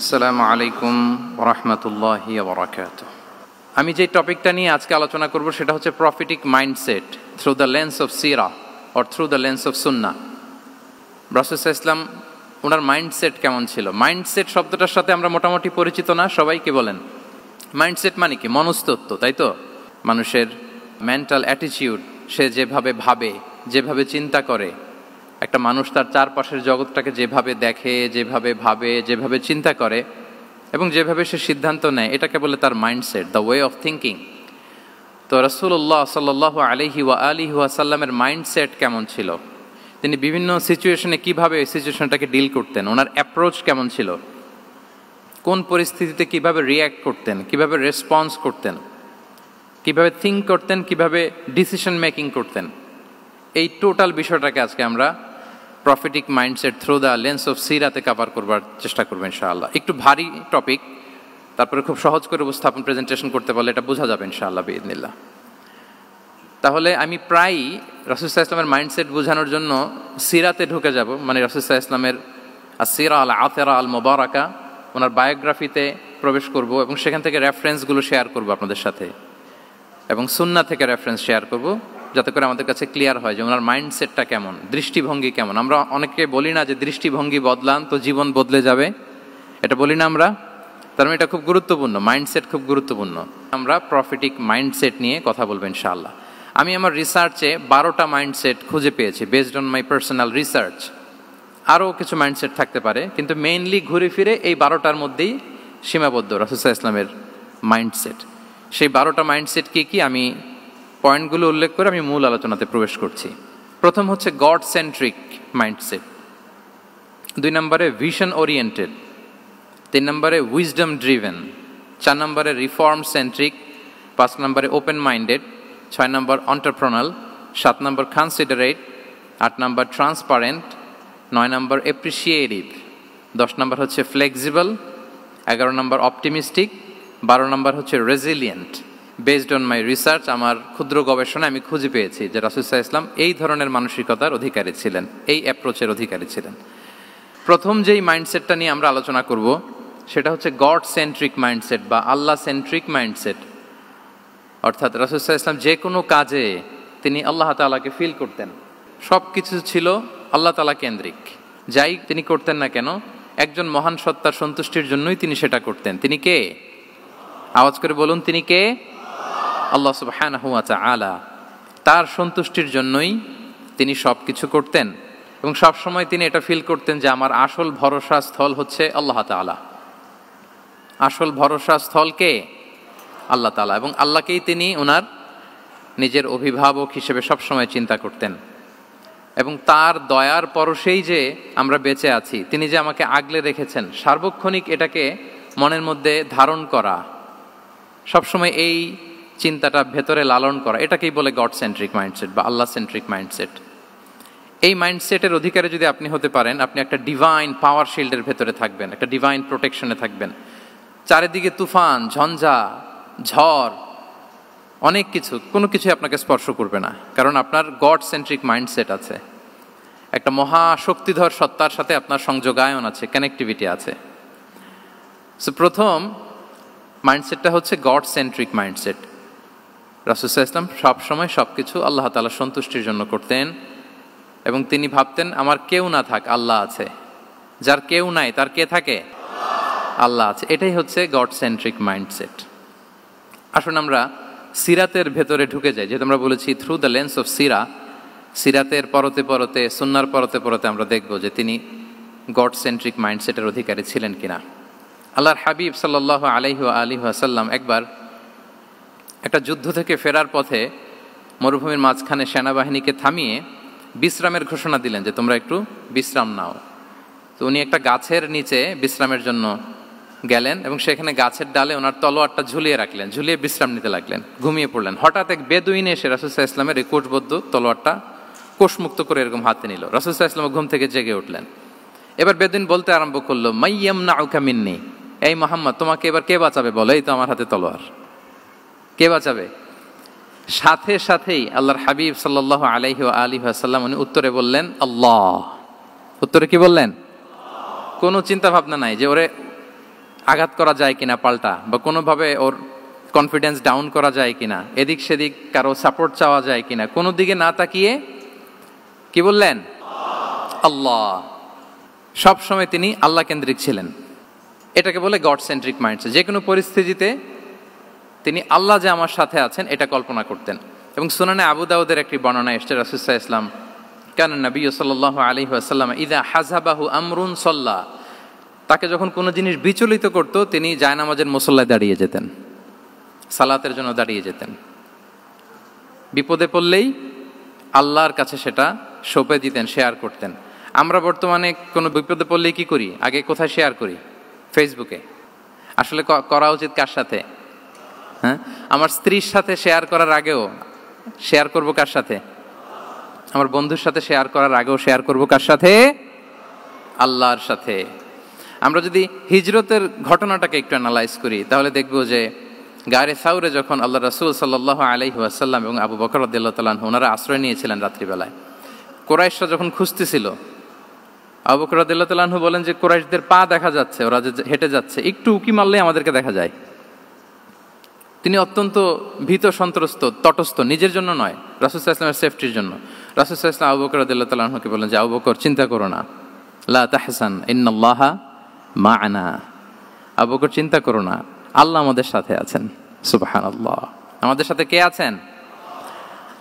আসসালামু আলাইকুম ওয়া রাহমাতুল্লাহি ওয়া বারাকাতুহু। আমি যে টপিকটা নিয়ে আজকে আলোচনা করব সেটা হচ্ছে prophetic mindset through the lens of সিরা or through the lens of সুন্নাহ। রাসূল সাল্লাল্লাহু আলাইহি ওয়াসাল্লাম ওনার মাইন্ডসেট কেমন ছিল? মাইন্ডসেট শব্দটার সাথে আমরা মোটামুটি পরিচিত না, সবাইকে বলেন মাইন্ডসেট মানে কি? মনস্তত্ত্ব, তাই তো? মানুষের মেন্টাল অ্যাটিটিউড, সে যেভাবে ভাবে, যেভাবে চিন্তা করে, একটা মানুষ তার চারপাশের জগৎটাকে যেভাবে দেখে, যেভাবে ভাবে, যেভাবে চিন্তা করে এবং যেভাবে সে সিদ্ধান্ত নেয়, এটাকে বলে তার mindset, the way of thinking. তো রাসূলুল্লাহ সাল্লাল্লাহু আলাইহি ওয়া আলিহি ওয়াসাল্লামের মাইন্ডসেট কেমন ছিল? তিনি বিভিন্ন সিচুয়েশনে কিভাবে এই সিচুয়েশনটাকে ডিল করতেন, ওনার অ্যাপ্রোচ কেমন ছিল, কোন পরিস্থিতিতে কিভাবে রিয়্যাক্ট করতেন, কিভাবে রেসপন্স করতেন, কিভাবে থিঙ্ক করতেন, কিভাবে ডিসিশন মেকিং করতেন, এই টোটাল বিষয়টাকে আজকে আমরা prophetic mindset through the lens of সিরাতে কভার করবার চেষ্টা করবো ইনশাআল্লাহ। একটু ভারী টপিক, তারপরে খুব সহজ করে উপস্থাপন প্রেজেন্টেশন করতে পারলে এটা বোঝা যাবে ইনশাআল্লাহ বিইذنিল্লাহ। তাহলে আমি প্রায়ই রাসূল সাল্লাল্লাহু আলাইহি ওয়াসাল্লামের মাইন্ডসেট বোঝানোর জন্য সিরাতে ঢুকে যাব, মানে রাসূল সাল্লাল্লাহু আলাইহি ওয়াসাল্লামের আসিরা আল আতিরা আল মুবারাকা, ওনার বায়োগ্রাফিতে প্রবেশ করব এবং সেখান থেকে রেফারেন্সগুলো শেয়ার করব আপনাদের সাথে, এবং সুন্নাহ থেকে রেফারেন্স শেয়ার করব, যাতে করে আমাদের কাছে ক্লিয়ার হয় যে ওনার মাইন্ডসেটটা কেমন, দৃষ্টিভঙ্গি কেমন। আমরা অনেকে বলি না যে দৃষ্টিভঙ্গি বদলান তো জীবন বদলে যাবে, এটা বলি না আমরা? তার মানে এটা খুব গুরুত্বপূর্ণ, মাইন্ডসেট খুব গুরুত্বপূর্ণ। আমরা প্রফিটিক মাইন্ডসেট নিয়ে কথা বলবো ইনশাআল্লাহ। আমি আমার রিসার্চে 12টা মাইন্ডসেট খুঁজে পেয়েছি, based on my personal research. আরও কিছু মাইন্ডসেট থাকতে পারে, কিন্তু মেইনলি ঘুরে ফিরে এই 12টার মধ্যেই সীমাবদ্ধ রাসূল সাল্লাল্লাহু আলাইহি ওয়াসাল্লামের মাইন্ডসেট। সেই 12টা মাইন্ডসেট কি কি, আমি পয়েন্টগুলো উল্লেখ করে আমি মূল আলোচনাতে প্রবেশ করছি। প্রথম হচ্ছে গড সেন্ট্রিক মাইন্ডসেট, 2 নম্বরে ভিশন ওরিয়েন্টেড, 3 নম্বরে উইজডম ড্রিভেন, 4 নম্বরে রিফর্ম সেন্ট্রিক, 5 নম্বরে ওপেন মাইন্ডেড, 6 নম্বর এন্টারপ্রেনাল, 7 নম্বর কনসিডারেট, 8 নম্বর ট্রান্সপারেন্ট, 9 নম্বর অ্যাপ্রিসিয়েটিভ, 10 নম্বর হচ্ছে ফ্লেক্সিবল, 11 নম্বর অপটিমিস্টিক, 12 নম্বর হচ্ছে resilient. Based on my research, আমার ক্ষুদ্র গবেষণা আমি খুঁজে পেয়েছি যে রাসূল সাল্লাল্লাহু আলাইহি ওয়াসাল্লাম এই ধরনের মানসিকতার অধিকারী ছিলেন, এই অ্যাপ্রোচের অধিকারী ছিলেন। প্রথম যেই মাইন্ডসেটটা নিয়ে আমরা আলোচনা করব সেটা হচ্ছে গড সেন্ট্রিক মাইন্ডসেট বা আল্লাহ সেন্ট্রিক মাইন্ডসেট। অর্থাৎ রাসূল সাল্লাল্লাহু আলাইহি ওয়াসাল্লাম যে কোনো কাজে তিনি আল্লাহ তাআলাকে ফিল করতেন, সব কিছু ছিল আল্লাহ তাআলা কেন্দ্রিক। যাই তিনি করতেন না কেন, একজন মহান সত্তার সন্তুষ্টির জন্যই তিনি সেটা করতেন। তিনি কে? আওয়াজ করে বলুন, তিনি কে? আল্লাহ সুবহানাহু ওয়া তাআলা। তার সন্তুষ্টির জন্যই তিনি সব কিছু করতেন এবং সব সময় তিনি এটা ফিল করতেন যে আমার আসল ভরসা স্থল হচ্ছে আল্লাহ তাআলা। আসল ভরসা স্থল কে? আল্লাহ তাআলা। এবং আল্লাহকেই তিনি ওনার নিজের অভিভাবক হিসেবে সবসময় চিন্তা করতেন এবং তার দয়ার পরশেই যে আমরা বেঁচে আছি, তিনি যে আমাকে আগলে রেখেছেন, সার্বক্ষণিক এটাকে মনের মধ্যে ধারণ করা, সবসময় এই চিন্তাটা ভেতরে লালন করা, এটাকেই বলে গড সেন্ট্রিক মাইন্ডসেট বা আল্লাহ সেন্ট্রিক মাইন্ডসেট। এই মাইন্ডসেটের অধিকারী যদি আপনি হতে পারেন, আপনি একটা ডিভাইন পাওয়ার শিল্ডের ভেতরে থাকবেন, একটা ডিভাইন প্রোটেকশনে থাকবেন। চারিদিকে তুফান, ঝঞ্ঝা, ঝড়, অনেক কিছু, কোনো কিছুই আপনাকে স্পর্শ করবে না, কারণ আপনার গড সেন্ট্রিক মাইন্ডসেট আছে। একটা মহাশক্তিধর সত্তার সাথে আপনার সংযোগায়ন আছে, কানেক্টিভিটি আছে। সো প্রথম মাইন্ডসেটটা হচ্ছে গড সেন্ট্রিক মাইন্ডসেট। রাসূল সাল্লাল্লাহু আলাইহি ওয়াসাল্লাম সবসময় সব কিছু আল্লাহ তাআলার সন্তুষ্টির জন্য করতেন এবং তিনি ভাবতেন আমার কেউ না থাক, আল্লাহ আছে। যার কেউ নাই তার কে থাকে? আল্লাহ আছে। এটাই হচ্ছে গড সেন্ট্রিক মাইন্ডসেট। আসুন আমরা সিরাতের ভেতরে ঢুকে যাই, যেহেতু আমরা বলেছি থ্রু দ্য লেন্স অফ সিরা। সিরাতের পরতে পরতে, সুন্নাহর পরতে পরতে আমরা দেখব যে তিনি গড সেন্ট্রিক মাইন্ডসেটের অধিকারী ছিলেন কিনা। আল্লাহর হাবিব সাল্লাল্লাহু আলাইহি ওয়া আলিহি ওয়াসাল্লাম একবার একটা যুদ্ধ থেকে ফেরার পথে মরুভূমির মাঝখানে সেনাবাহিনীকে থামিয়ে বিশ্রামের ঘোষণা দিলেন যে তোমরা একটু বিশ্রাম নাও। তো উনি একটা গাছের নিচে বিশ্রামের জন্য গেলেন এবং সেখানে গাছের ডালে ওনার তলোয়ারটা ঝুলিয়ে রাখলেন, ঝুলিয়ে বিশ্রাম নিতে লাগলেন, ঘুমিয়ে পড়লেন। হঠাৎ এক বেদুইন এসে রাসূল সাল্লাল্লাহু আলাইহি ওয়াসাল্লামের এই কোষবদ্ধ তলোয়ারটা কোষমুক্ত করে এরকম হাতে নিল। রাসূল সাল্লাল্লাহু আলাইহি ওয়াসাল্লাম ঘুম থেকে জেগে উঠলেন। এবার বেদুইন বলতে আরম্ভ করলো, মাইয়ামনাউকা মিন্নি, এই মুহাম্মদ তোমাকে এবার কে বাঁচাবে বলো, এই তো আমার হাতে তলোয়ার, কে বাঁচাবে? সাথে সাথেই আল্লাহর হাবিব সাল্লাল্লাহু আলাইহি ওয়া আলিহি ওয়াসাল্লাম উনি উত্তরে বললেন আল্লাহ। উত্তরে কি বললেন? কোনো চিন্তা ভাবনা নাই যে ওরে আঘাত করা যায় কিনা পাল্টা, বা কোনোভাবে ওর কনফিডেন্স ডাউন করা যায় কিনা, এদিক সেদিক কারো সাপোর্ট চাওয়া যায় কিনা, কোনো দিকে না তাকিয়ে কি বললেন? আল্লাহ। সব সময় তিনি আল্লাহ কেন্দ্রিক ছিলেন। এটাকে বলে গড সেন্ট্রিক মাইন্ডসেট। যে কোনো পরিস্থিতিতে তিনি আল্লাহ যে আমার সাথে আছেন এটা কল্পনা করতেন। এবং সুনানে আবু দাউদের একটি বর্ণনা এসেছে, রাসূল সাল্লাল্লাহু আলাইহি ওয়াসাল্লাম কান নবী সাল্লাল্লাহু আলাইহি ওয়াসাল্লাম ইযা হাযাবাহু আমরুন সাল্লা, তাকে যখন কোনো জিনিস বিচলিত করত তিনি জায়নামাজের মুসল্লায় দাঁড়িয়ে যেতেন, সালাতের জন্য দাঁড়িয়ে যেতেন। বিপদে পড়লেই আল্লাহর কাছে সেটা সঁপে দিতেন, শেয়ার করতেন। আমরা বর্তমানে কোনো বিপদে পড়লেই কি করি? আগে কোথায় শেয়ার করি? ফেসবুকে। আসলে করা উচিত কার সাথে? হ্যাঁ, আমার স্ত্রীর সাথে শেয়ার করার আগেও শেয়ার করব কার সাথে? আমার বন্ধুর সাথে শেয়ার করার আগেও শেয়ার করব কার সাথে? আল্লাহর সাথে। আমরা যদি হিজরতের ঘটনাটাকে একটু অ্যানালাইজ করি তাহলে দেখব যে গারে সাউরে যখন আল্লাহ রাসূল সাল্লাল্লাহু আলাইহি ওয়াসাল্লাম এবং আবু বকর রাদিয়াল্লাহু তাআলা আনহু ওনারা আশ্রয় নিয়েছিলেন রাত্রিবেলায়, কুরাইশরা যখন খুঁজতেছিল, আবু বকর রাদিয়াল্লাহু তাআলা আনহু বলেন যে কুরাইশদের পা দেখা যাচ্ছে, ওরা যে হেঁটে যাচ্ছে, একটু উকি মারলেই আমাদেরকে দেখা যায়। তিনি অত্যন্ত ভীত সন্ত্রস্ত, তটস্থ, নিজের জন্য নয়, রাসূল সাল্লাল্লাহু আলাইহি ওয়াসাল্লামের সেফটির জন্য। রাসূল সাল্লাল্লাহু আলাইহি ওয়াসাল্লাম আবু বকর রাদিয়াল্লাহু তাআলা আনহুকে বলেন যে আবু বকর চিন্তা করো না, লা তাহসান ইন্নাল্লাহা মা'ানা, আবু বকর চিন্তা করো না, আল্লাহ আমাদের সাথে আছেন। সুবহানাল্লাহ। আমাদের সাথে কে আছেন?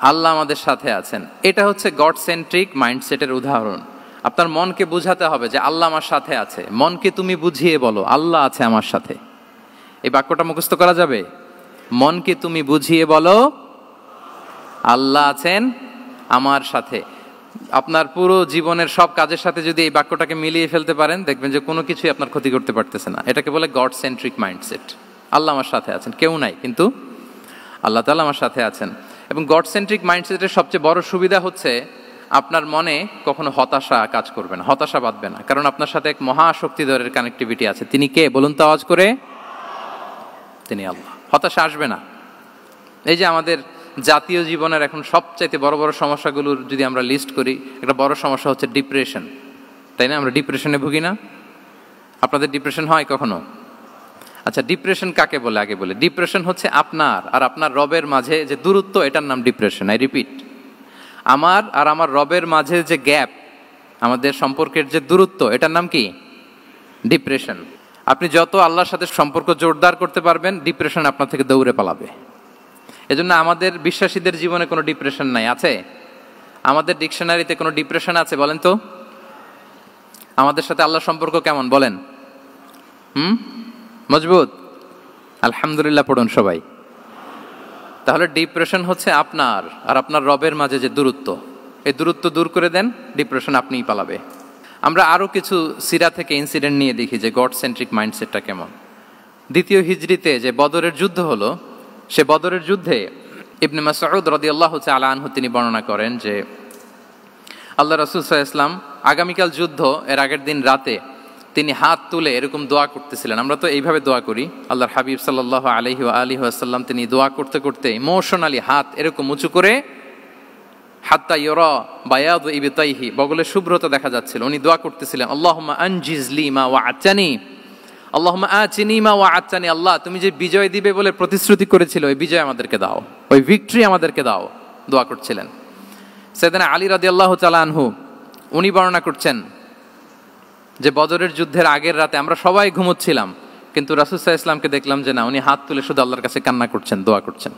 আল্লাহ আমাদের সাথে আছেন। এটা হচ্ছে গড সেন্ট্রিক মাইন্ডসেটের উদাহরণ। আপনার মনকে বুঝাতে হবে যে আল্লাহ আমার সাথে আছে। মনকে তুমি বুঝিয়ে বলো আল্লাহ আছে আমার সাথে। এই বাক্যটা মুখস্থ করা যাবে? মনকে তুমি বুঝিয়ে বলো আল্লাহ আছেন আমার সাথে। আপনার পুরো জীবনের সব কাজের সাথে যদি এই বাক্যটাকে মিলিয়ে ফেলতে পারেন দেখবেন যে কোনো কিছুই আপনার ক্ষতি করতে পারতেছে না। এটাকে বলে গড সেন্ট্রিক মাইন্ডসেট। আল্লাহ আমার সাথে আছেন, কেউ নাই কিন্তু আল্লাহ তাআলা আমার সাথে আছেন। এবং গড সেন্ট্রিক মাইন্ডসেটের সবচেয়ে বড় সুবিধা হচ্ছে আপনার মনে কখনো হতাশা কাজ করবে না, হতাশা বাঁধবে না, কারণ আপনার সাথে এক মহাশক্তিধরের কানেক্টিভিটি আছে। তিনি কে বলুন তো আওয়াজ করে? তিনি আল্লাহ। হতাশা আসবে না। এই যে আমাদের জাতীয় জীবনের এখন সবচাইতে বড় বড় সমস্যাগুলোর যদি আমরা লিস্ট করি, একটা বড় সমস্যা হচ্ছে ডিপ্রেশন, তাই না? আমরা ডিপ্রেশনে ভুগি না? আপনাদের ডিপ্রেশন হয় কখনো? আচ্ছা, ডিপ্রেশন কাকে বলে আগে বলে। ডিপ্রেশন হচ্ছে আপনার আর আপনার রবের মাঝে যে দূরত্ব, এটার নাম ডিপ্রেশন। আই রিপিট, আমার আর আমার রবের মাঝে যে গ্যাপ, আমাদের সম্পর্কের যে দূরত্ব, এটার নাম কি? ডিপ্রেশন। আপনি যত আল্লাহর সাথে সম্পর্ক জোরদার করতে পারবেন, ডিপ্রেশন আপনার থেকে দৌড়ে পালাবে। এজন্য আমাদের বিশ্বাসীদের জীবনে কোনো ডিপ্রেশন নাই। আছে? আমাদের ডিকশনারিতে কোনো ডিপ্রেশন আছে বলেন তো? আমাদের সাথে আল্লাহর সম্পর্ক কেমন বলেন? মজবুত? আলহামদুলিল্লাহ পড়ুন সবাই। তাহলে ডিপ্রেশন হচ্ছে আপনার আর আপনার রবের মাঝে যে দূরত্ব, এই দূরত্ব দূর করে দেন, ডিপ্রেশন আপনিই পালাবে। আমরা আরও কিছু সিরা থেকে ইনসিডেন্ট নিয়ে দেখি যে গড সেন্ট্রিক মাইন্ডসেটটা কেমন। দ্বিতীয় হিজরিতে যে বদরের যুদ্ধ হলো, সে বদরের যুদ্ধে ইবনে মাসউদ রাদিয়াল্লাহু তাআলা আনহু তিনি বর্ণনা করেন যে আল্লাহ রাসূল সাল্লাল্লাহু আলাইহি ওয়াসাল্লাম আগামীকাল যুদ্ধ, এর আগের দিন রাতে তিনি হাত তুলে এরকম দোয়া করতেছিলেন। আমরা তো এইভাবে দোয়া করি। আল্লাহর হাবিব সাল্লাল্লাহু আলাইহি ওয়াসাল্লাম তিনি দোয়া করতে করতে ইমোশনালি হাত এরকম উঁচু করে, হাত্তা ইউরা বায়াদু ইবতাইহি, বগলের শুভ্রতা দেখা যাচ্ছিল। উনি দোয়া করতেছিলেন, আল্লাহুম্মা আনজিজ লি মা ওয়া'আতানি, আল্লাহুম্মা আতিনি মা ওয়া'আতানি, আল্লাহ তুমি যে বিজয় দিবে বলে প্রতিশ্রুতি করেছিলে, ওই বিজয় আমাদেরকে দাও, ওই ভিক্টরি আমাদেরকে দাও। দোয়া করছিলেন। সাইয়েদনা আলী রাদিয়াল্লাহু তাআলা আনহু উনি বর্ণনা করছেন যে বদরের যুদ্ধের আগের রাতে আমরা সবাই ঘুমোচ্ছিলাম, কিন্তু রাসূল সাল্লাল্লাহু আলাইহি ওয়াসাল্লামকে দেখলাম যে না, উনি হাত তুলে শুধু আল্লাহর কাছে কান্না করছেন, দোয়া করছেন।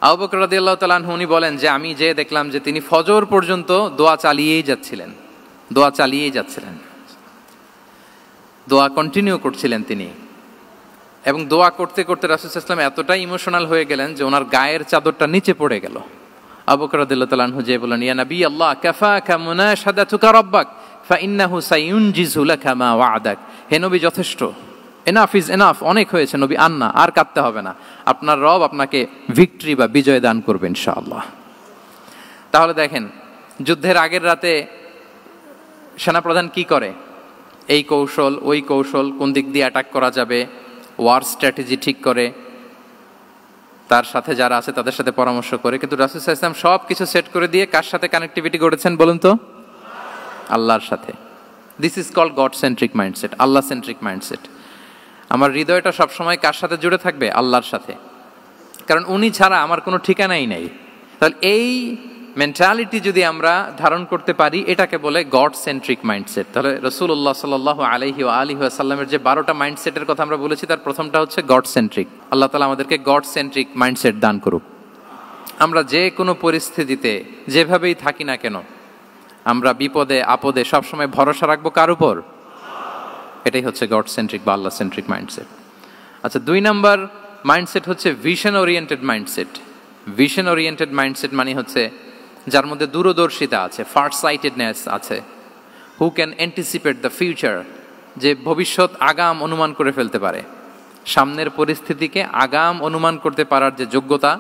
আবু বকর রাদিয়াল্লাহু তাআলা আনহু উনি বলেন যে আমি যে দেখলাম যে তিনি ফজর পর্যন্ত দোয়া চালিয়েই যাচ্ছিলেন, দোয়া চালিয়েই যাচ্ছিলেন, দোয়া কন্টিনিউ করছিলেন তিনি। এবং দোয়া করতে করতে রাসূল সাল্লাল্লাহু আলাইহি ওয়াসাল্লাম এতটাই ইমোশনাল হয়ে গেলেন যে ওনার গায়ের চাদরটা নিচে পড়ে গেল। আবু বকর রাদিয়াল্লাহু তাআলা আনহু যে বলেন, ইয়া নবী আল্লাহ, কাফাকা মুনাশাদাতুকা রাব্বাক ফাইন্নাহু সায়ুনজিজু লাকা মা ওয়া'দাক। হে নবী, যথেষ্ট, এনাফ ইজ এনাফ, অনেক হয়েছে নবী, আর কাঁদতে হবে না, আপনার রব আপনাকে ভিক্টরি বা বিজয় দান করবে ইনশাআল্লাহ। তাহলে দেখেন, যুদ্ধের আগের রাতে সেনাপ্রধান কি করে? এই কৌশল ওই কৌশল, কোন দিক দিয়ে অ্যাটাক করা যাবে, ওয়ার স্ট্র্যাটেজি ঠিক করে, তার সাথে যারা আছে তাদের সাথে পরামর্শ করে। কিন্তু রাসূল সাল্লাল্লাহু আলাইহি ওয়াসাল্লাম সব কিছু সেট করে দিয়ে কার সাথে কানেক্টিভিটি গড়েছেন বলুন তো? আল্লাহর সাথে। This is called God centric mindset, আল্লাহ সেন্ট্রিক মাইন্ডসেট। আমার হৃদয়টা সবসময় কার সাথে জুড়ে থাকবে? আল্লাহর সাথে, কারণ উনি ছাড়া আমার কোনো ঠিকানাই নাই। তাহলে এই মেন্টালিটি যদি আমরা ধারণ করতে পারি, এটাকে বলে গড সেন্ট্রিক মাইন্ডসেট। তাহলে রাসূলুল্লাহ সাল্লাল্লাহু আলাইহি ওয়া আলিহি ওয়াসাল্লামের যে 12টা মাইন্ডসেটের কথা আমরা বলেছি, তার প্রথমটা হচ্ছে গড সেন্ট্রিক। আল্লাহ তাআলা আমাদেরকে গড সেন্ট্রিক মাইন্ডসেট দান করুক। আমরা যে কোনো পরিস্থিতিতে যেভাবেই থাকি না কেন, আমরা বিপদে আপদে সবসময় ভরসা রাখবো কার উপর? এটাই হচ্ছে গড সেন্ট্রিক বা আল্লাহ সেন্ট্রিক মাইন্ডসেট। আচ্ছা, 2 নাম্বার মাইন্ডসেট হচ্ছে vision oriented mindset. Vision oriented mindset মানে হচ্ছে যার মধ্যে দূরদর্শিতা আছে, ফার সাইটেডনেস আছে, who can anticipate the future, যে ভবিষ্যৎ আগাম অনুমান করে ফেলতে পারে, সামনের পরিস্থিতিকে আগাম অনুমান করতে পারার যে যোগ্যতা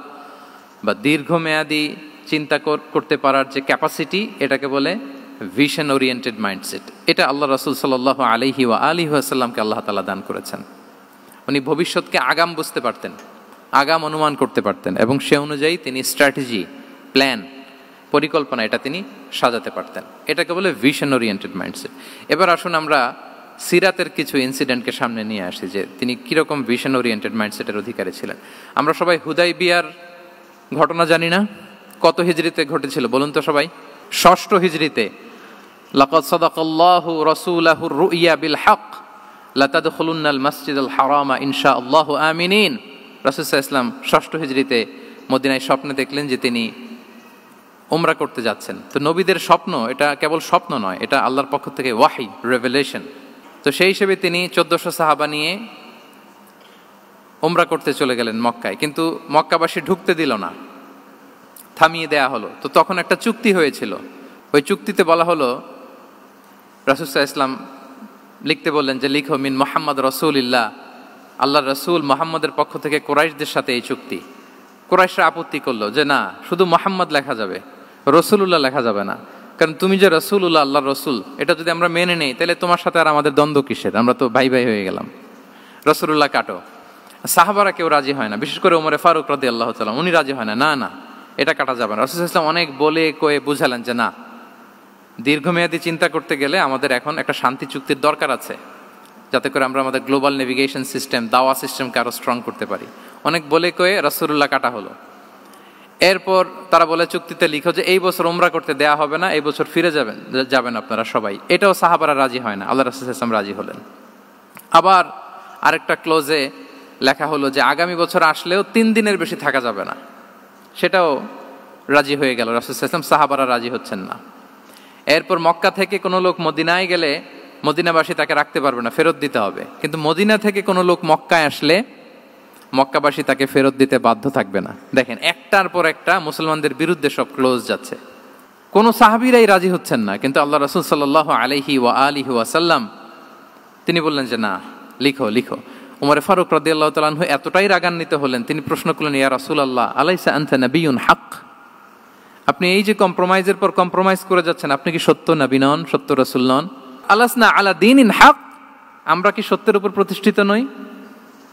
বা দীর্ঘমেয়াদী চিন্তা করতে পারার যে ক্যাপাসিটি, এটাকে বলে ভিশন ওরিয়েন্টেড মাইন্ডসেট। এটা আল্লাহ রাসূল সাল্লাল্লাহু আলাইহি ওয়া আলিহি ওয়াসাল্লামকে আল্লাহ তাআলা দান করেছেন। উনি ভবিষ্যৎকে আগাম বুঝতে পারতেন, আগাম অনুমান করতে পারতেন, এবং সে অনুযায়ী তিনি স্ট্র্যাটেজি, প্ল্যান, পরিকল্পনা এটা তিনি সাজাতে পারতেন। এটাকে বলে ভিশন ওরিয়েন্টেড মাইন্ডসেট। এবার আসুন আমরা সিরাতের কিছু ইনসিডেন্টকে সামনে নিয়ে আসি যে তিনি কীরকম ভিশন ওরিয়েন্টেড মাইন্ডসেটের অধিকারী ছিলেন। আমরা সবাই হুদাইবিয়ার ঘটনা জানি না? কত হিজরিতে ঘটেছিল বলুন তো সবাই? 6ষ্ঠ হিজরিতে। লাকাদ সাদাকাল্লাহু রাসূলাহুর রুইয়া বিল হক লাতাদখুলুন্নাল মাসজিদাল হারামা ইনশাআল্লাহু আমিনিন। রাসূল সাল্লাল্লাহু আলাইহি ওয়াসাল্লাম 6ষ্ঠ হিজরিতে মদিনায় স্বপ্নে দেখলেন যে তিনি উমরা করতে যাচ্ছেন। তো নবীদের স্বপ্ন এটা কেবল স্বপ্ন নয়, এটা আল্লাহর পক্ষ থেকে ওয়াহি, রেভেলেশন। তো সেই হিসেবে তিনি 1400 সাহাবা নিয়ে উমরা করতে চলে গেলেন মক্কায়, কিন্তু মক্কাবাসী ঢুকতে দিল না, থামিয়ে দেয়া হলো। তো তখন একটা চুক্তি হয়েছিল, ওই চুক্তিতে বলা হলো, রাসূল সাল্লাল্লাহু আলাইহি ওয়াসাল্লাম লিখতে বললেন যে লিখো মিন মুহাম্মদ রাসূলিল্লাহ, আল্লাহর রাসূল মুহাম্মদের পক্ষ থেকে কুরাইশদের সাথে এই চুক্তি। কুরাইশরা আপত্তি করলো যে না, শুধু মুহাম্মদ লেখা যাবে, রাসূলুল্লাহ লেখা যাবে না, কারণ তুমি যে রাসূলুল্লাহ, আল্লাহর রাসূল, এটা যদি আমরা মেনে নেই তাহলে তোমার সাথে আর আমাদের দ্বন্দ্ব কিসের, আমরা তো ভাই ভাই হয়ে গেলাম, রাসূলুল্লাহ কাটো। সাহাবারা কেউ রাজি হয় না, বিশেষ করে ওমরে ফারুক রাদিয়াল্লাহু তাআলা, উনি রাজি হয় না, না না এটা কাটা যাবে না। রাসূল সাল্লাল্লাহু আলাইহি ওয়াসাল্লাম অনেক বলে কয়ে বুঝালেন যে না, দীর্ঘমেয়াদী চিন্তা করতে গেলে আমাদের এখন একটা শান্তি চুক্তির দরকার আছে, যাতে করে আমরা আমাদের গ্লোবাল নেভিগেশন সিস্টেম, দাওয়া সিস্টেমকে আরো স্ট্রং করতে পারি। অনেক বলে কয়ে রাসূলুল্লাহ কাটা হলো। এরপর তারা বলে চুক্তিতে লিখো যে এই বছর উমরা করতে দেয়া হবে না, এই বছর ফিরে যাবেন আপনারা সবাই। এটাও সাহাবারা রাজি হয় না, আল্লাহ রাসূল সাল্লাল্লাহু আলাইহি ওয়াসাল্লাম রাজি হলেন। আবার আরেকটা ক্লোজে লেখা হলো যে আগামী বছর আসলেও 3 দিনের বেশি থাকা যাবে না, সেটাও রাজি হয়ে গেল রাসূল সাল্লাল্লাহু আলাইহি ওয়াসাল্লাম। সাহাবারা রাজি হচ্ছেন না। এরপর মক্কা থেকে কোনো লোক মদিনায় গেলে মদিনাবাসী তাকে রাখতে পারবে না, ফেরত দিতে হবে। কিন্তু মদিনা থেকে কোনো লোক মক্কায় আসলে মক্কাবাসী তাকে ফেরত দিতে বাধ্য থাকবে না। দেখেন, একটার পর একটা মুসলমানদের বিরুদ্ধে সব ক্লোজ যাচ্ছে, কোনো সাহাবীরাই রাজি হচ্ছেন না। কিন্তু আল্লাহ রাসূল সাল্লাল্লাহু আলাইহি ওয়া আলিহি ওয়াসাল্লাম তিনি বললেন যে না, লিখো লিখো। ওমর ফারুক রাদিয়াল্লাহু তাআলা আনহু এতটাই রাগান্বিত হলেন, তিনি প্রশ্ন করলেন, ইয়া রাসূলুল্লাহ, আলাইসা আনতা নাবিয়্যুন হক, আপনি এই যে কম্প্রোমাইজের পর কম্প্রোমাইজ করে যাচ্ছেন, আপনি কি সত্য নবী নন, সত্য রাসূল নন? আলাসনা আলা দীনিন হক, আমরা কি সত্যের উপর প্রতিষ্ঠিত নই?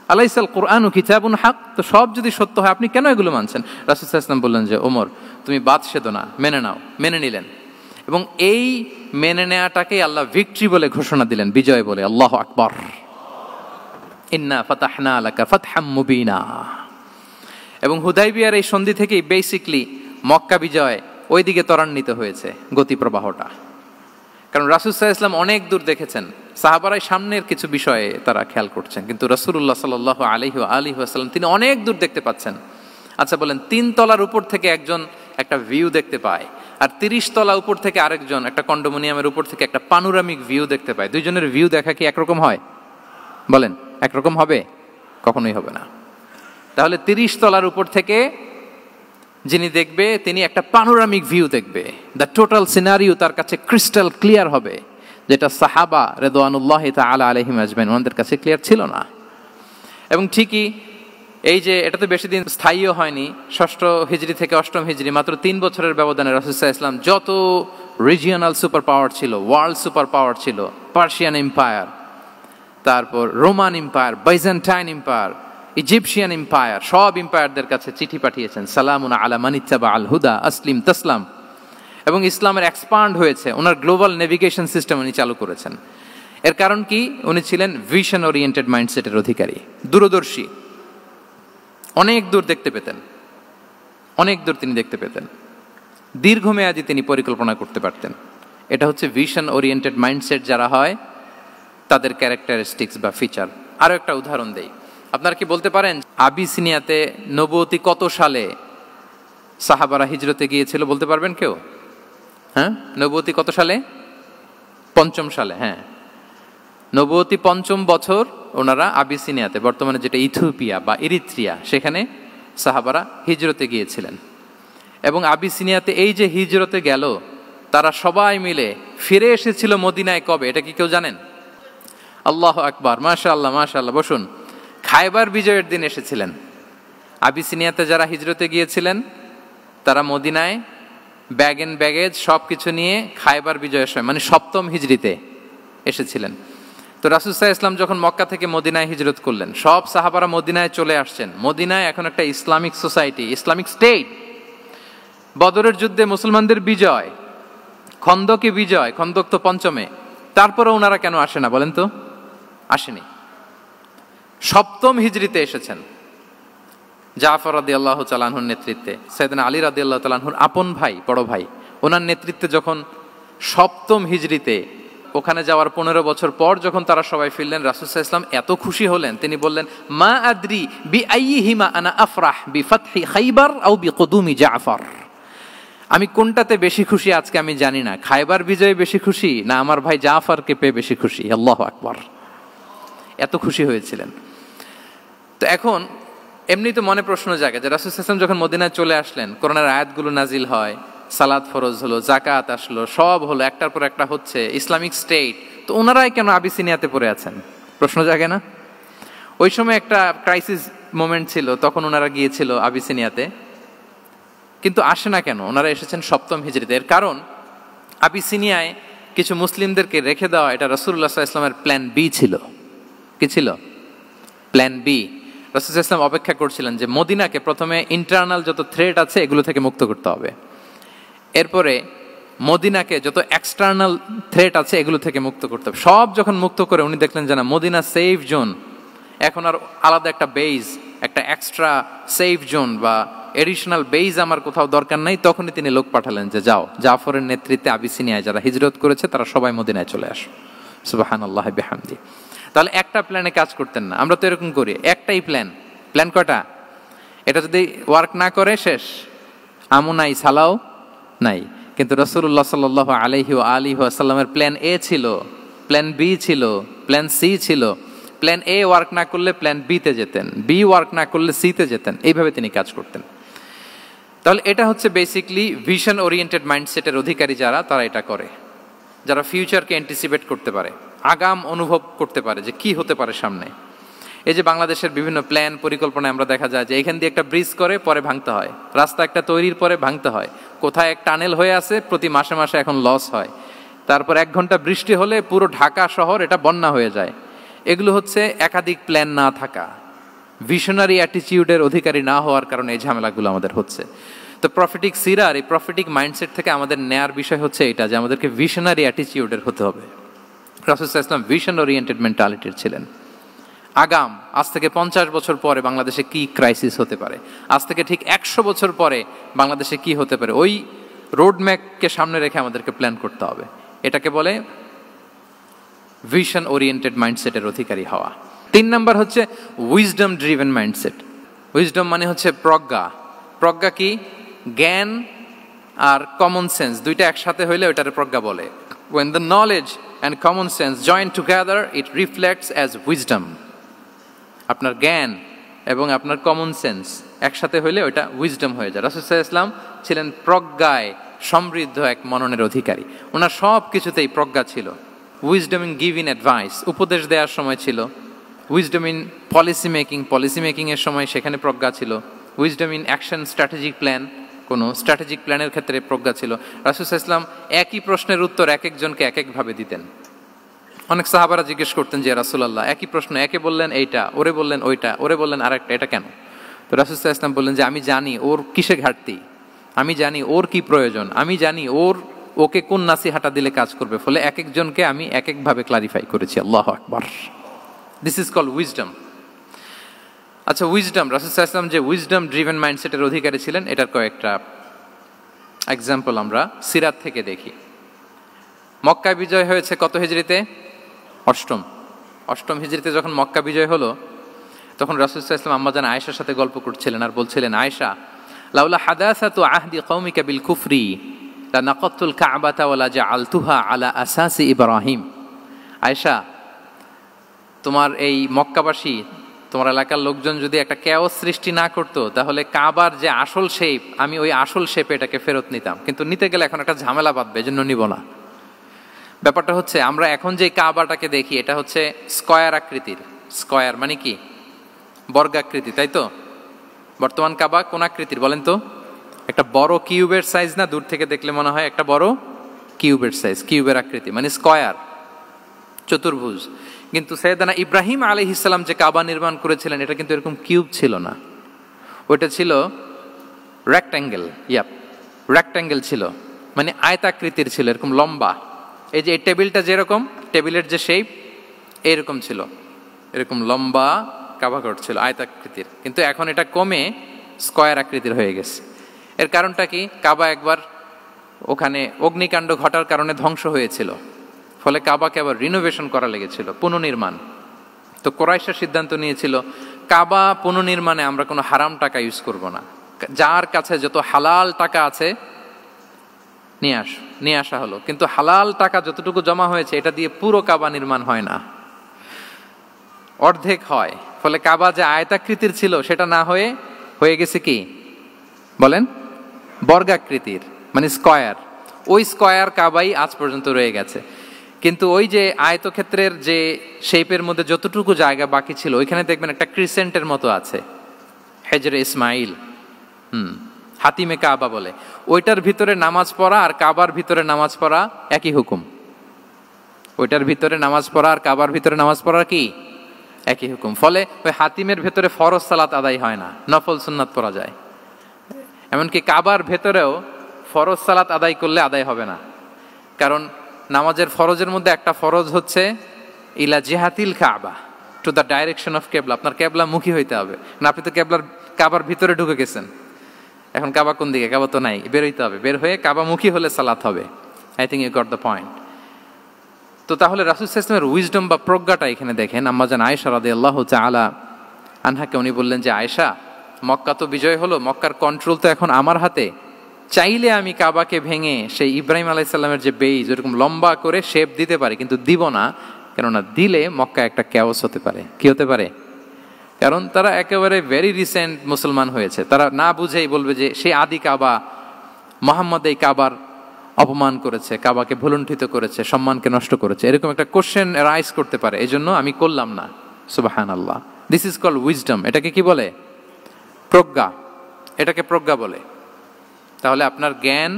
আলাইসাল কুরআনু কিতাবুন হক, তো সব যদি সত্য হয় আপনি কেন এগুলো মানছেন? রাসূল সাল্লাল্লাহু আলাইহি ওয়াসাল্লাম বললেন যে ওমর, তুমি বাদ সেদো না, মেনে নাও। মেনে নিলেন, এবং এই মেনে নেওয়াটাকে আল্লাহ ভিক্টরি বলে ঘোষণা দিলেন, বিজয় বলে। আল্লাহু আকবার। ইন্না ফাতাহনা লাকা ফাতহাম মুবিনা। এবং হুদাইবিয়ার এই সন্ধি থেকেই বেসিকলি মক্কা বিজয় ওইদিকে ত্বরান্বিত হয়েছে গতি প্রবাহটা। কারণ রাসূল সাল্লাল্লাহু আলাইহি ওয়াসাল্লাম অনেক দূর দেখেছেন, সাহাবারাই সামনের কিছু বিষয়ে তারা খেয়াল করছেন, কিন্তু রাসূলুল্লাহ সাল্লাল্লাহু আলাইহি ওয়া আলিহি ওয়াসাল্লাম তিনি অনেক দূর দেখতে পাচ্ছেন। আচ্ছা বলেন, 3 তলার উপর থেকে একজন একটা ভিউ দেখতে পায়, আর 30 তলা উপর থেকে আরেকজন একটা কন্ডোমিনিয়ামের উপর থেকে একটা পানোরামিক ভিউ দেখতে পায়। দুইজনের ভিউ দেখা কি একরকম হয়? বলেন, একরকম হবে? কখনোই হবে না। তাহলে 30 তলার উপর থেকে যিনি দেখবে তিনি একটা পানোরামিক ভিউ দেখবে, দ্য টোটাল সিনারিও তার কাছে ক্রিস্টাল ক্লিয়ার হবে, যেটা সাহাবা রিদওয়ানুল্লাহি তাআলা আলাইহিম আজমাইন ওনাদের কাছে ক্লিয়ার ছিল না। এবং ঠিকই এই যে এটা তো বেশি দিন স্থায়ীও হয়নি, 6ষ্ঠ হিজরি থেকে 8ম হিজরি, মাত্র 3 বছরের ব্যবধানে রাসূল সাল্লাল্লাহু আলাইহি ওয়াসাল্লাম যত রিজিওনাল সুপার পাওয়ার ছিল, ওয়ার্ল্ড সুপার পাওয়ার ছিল, পার্সিয়ান এম্পায়ার, তারপর Roman empire, Byzantine empire, Egyptian empire, সব এম্পায়ারদের কাছে চিঠি পাঠিয়েছেন, সালামুন আলা মান ইত্তাবা আল হুদা আসলিম তাসলাম। এবং ইসলামের এক্সপান্ড হয়েছে। ওনার গ্লোবাল নেভিগেশন সিস্টেম উনি চালু করেছেন। এর কারণ কি? উনি ছিলেন ভিশন ওরিয়েন্টেড মাইন্ডসেটের অধিকারী, দূরদর্শী, অনেক দূর দেখতে পেতেন, অনেক দূর তিনি দেখতে পেতেন, দীর্ঘমেয়াদী তিনি পরিকল্পনা করতে পারতেন। এটা হচ্ছে ভিশন ওরিয়েন্টেড মাইন্ডসেট যারা হয় তাদের ক্যারেক্টারিস্টিক্স বা ফিচার। আরও একটা উদাহরণ দেই, আপনারা কি বলতে পারেন আবিসিনিয়াতে নবুয়তি কত সালে সাহাবারা হিজরতে গিয়েছিল? বলতে পারবেন কেউ? হ্যাঁ, নবুয়তি কত সালে? 5ম সালে। হ্যাঁ, নবুয়তি 5ম বছর ওনারা আবিসিনিয়াতে, বর্তমানে যেটা ইথিওপিয়া বা ইরিত্রিয়া, সেখানে সাহাবারা হিজরতে গিয়েছিলেন। এবং আবিসিনিয়াতে এই যে হিজরতে গেল, তারা সবাই মিলে ফিরে এসেছিল মদিনায় কবে? এটা কি কেউ জানেন? আল্লাহু আকবার, মাশাআল্লাহ মাশাআল্লাহ। বসুন। খায়বার বিজয়ের দিন এসেছিলেন। আবিসিনিয়াতে যারা হিজরতে গিয়েছিলেন তারা মদিনায় ব্যাগ এন্ড ব্যাগেজ সব কিছু নিয়ে খায়বার বিজয়ের সময়, মানে 7ম হিজরিতে এসেছিলেন। তো রাসূল সাল্লাল্লাহু আলাইহি ওয়াসাল্লাম যখন মক্কা থেকে মদিনায় হিজরত করলেন, সব সাহাবারা মদিনায় চলে আসছেন। মদিনায় এখন একটা ইসলামিক সোসাইটি, ইসলামিক স্টেট। বদরের যুদ্ধে মুসলমানদের বিজয়, খন্দকে বিজয়, খন্দক তো 5মে। তারপরে ওনারা কেন আসে না বলেন তো? আসেনি। 7ম হিজরিতে এসেছেন। জাফর রাদিয়াল্লাহু তাআলা আনহুর নেতৃত্বে, সাইয়েদনা আলী রাদিয়াল্লাহু তাআলা আনহুর আপন ভাই, বড় ভাই, ওনার নেতৃত্বে যখন 7ম হিজরিতে ওখানে যাওয়ার 15 বছর পর যখন তারা সবাই ফিরলেন, রাসূল সাল্লাল্লাহু আলাইহি ওয়াসাল্লাম এত খুশি হলেন, তিনি বললেন, মা আদরি বিআইয়িহিমা আনা আফরাহ বিফাতহি খাইবার আও বিকুদুমি জাফর। আমি কোনটাতে বেশি খুশি আজকে আমি জানি না, খায়বার বিজয়ে বেশি খুশি না আমার ভাই জাফরকে পেয়ে বেশি খুশি। আল্লাহু আকবার, এত খুশি হয়েছিলেন। তো এখন এমনি তো মনে প্রশ্ন জাগে যে রাসূল সাল্লাল্লাহু আলাইহি ওয়াসাল্লাম যখন মদিনায় চলে আসলেন, কোরআনের আয়াতগুলো নাজিল হয়, সালাত ফরজ হলো, জাকাত আসলো, সব হলো, একটার পর একটা হচ্ছে, ইসলামিক স্টেট, তো ওনারাই কেন আবিসিনিয়াতে পড়ে আছেন? প্রশ্ন জাগে না? ওই সময় একটা ক্রাইসিস মোমেন্ট ছিল, তখন ওনারা গিয়েছিল আবিসিনিয়াতে, কিন্তু আসে না কেন? ওনারা এসেছেন 7ম হিজরিতে। এর কারণ আবিসিনিয়ায় কিছু মুসলিমদেরকে রেখে দেওয়া, এটা রাসূলুল্লাহ সাল্লাল্লাহু আলাইহি ওয়াসাল্লামের প্ল্যান বি ছিল। কি ছিল? Plan B. রাসূল সাল্লাল্লাহু আলাইহি ওয়াসাল্লাম অপেক্ষা করছিলেন যে মদিনাকে প্রথমে ইন্টারনাল যত থ্রেট আছে এগুলো থেকে মুক্ত করতে হবে, এরপরে মদিনাকে যত এক্সটার্নাল থ্রেট আছে এগুলো থেকে মুক্ত করতে হবে। সব যখন মুক্ত করে উনি দেখলেন যে না, মদিনা সেফ জোন, এখন আর আলাদা একটা বেজ, একটা এক্সট্রা সেফ জোন বা এডিশনাল বেজ আমার কোথাও দরকার নাই। তখনই তিনি লোক পাঠালেন যে যাও, জাফরের নেতৃত্বে আবিসিনিয়ায় যারা হিজরত করেছে তারা সবাই মদিনায় চলে আসো। সুবহানাল্লাহি বিহামদি। তাহলে একটা প্ল্যানে কাজ করতেন না। আমরা তো এরকম করি, একটাই প্ল্যান। প্ল্যান কয়টা? এটা যদি ওয়ার্ক না করে শেষ, আমু নাই, সালাও নাই। কিন্তু রাসূলুল্লাহ সাল্লাল্লাহু আলাইহি ওয়া আলিহি ওয়াসাল্লামের প্ল্যান এ ছিল, প্ল্যান বি ছিল, প্ল্যান সি ছিল। প্ল্যান এ ওয়ার্ক না করলে প্ল্যান বিতে যেতেন, বি ওয়ার্ক না করলে সিতে যেতেন, এইভাবে তিনি কাজ করতেন। তাহলে এটা হচ্ছে বেসিকলি ভিশন ওরিয়েন্টেড মাইন্ডসেটের অধিকারী যারা, তারা এটা করে, যারা ফিউচারকে অ্যান্টিসিপেট করতে পারে, আগাম অনুভব করতে পারে যে কি হতে পারে সামনে। এই যে বাংলাদেশের বিভিন্ন প্ল্যান পরিকল্পনায় আমরা দেখা যায় যে এখান দিয়ে একটা ব্রিজ করে পরে ভাঙতে হয়, রাস্তা একটা তৈরির পরে ভাঙতে হয়, কোথায় এক টানেল হয়ে আছে প্রতি মাসে মাসে এখন লস হয়, তারপর 1 ঘন্টা বৃষ্টি হলে পুরো ঢাকা শহর এটা বন্যা হয়ে যায়। এগুলো হচ্ছে একাধিক প্ল্যান না থাকা, ভিশনারি অ্যাটিটিউডের অধিকারী না হওয়ার কারণে এই ঝামেলাগুলো আমাদের হচ্ছে। তো প্রফেটিক সিরার এই প্রফেটিক মাইন্ডসেট থেকে আমাদের নেয়ার বিষয় হচ্ছে এটা, যে আমাদেরকে ভিশনারি অ্যাটিটিউডের হতে হবে। রাসূল সাল্লাল্লাহু আলাইহি ওয়াসাল্লাম ভিশন ওরিয়েন্টেড মেন্টালিটির ছিলেন। আগাম, আজ থেকে 50 বছর পরে বাংলাদেশে কি ক্রাইসিস হতে পারে, আজ থেকে ঠিক 100 বছর পরে বাংলাদেশে কি হতে পারে, ওই রোড ম্যাপকে সামনে রেখে আমাদেরকে প্ল্যান করতে হবে। এটাকে বলে ভিশন ওরিয়েন্টেড মাইন্ডসেটের অধিকারী হওয়া। 3 নাম্বার হচ্ছে উইজডম ড্রিভেন মাইন্ডসেট। উইজডম মানে হচ্ছে প্রজ্ঞা। প্রজ্ঞা কি? জ্ঞান আর কমন সেন্স দুইটা একসাথে হইলে ওইটারে প্রজ্ঞা বলে। When the knowledge and common sense join together, it reflects as wisdom. আপনার জ্ঞান এবং আপনার কমন সেন্স একসাথে হইলে ওইটা উইজডম হয়ে যায়। রাসূল সাল্লাল্লাহু আলাইহি ওয়াসাল্লাম ছিলেন প্রজ্ঞায় সমৃদ্ধ এক মননের অধিকারী। ওনার সব কিছুতেই প্রজ্ঞা ছিল। উইজডম ইন গিভিং অ্যাডভাইস, উপদেশ দেওয়ার সময় ছিল। উইজডম ইন পলিসি মেকিংয়ের সময় সেখানে প্রজ্ঞা ছিল। Wisdom in action, strategic plan, কোনো স্ট্র্যাটেজিক প্ল্যানের ক্ষেত্রে প্রজ্ঞা ছিল। রাসূল সাল্লাল্লাহু আলাইহি ওয়াসাল্লাম একই প্রশ্নের উত্তর এক একজনকে এক একভাবে দিতেন। অনেক সাহাবারা জিজ্ঞেস করতেন যে রাসূলুল্লাহ একই প্রশ্ন, একে বললেন এইটা, ওরে বললেন ওইটা, ওরে বললেন আরেকটা, এটা কেন? তো রাসূল সাল্লাল্লাহু আলাইহি ওয়াসাল্লাম বললেন যে আমি জানি ওর কিসে ঘাটতি, আমি জানি ওর কি প্রয়োজন, আমি জানি ওকে কোন নাসিহাটা দিলে কাজ করবে, ফলে এক একজনকে আমি এক একভাবে ক্লারিফাই করেছি। আল্লাহু আকবার। This is called wisdom. আচ্ছা, উইজডম, রাসূল সাল্লাল্লাহু আলাইহি ওয়াসাল্লাম যে উইজডম ড্রিভেন মাইন্ডসেটের অধিকারী ছিলেন, এটার কয়েকটা এক্সাম্পল আমরা সিরাত থেকে দেখি। মক্কা বিজয় হয়েছে কত হিজরিতে? অষ্টম হিজরিতে যখন মক্কা বিজয় হলো, তখন রাসূল সাল্লাল্লাহু আলাইহি ওয়াসাল্লাম আম্মাজান আয়েশার সাথে গল্প করছিলেন আর বলছিলেন, আয়েশা, লাউলা হাদাসাতু আহদি কওমিকা বিল কুফরি লানাকাতুল কাবাতা ওয়ালা জাআলতুহা আলা আসাসি ইব্রাহিম। আয়েশা, তোমার এই মক্কাবাসী, তোমার এলাকার লোকজন যদি একটা ক্যাওস সৃষ্টি না করতো, তাহলে কাবার যে আসল শেপ, আমি ওই আসল শেপে এটাকে ফেরত নিতাম, কিন্তু নিতে গেলে এখন একটা ঝামেলা বাঁধবে, এজন্য নিব না। ব্যাপারটা হচ্ছে, আমরা এখন যে কাবাটাকে দেখি এটা হচ্ছে স্কয়ার আকৃতির। স্কয়ার মানে কি? বর্গাকৃতি, তাই তো? বর্তমান কাবা কোন আকৃতির বলেন তো? একটা বড় কিউবের সাইজ না? দূর থেকে দেখলে মনে হয় একটা বড় কিউবের সাইজ, কিউবের আকৃতি মানে স্কয়ার, চতুর্ভুজ। কিন্তু সাইয়েদনা ইব্রাহিম আলাইহিস সালাম যে কাবা নির্মাণ করেছিলেন, এটা কিন্তু এরকম কিউব ছিল না, ওইটা ছিল রেক্ট্যাঙ্গেল। রেক্ট্যাঙ্গেল ছিল, মানে আয়তাকৃতির ছিল, এরকম লম্বা। এই যে এই টেবিলটা যেরকম, টেবিলের যে শেপ এরকম ছিল, এরকম লম্বা কাবাঘর ছিল আয়তাকৃতির। কিন্তু এখন এটা কমে স্কয়ার আকৃতির হয়ে গেছে। এর কারণটা কি? কাবা একবার ওখানে অগ্নিকাণ্ড ঘটার কারণে ধ্বংস হয়েছিল, ফলে কাবাকে আবার রিনোভেশন করা লেগেছিল, পুনর্নির্মাণ। তো কুরাইশরা সিদ্ধান্ত নিয়েছিল, কাবা পুনর্নির্মাণে আমরা কোনো হারাম টাকা ইউজ করব না, যার কাছে যত হালাল টাকা আছে নিয়ে আসা হলো। কিন্তু হালাল টাকা যতটুকু জমা হয়েছে, এটা দিয়ে পুরো কাবা নির্মাণ হয় না, অর্ধেক হয়। ফলে কাবা যে আয়তাকৃতির ছিল সেটা না হয়ে গেছে কি বলেন? বর্গাকৃতির, মানে স্কয়ার। ওই স্কয়ার কাবাই আজ পর্যন্ত রয়ে গেছে। কিন্তু ওই যে আয়তক্ষেত্রের যে শেপের মধ্যে যতটুকু জায়গা বাকি ছিল, ওইখানে দেখবেন একটা ক্রিসেন্টের মতো আছে, হেজরে ইসমাইল, হাতিমে কাবা বলে। ওইটার ভিতরে নামাজ পড়া আর কাবার ভিতরে নামাজ পড়া একই হুকুম। ওইটার ভিতরে নামাজ পড়া আর কাবার ভিতরে নামাজ পড়া কি একই হুকুম। ফলে ওই হাতিমের ভেতরে ফরজ সালাত আদায় হয় না, নফল সুন্নাত পড়া যায়। এমনকি কাবার ভেতরেও ফরজ সালাত আদায় করলে আদায় হবে না, কারণ নামাজের ফরজের মধ্যে একটা ফরজ হচ্ছে ইলা জিহাতিল কাবা, টু দ্য ডাইরেকশন অফ কেবলা। আপনার কেবলা মুখী হইতে হবে না। আপনি তো কাবার ভিতরে ঢুকে গেছেন, এখন কাবা কোন দিকে? কাবা তো নাই, বের হইতে হবে। বের হয়ে কাবা মুখী হলে সালাত হবে। I think you got the point. তো তাহলে রাসূল সাল্লাল্লাহু আলাইহি ওয়াসাল্লামের উইজডম বা প্রজ্ঞাটা এখানে দেখেন। আম্মাজান আয়েশা রাদিয়াল্লাহু তাআলা আনহাকে উনি বললেন যে, আয়েশা, মক্কা তো বিজয় হলো, মক্কার কন্ট্রোল তো এখন আমার হাতে। চাইলে আমি কাবাকে ভেঙে সেই ইব্রাহিম আলাইহিস সালামের যে বেইজ, এরকম লম্বা করে শেপ দিতে পারি, কিন্তু দিব না। কেননা দিলে মক্কা একটা ক্যাওস হতে পারে। কি হতে পারে? কারণ তারা একেবারে ভেরি রিসেন্ট মুসলমান হয়েছে, তারা না বুঝেই বলবে যে সেই আদি কাবা, মুহাম্মদ এই কাবার অপমান করেছে, কাবাকে ভুলুণ্ঠিত করেছে, সম্মানকে নষ্ট করেছে, এরকম একটা কোশ্চেন রাইজ করতে পারে। এই জন্য আমি করলাম না। সুবহানাল্লাহ। This is called wisdom. এটাকে কি বলে? প্রজ্ঞা। এটাকে প্রজ্ঞা বলে। তাহলে আপনার জ্ঞান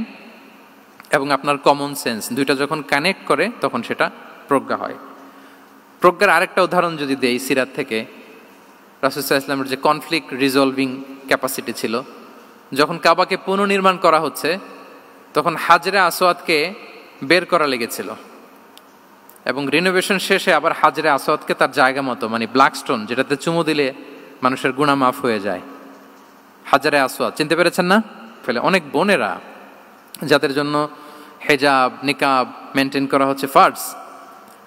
এবং আপনার কমন সেন্স দুইটা যখন কানেক্ট করে, তখন সেটা প্রজ্ঞা হয়। প্রজ্ঞার আরেকটা উদাহরণ যদি দেই সিরাত থেকে, রাসূল সাল্লাল্লাহু আলাইহি ওয়াসাল্লামের যে কনফ্লিক্ট রিজলভিং ক্যাপাসিটি ছিল, যখন কাবাকে পুনর্নির্মাণ করা হচ্ছে, তখন হাজরে আসওয়াদকে বের করা লেগেছিল, এবং রিনোভেশন শেষে আবার হাজরে আসওয়াদকে তার জায়গা মতো, মানে ব্ল্যাক স্টোন, যেটাতে চুমু দিলে মানুষের গুনাহ মাফ হয়ে যায়, হাজরে আসওয়াদ, চিনতে পেরেছেন না? ফলে অনেক বোনেরা যাদের জন্য হেজাব নিকাব মেনটেন করা হচ্ছে ফার্জ,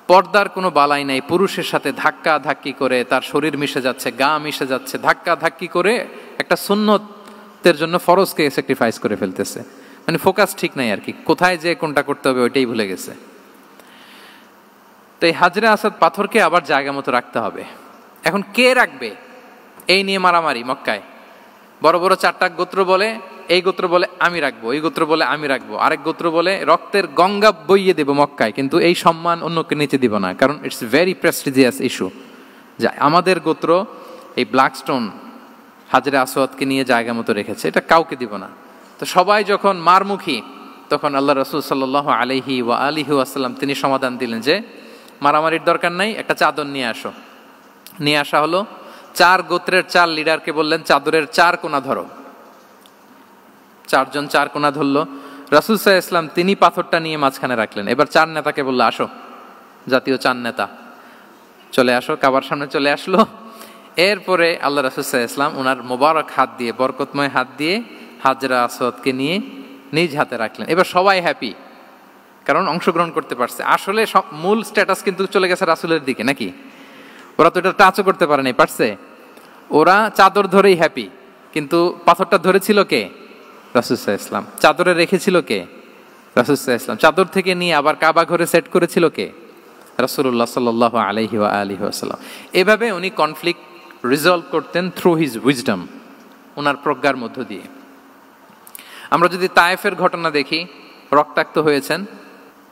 পর্দার কোনো বালাই নাই, পুরুষের সাথে ধাক্কা ধাক্কি করে তার শরীর মিশে যাচ্ছে, গা মিশে যাচ্ছে, ধাক্কা ধাক্কি করে একটা সুন্নতের জন্য ফরজকে স্যাক্রিফাইস করে ফেলতেছে। মানে ফোকাস ঠিক নাই আর কি, কোথায় যে কোনটা করতে হবে ওইটাই ভুলে গেছে। তো এই হাজরে আসওয়াদ পাথরকে আবার জায়গা মতো রাখতে হবে। এখন কে রাখবে, এই নিয়ে মারামারি মক্কায়। বড় বড় চারটা গোত্র বলে, এই গোত্র বলে আমি রাখবো, এই গোত্র বলে আমি রাখবো, আরেক গোত্র বলে রক্তের গঙ্গা বইয়ে দেব মক্কায়, কিন্তু এই সম্মান অন্যকে নিতে দিব না, কারণ ইটস ভেরি প্রেস্টিজিয়াস ইস্যু, যে আমাদের গোত্র এই ব্ল্যাক স্টোন হাজরে আসওয়াদকে নিয়ে জায়গা মতো রেখেছে, এটা কাউকে দিব না। তো সবাই যখন মারমুখী, তখন আল্লাহ রাসূল সাল্লাল্লাহু আলাইহি ওয়া আলিহি ওয়াসাল্লাম তিনি সমাধান দিলেন যে মারামারির দরকার নাই, একটা চাদর নিয়ে আসো। নিয়ে আসা হলো। 4 গোত্রের 4 লিডারকে বললেন চাদরের 4 কোণা ধরো। চারজন চার কোনা ধরলো, রাসূল সাল্লাল্লাহু আলাইহি ওয়াসাল্লাম তিনি পাথরটা নিয়ে মাঝখানে রাখলেন। এবার চার নেতাকে বললো, আসো, জাতীয় চার নেতা চলে আসো, কাবার সামনে চলে আসলো। এরপরে আল্লাহ রাসূল সাল্লাল্লাহু আলাইহি ওয়াসাল্লাম ওনার মোবারক হাত দিয়ে, বরকতময় হাত দিয়ে হাজরা আসওয়াদকে নিয়ে নিজ হাতে রাখলেন। এবার সবাই হ্যাপি, কারণ অংশগ্রহণ করতে পারছে। আসলে মূল স্ট্যাটাস কিন্তু চলে গেছে রাসূলের দিকে, নাকি? ওরা তো এটা টাচও করতে পারে নাই, পারছে? ওরা চাদর ধরেই হ্যাপি, কিন্তু পাথরটা ধরেছিল কে? রাসূল সাল্লাল্লাহু আলাইহি ওয়াসাল্লাম। চাদরে রেখেছিল কে? রাসূল সাল্লাল্লাহু আলাইহি ওয়াসাল্লাম। চাদর থেকে নিয়ে আবার কাবা ঘরে সেট করেছিল কে? রাসূলুল্লাহ সাল্লাল্লাহু আলাইহি ওয়া আলিহি ওয়াসাল্লাম। এভাবে উনি কনফ্লিক্ট রিজলভ করতেন থ্রু হিজ উইজডম, ওনার প্রজ্ঞার মধ্য দিয়ে। আমরা যদি তায়েফের ঘটনা দেখি, রক্তাক্ত হয়েছেন,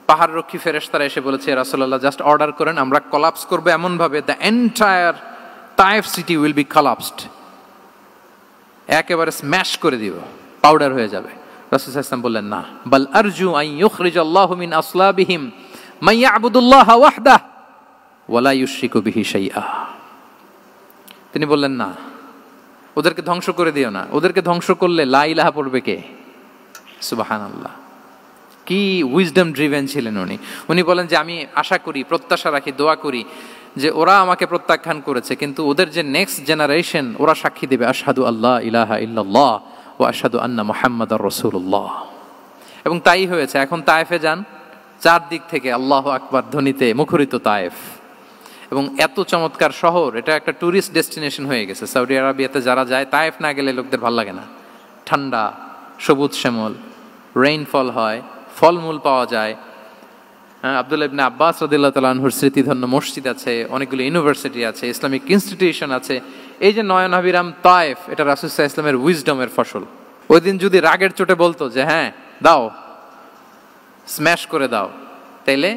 পাহাড় রক্ষী ফেরেশতারা এসে বলেছে, রাসূলুল্লাহ জাস্ট অর্ডার করেন, আমরা কলাপস করব এমন ভাবে the entire Taif city will be collapsed, একেবারে স্ম্যাশ করে দিব, পাউডার হয়ে যাবে। রাসূল সাল্লাল্লাহু আলাইহি ওয়াসাল্লাম বললেন, না, বাল আরজু আন ইউখরিজাল্লাহু মিন আসলাবিহিম মান ইয়াবুদুল্লাহা ওয়াহদাহু ওয়া লা ইউশরিকু বিহি শাইআ। তিনি বললেন, না, ওদেরকে ধ্বংস করে দিও না, ওদেরকে ধ্বংস করলে লা ইলাহা পড়বে কে? সুবহানাল্লাহ। কি উইজডম ড্রিভেন ছিলেন উনি। উনি বলেন যে আমি আশা করি, প্রত্যাশা রাখি, দোয়া করি যে ওরা আমাকে প্রত্যাখ্যান করেছে, কিন্তু ওদের যে নেক্সট জেনারেশন, ওরা সাক্ষী দেবে আশহাদু আল্লাহ ইলাহা ইল্লাল্লাহ ওয়া আশহাদু আন্না মুহাম্মাদার রাসূলুল্লাহ। এবং তাই হয়েছে। এখন তায়েফে যান, চারদিক থেকে আল্লাহু আকবার ধ্বনিতে মুখরিত তায়েফ, এবং এত চমৎকার শহর, এটা একটা ট্যুরিস্ট ডেস্টিনেশন হয়ে গেছে। সৌদি আরবিয়াতে যারা যায়, তায়েফ না গেলে লোকদের ভালো লাগে না। ঠান্ডা, সবুজ শ্যামল, রেইনফল হয়, ফলমূল পাওয়া যায়। আব্দুল্লাহ ইবনে আব্বাস রাদিয়াল্লাহু তাআলা আনহুর স্মৃতিধন্য মসজিদ আছে, অনেকগুলো ইউনিভার্সিটি আছে, ইসলামিক ইনস্টিটিউশন আছে। এই যে নয়নাভিরাম তায়েফ, এটা রাসূল সাল্লাল্লাহু আলাইহি ওয়াসাল্লামের উইজডমের ফসল। ওই দিন যদি রাগের চোটে বলতো যে হ্যাঁ দাও, স্ম্যাশ করে দাও, তাইলে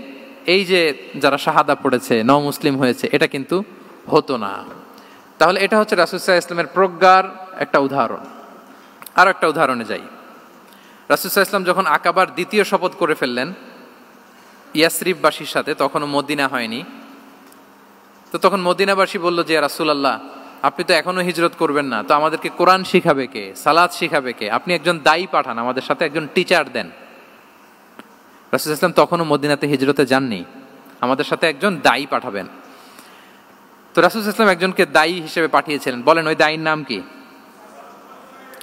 এই যে যারা শাহাদা পড়েছে, নও মুসলিম হয়েছে, এটা কিন্তু হতো না। তাহলে এটা হচ্ছে রাসূল সাল্লাল্লাহু আলাইহি ওয়াসাল্লামের প্রজ্ঞার একটা উদাহরণ। আর একটা উদাহরণে যাই। রাসূল সাল্লাল্লাহু আলাইহি ওয়াসাল্লাম যখন আকাবার দ্বিতীয় শপথ করে ফেললেন ইয়াসরিববাসীর সাথে, তখনও মদিনা হয়নি, তো তখন মদিনাবাসী বলল যে রাসূলুল্লাহ, আপনি তো এখনো হিজরত করবেন না, তো আমাদেরকে কোরআন শিখাবে কে, সালাত শিখাবে কে? আপনি একজন দায়ী পাঠান, আমাদের সাথে একজন টিচার দেন। রাসূল সাল্লাল্লাহু আলাইহি ওয়াসাল্লাম তখনও মদিনাতে হিজরতে যাননি, আমাদের সাথে একজন দায়ী পাঠাবেন। তো রাসূল সাল্লাল্লাহু আলাইহি ওয়াসাল্লাম একজনকে দায়ী হিসেবে পাঠিয়েছিলেন। বলেন ওই দায়ীর নাম কি?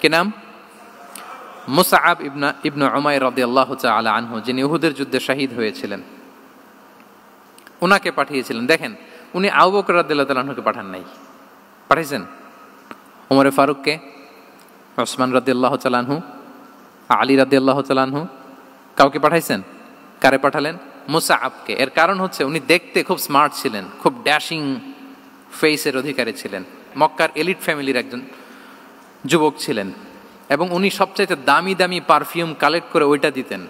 কি নাম? মুসআব ইবনে উমাইর রাদিয়াল্লাহু তাআলা আনহু, যিনি উহুদের যুদ্ধে শহীদ হয়েছিলেন, উনাকে পাঠিয়েছিলেন। দেখেন, উনি আবু বকর রাদিয়াল্লাহু তাআলা আনহুকে পাঠান নাই, পাঠিয়েছেন ওমর ফারুককে, ওসমান রাদিয়াল্লাহু তাআলা আনহু, আলী রাদিয়াল্লাহু তাআলা আনহু, কাউকে পাঠাইছেন? কারে পাঠালেন? মুসআবকে। এর কারণ হচ্ছে উনি দেখতে খুব স্মার্ট ছিলেন, খুব ড্যাশিং ফেসের অধিকারী ছিলেন, মক্কার এলিট ফ্যামিলির একজন যুবক ছিলেন, এবং উনি সবচাইতে দামি দামি পারফিউম কালেক্ট করে ওইটা দিতেন।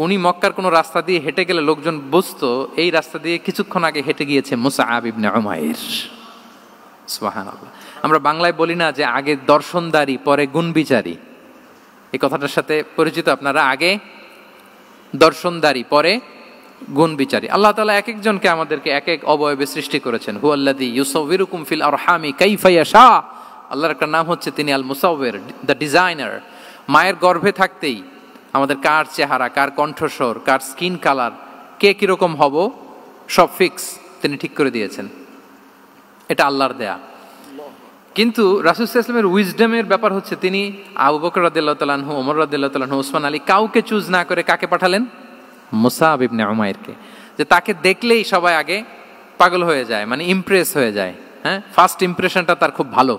উনি মক্কার কোনো রাস্তা দিয়ে হেঁটে গেলে লোকজন বুঝতো এই রাস্তা দিয়ে কিছুক্ষণ আগে হেঁটে গিয়েছে মুসআব ইবনে উমাইর। সুবহানাল্লাহ। আমরা বাংলায় বলি না যে আগে দর্শনদারি পরে গুণবিচারী, এই কথাটার সাথে পরিচিত আপনারা? আগে দর্শনদারি পরে গুণবিচারী। আল্লাহ তাআলা এক একজনকে আমাদেরকে এক এক অবয়বে সৃষ্টি করেছেন। হুয়াল্লাযী ইউসাউবিরুকুম ফিল আরহামি কাইফা ইয়াশা। আল্লাহর একটা নাম হচ্ছে তিনি আল মুসাউবির, দ্য ডিজাইনার। মায়ের গর্ভে থাকতেই আমাদের কার চেহারা, কার কণ্ঠস্বর, কার স্কিন কালার, কে কিরকম হব, সব ফিক্স তিনি ঠিক করে দিয়েছেন। এটা আল্লাহর দেয়া। কিন্তু রাসূল সাল্লাল্লাহু আলাইহি ওয়াসাল্লামের উইজডমের ব্যাপার হচ্ছে তিনি আবু বকর রাদিয়াল্লাহু তাআলা আনহু, ওমর রাদিয়াল্লাহু তাআলা আনহু, ওসমান আলী, কাউকে চুজ না করে কাকে পাঠালেন? মুসআব ইবনে উমাইরকে। যে তাকে দেখলেই সবাই আগে পাগল হয়ে যায়, মানে ইমপ্রেস হয়ে যায়। হ্যাঁ, ফার্স্ট ইমপ্রেশনটা তার খুব ভালো,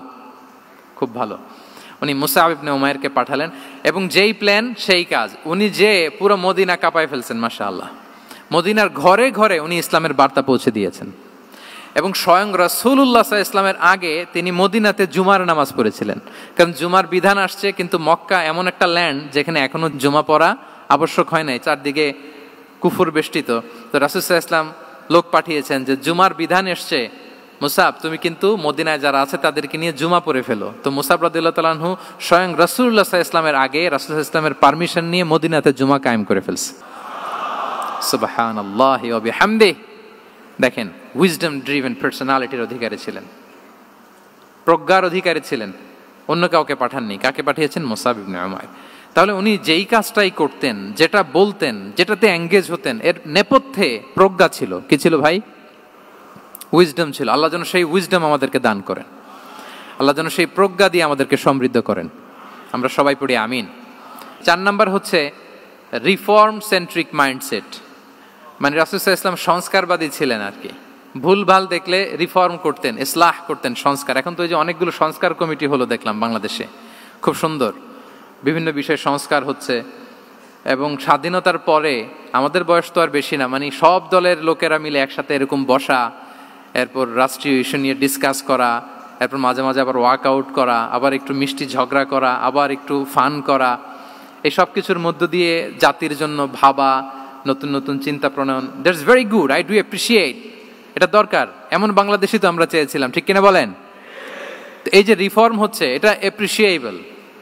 খুব ভালো। উনি মুসআব ইবনে উমাইরকে পাঠালেন, এবং যেই প্ল্যান সেই কাজ। উনি যে পুরো মদিনা কাঁপায় ফেলছেন, মাশাআল্লাহ। মদিনার ঘরে ঘরে উনি ইসলামের বার্তা পৌঁছে দিয়েছেন, এবং স্বয়ং রাসূলুল্লাহ সাল্লাল্লাহু আলাইহি ওয়াসাল্লামের আগে তিনি মদিনাতে জুমার নামাজ পড়েছিলেন। কারণ জুমার বিধান আসছে, কিন্তু মক্কা এমন একটা ল্যান্ড যেখানে এখনো জুমা পড়া আবশ্যক হয় নাই, চারদিকে কুফর বেষ্টিত। তো রাসূল সাল্লাল্লাহু আলাইহি ওয়াসাল্লাম লোক পাঠিয়েছেন যে জুমার বিধান এসছে, মুসাব তুমি কিন্তু মদিনায় যারা আছে তাদেরকে নিয়ে জুমা পড়ে ফেলো। তো মুসাব রাদিয়াল্লাহু তাআলা আনহু স্বয়ং রাসূলুল্লাহ সাল্লাল্লাহু আলাইহি ওয়াসাল্লামের আগে রাসূল সাল্লাল্লাহু আলাইহি ওয়াসাল্লামের পারমিশন নিয়ে মদিনাতে জুমা কায়েম করে ফেলছে। সুবহানাল্লাহি ওয়া বিহামদিহি। দেখেন, উইজডম ড্রিভেন পার্সোনালিটির অধিকারী ছিলেন, প্রজ্ঞার অধিকারী ছিলেন, অন্য কাউকে পাঠাননি। কাকে পাঠিয়েছেন? মুসআব ইবনে উমাইর। তাহলে উনি যেই কাজটাই করতেন, যেটা বলতেন, যেটাতে এঙ্গেজ হতেন, এর নেপথ্যে প্রজ্ঞা ছিল। কি ছিল ভাই? উইজডম ছিল। আল্লাহ যেন সেই উইজডম আমাদেরকে দান করেন, আল্লাহ যেন সেই প্রজ্ঞা দিয়ে আমাদেরকে সমৃদ্ধ করেন। আমরা সবাই পড়ি আমিন। 4 নাম্বার হচ্ছে রিফর্ম সেন্ট্রিক মাইন্ডসেট। মানে রাসূল সাল্লাল্লাহু আলাইহি ওয়াসাল্লাম সংস্কারবাদী ছিলেন আর কি। ভুলভাল দেখলে রিফর্ম করতেন, ইসলাহ করতেন, সংস্কার। এখন তো এই যে অনেকগুলো সংস্কার কমিটি হলো দেখলাম বাংলাদেশে, খুব সুন্দর, বিভিন্ন বিষয়ে সংস্কার হচ্ছে। এবং স্বাধীনতার পরে আমাদের বয়স তো আর বেশি না, মানে সব দলের লোকেরা মিলে একসাথে এরকম বসা, এরপর রাষ্ট্রীয় ইস্যু নিয়ে ডিসকাস করা, এরপর মাঝে মাঝে আবার ওয়াক আউট করা, আবার একটু মিষ্টি ঝগড়া করা, আবার একটু ফান করা, এই সব কিছুর মধ্য দিয়ে জাতির জন্য ভাবা, নতুন নতুন চিন্তা প্রণয়ন। That's very good, I do appreciate, এটা দরকার। এমন বাংলাদেশই তো আমরা চেয়েছিলাম, ঠিক কিনা বলেন? এই যে রিফর্ম হচ্ছে, এটা অ্যাপ্রিসিয়েবল।